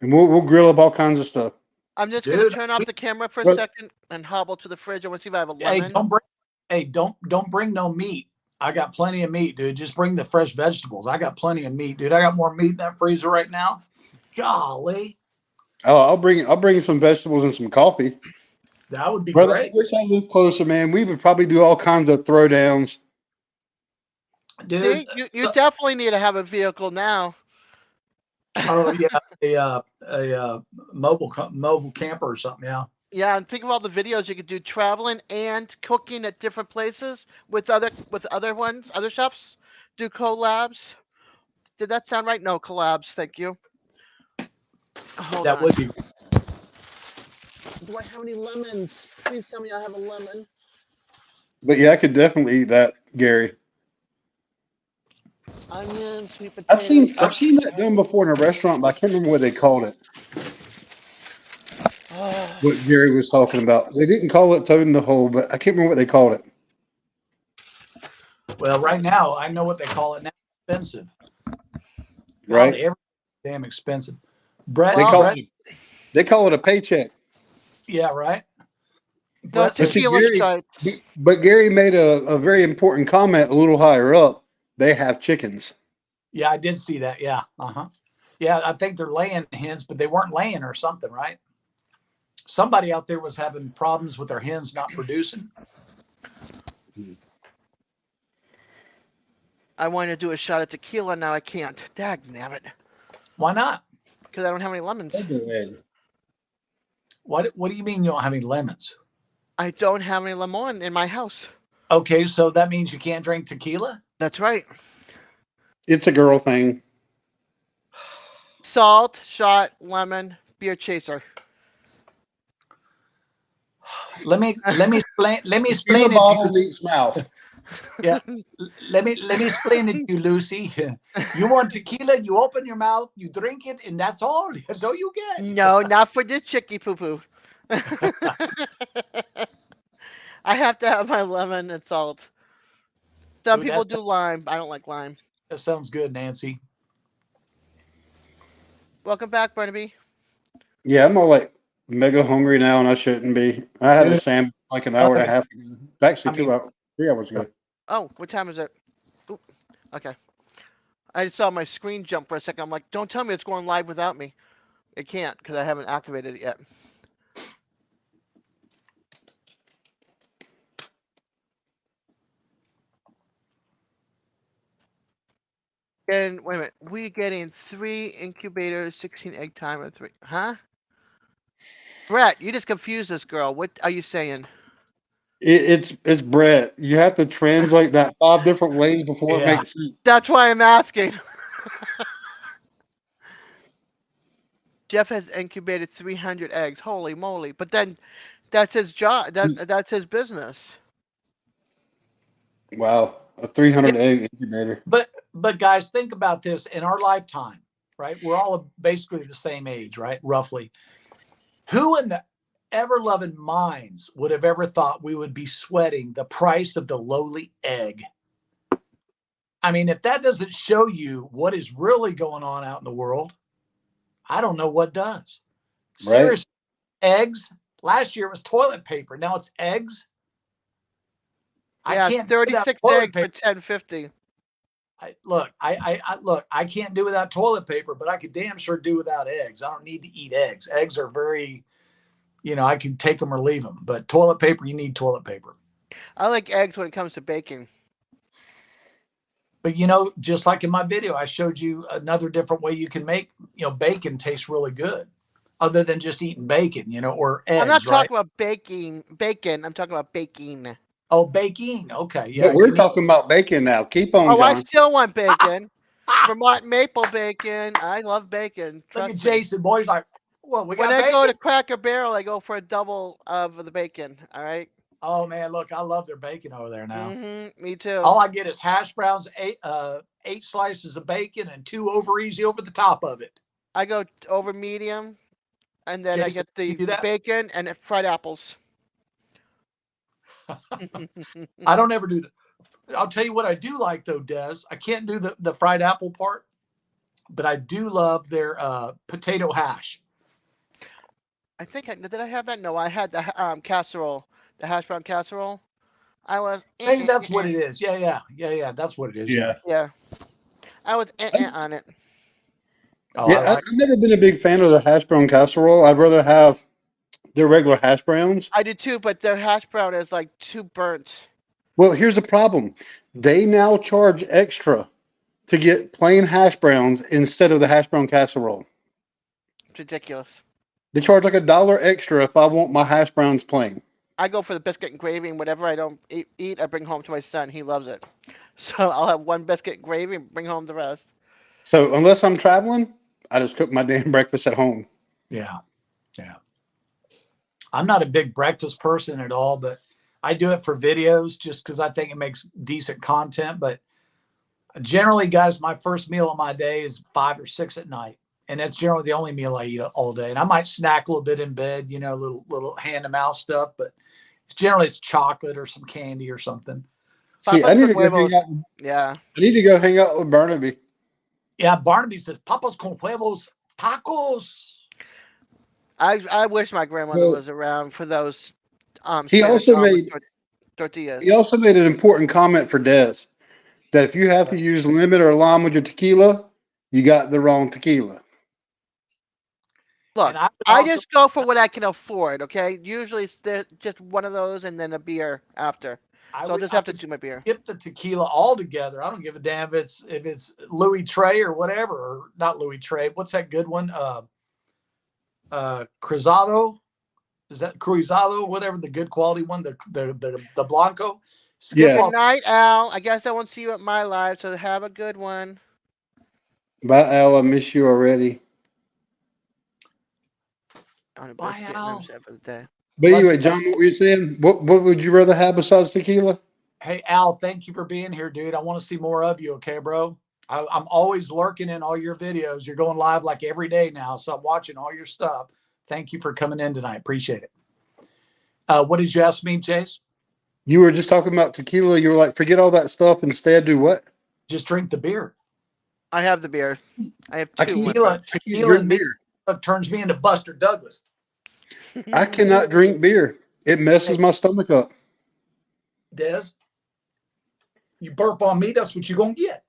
and we'll grill up all kinds of stuff. I'm just gonna Dude, turn off the camera for a Well- second and hobble to the fridge. I want to see if I have a Hey, lemon. don't bring no meat. I got plenty of meat, dude. Just bring the fresh vegetables. I got plenty of meat, dude. I got more meat in that freezer right now. Golly, Oh, I'll bring some vegetables and some coffee. that would be Brother, I great, wish I lived closer, man. We would probably do all kinds of throwdowns. dude. See, you definitely need to have a vehicle now. Oh yeah, a mobile camper or something. Yeah. Yeah, and think of all the videos you could do traveling and cooking at different places with other chefs. Do collabs. Did that sound right? No, collabs. Thank you. Hold That on. would be. Do I have any lemons? Please tell me I have a lemon. But yeah, I could definitely eat that, Gary. Onion, sweet I've potatoes. seen that done before in a restaurant, but I can't remember what they called it. Oh, What Gary was talking about. They didn't call it toad in the hole, but I can't remember what they called it. Well, right now I know what they call it now. Expensive. Right? Golly, everything's damn expensive. Brett, They Well, call Brett, it a paycheck. yeah, right. no, Brett says, see, tequila Gary- stripes. But Gary made a very important comment a little higher up. They have chickens. yeah, I did see that. Yeah, yeah. I think they're laying hens, but they weren't laying or something, right? Somebody out there was having problems with their hens not producing. I wanted to do a shot of tequila, now I can't. Dag damn it. Why not? Because I don't have any lemons. What do you mean you don't have any lemons? I don't have any lemon in my house. Okay, so that means you can't drink tequila? That's right. It's a girl thing. Salt, shot, lemon, beer chaser. Let me explain Tequila it bottle to meets mouth. you. Let me explain it to you, Lucy. You want tequila, you open your mouth, you drink it, and that's all. That's all you get. No, not for this chicky poo poo. I have to have my lemon and salt. Some Ooh, people that's- do lime. I don't like lime. That sounds good, Nancy. Welcome back, Barnaby. Yeah, I'm all like mega hungry now, and I shouldn't be. I had a Dude. sandwich like an hour and a half ago. Actually, I mean- 3 hours ago. Oh, what time is it? Ooh, okay. I saw my screen jump for a second. I'm like, don't tell me it's going live without me. It can't because I haven't activated it yet. And wait a minute, we getting 3 incubators, 16 egg time, and 3. Huh? Brett, you just confused this girl. What are you saying? It's Brett. You have to translate that 5 different ways before it Yeah. makes sense. That's why I'm asking. Jeff has incubated 300 eggs. Holy moly! But then, that's his job. That's his business. Wow, a 300 egg incubator. But guys, think about this in our lifetime, right? We're all basically the same age, right? Roughly. Who in the ever loving minds would have ever thought we would be sweating the price of the lowly egg? I mean, if that doesn't show you what is really going on out in the world, I don't know what does. Right. Seriously, eggs. Last year it was toilet paper. Now it's eggs. Yeah, I can't do without 36 toilet eggs paper. for 10.50. Look, I can't do without toilet paper, but I could damn sure do without eggs. I don't need to eat eggs. Eggs are very, I can take them or leave them. But toilet paper, you need toilet paper. I like eggs when it comes to baking. But just like in my video, I showed you another different way you can make, bacon taste really good, other than just eating bacon, or eggs. I'm not right? talking about bacon. I'm talking about baking. Oh, baking. Okay, yeah. But we're talking about bacon now. Keep on, Oh, I John. still want bacon. Vermont maple bacon. I love bacon. Look Trust at me. Jason. Boy's like, well, we got When I bacon. go to Cracker Barrel, I go for a double of the bacon. All right. Oh man, look, I love their bacon over there now. Me too. All I get is hash browns, 8 slices of bacon, and 2 over easy over the top of it. I go over medium, and then I Jason, get you do the that? bacon and fried apples. I don't ever do that. I'll tell you what I do like though, Des. I can't do the fried apple part, but I do love their potato hash. I think did I have that? No, I had the casserole, the hash brown casserole. I was Maybe that's what it is. Yeah. That's what it is. Yeah. Yeah, I was on it. Oh, Yeah, I like. I've never been a big fan of the hash brown casserole. I'd rather have their regular hash browns. I did too, but their hash brown is like too burnt. Well, here's the problem. They now charge extra to get plain hash browns instead of the hash brown casserole. It's ridiculous. They charge like $1 extra if I want my hash browns plain. I go for the biscuit and gravy, and whatever I don't eat, I bring home to my son. He loves it. So I'll have one biscuit and gravy and bring home the rest. So unless I'm traveling, I just cook my damn breakfast at home. Yeah. Yeah. I'm not a big breakfast person at all, but I do it for videos just because I think it makes decent content. But generally, guys, my first meal of my day is 5 or 6 at night. And that's generally the only meal I eat all day. And I might snack a little bit in bed, you know, little hand to mouth stuff, but it's chocolate or some candy or something. See, I need to go Huevos. hang out. Yeah. I need to go hang out with Barnaby. Yeah, Barnaby says papas con huevos tacos. I wish my grandmother Well, was around for those He Spanish also omelet made tortillas. he also made an important comment for Des that if you have to use lemon or lime with your tequila, you got the wrong tequila. Look, And I would I also- just go for what I can afford, okay? Usually it's just one of those and then a beer after. So I'll just have to do my beer. skip the tequila altogether. I don't give a damn if it's Louis Trey or whatever, or not Louis Trey. What's that good one? Cruzado. Is that Cruzado? Whatever the good quality one, the Blanco. Skip Yeah. Good all- night, Al. I guess I won't see you at my live, so have a good one. Bye, Al. I miss you already. On a Bye, biscuit Al. and I'm set for the day. But Love anyway, you, John, what were you saying? What would you rather have besides tequila? Hey Al, thank you for being here, dude. I want to see more of you. Okay, bro. I'm always lurking in all your videos. You're going live like every day now, so I'm watching all your stuff. Thank you for coming in tonight. Appreciate it. What did you ask me, Chase? You were just talking about tequila. You were like, forget all that stuff. Instead, do what? Just drink the beer. I have the beer. I have I two. can't- my Tequila, friend. I can't tequila drink and me beer. turns me into Buster Douglas. I cannot drink beer. It messes my stomach up. Des, you burp on me, that's what you're gonna get.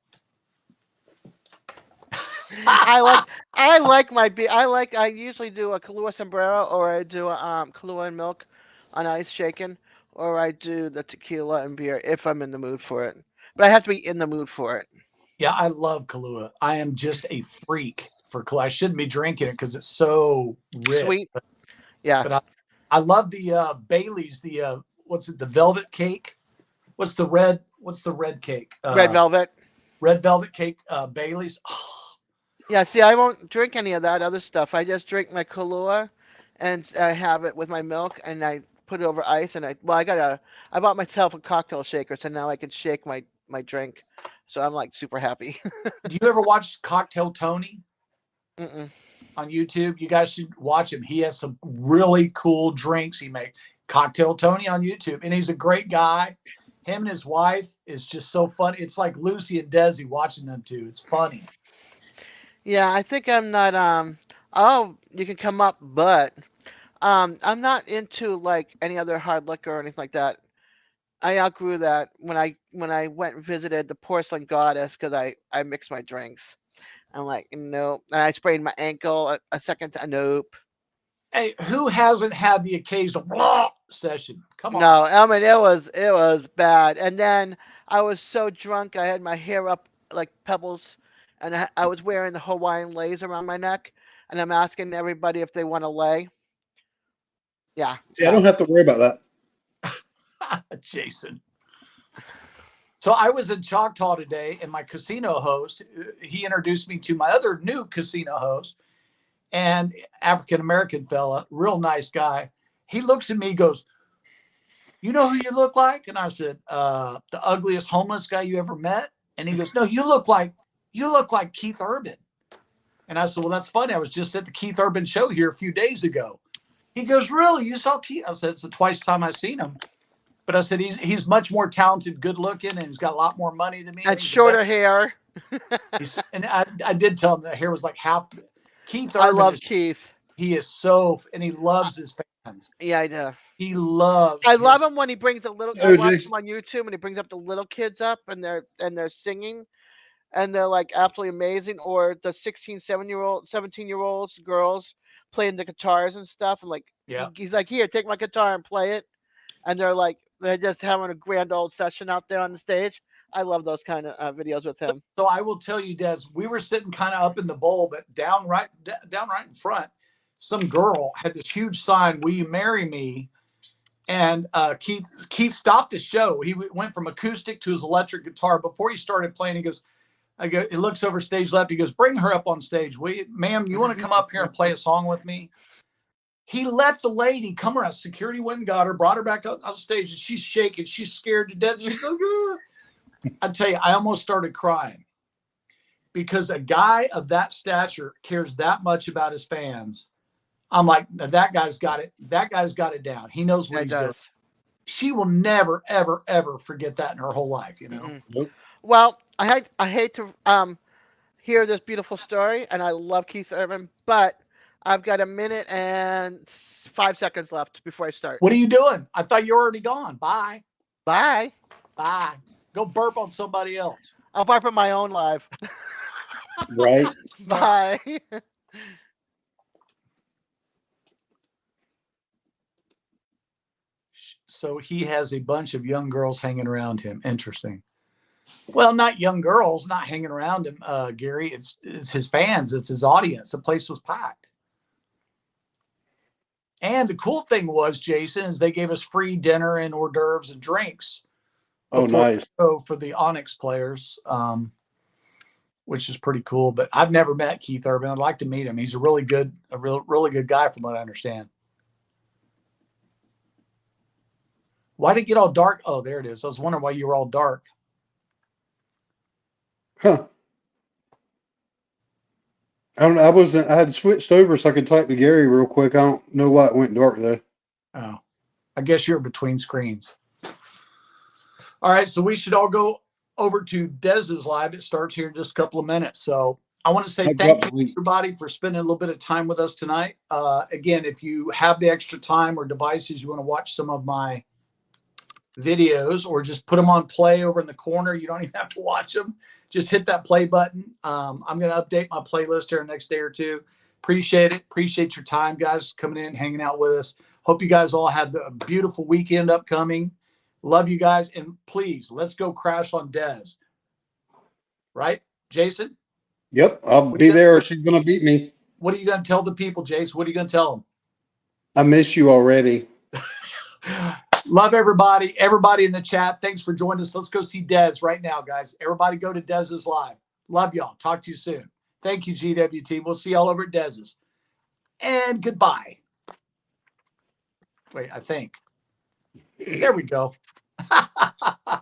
I like my beer. I usually do a Kahlua sombrero, or I do a Kahlua and milk on ice shaken, or I do the tequila and beer if I'm in the mood for it. But I have to be in the mood for it. Yeah, I love Kahlua. I am just a freak for Kahlua. I shouldn't be drinking it because it's so rich. Sweet. Yeah. But I love the Bailey's, the what's it, the velvet cake? What's the red cake? Red velvet. Red velvet cake, Bailey's. Yeah, see, I won't drink any of that other stuff. I just drink my Kahlua, and I have it with my milk, and I put it over ice. And I bought myself a cocktail shaker, so now I can shake my drink. So I'm like super happy. Do you ever watch Cocktail Tony Mm-mm. on YouTube? You guys should watch him. He has some really cool drinks he makes. Cocktail Tony on YouTube, and he's a great guy. Him and his wife is just so funny. It's like Lucy and Desi watching them two. It's funny. Yeah, I think I'm not. Oh, you can come up, but I'm not into like any other hard liquor or anything like that. I outgrew that when I went and visited the Porcelain Goddess because I mixed my drinks. I'm like, nope. And I sprained my ankle a second time. Nope. Hey, who hasn't had the occasional blah session? Come on. No, I mean it was bad. And then I was so drunk, I had my hair up like pebbles, and I was wearing the Hawaiian lace around my neck, and I'm asking everybody if they want to lay. Yeah. See, I don't have to worry about that. Jason. So I was in Choctaw today, and my casino host, he introduced me to my other new casino host, and African-American fella, real nice guy. He looks at me, goes, "You know who you look like?" And I said, "The ugliest homeless guy you ever met." And he goes, "No, you look like Keith Urban." And I said, "Well, that's funny. I was just at the Keith Urban show here a few days ago." He goes, "Really? You saw Keith?" I said, "It's the twice time I've seen him." But I said, he's much more talented, good looking, and he's got a lot more money than me. And he's shorter hair. and I did tell him the hair was like half. Keith I Urban love Keith. he is so, and he loves his fans. Yeah, I do. He loves. I love him when he brings a little. I OJ. watch him on YouTube and he brings up the little kids up and they're singing, and they're like absolutely amazing. Or the 16, 17-year-olds, girls playing the guitars and stuff. And like, Yeah. he's like, "Here, take my guitar and play it," and they're just having a grand old session out there on the stage. I love those kind of videos with him. So I will tell you, Des, we were sitting kind of up in the bowl, but down right in front, some girl had this huge sign, "Will you marry me?" And Keith stopped the show. He went from acoustic to his electric guitar. Before he started playing, he looks over stage left. He goes, "Bring her up on stage, will you, ma'am? You want to come up here and play a song with me?" He let the lady come around. Security went and got her, brought her back up on stage, and she's shaking. She's scared to death. She's like, "Ah." I tell you, I almost started crying because a guy of that stature cares that much about his fans. I'm like, that guy's got it. That guy's got it down. He knows what he's doing. She will never, ever, ever forget that in her whole life, you know? Mm-mm. Nope. Well, I hate to hear this beautiful story, and I love Keith Urban, but I've got a minute and 5 seconds left before I start. What are you doing? I thought you were already gone. Bye. Bye. Bye. Go burp on somebody else. I'll bark on my own live. Right. Bye. So he has a bunch of young girls hanging around him. Interesting. Well, not young girls, not hanging around him, Gary. It's his fans. It's his audience. The place was packed. And the cool thing was, Jason, is they gave us free dinner and hors d'oeuvres and drinks. Oh, nice. For the Onyx players, which is pretty cool. But I've never met Keith Urban. I'd like to meet him. He's a really good guy, from what I understand. Why did it get all dark? Oh, there it is. I was wondering why you were all dark. Huh. I had switched over so I could type to Gary real quick. I don't know why it went dark though. Oh, I guess you're between screens. All right. So we should all go over to Dez's live. It starts here in just a couple of minutes. So I want to say thank you, everybody, for spending a little bit of time with us tonight. Again, if you have the extra time or devices, you want to watch some of my videos or just put them on play over in the corner. You don't even have to watch them. Just hit that play button. I'm going to update my playlist here the next day or two. Appreciate it. Appreciate your time, guys, coming in, hanging out with us. Hope you guys all had a beautiful weekend upcoming. Love you guys. And please, let's go crash on Dez. Right, Jason? Yep. I'll be there or she's going to beat me. What are you going to tell the people, Jason? What are you going to tell them? I miss you already. Love everybody. Everybody in the chat. Thanks for joining us. Let's go see Dez right now, guys. Everybody go to Dez's live. Love y'all. Talk to you soon. Thank you, GWT. We'll see y'all over at Dez's. And goodbye. Wait, I think. There we go.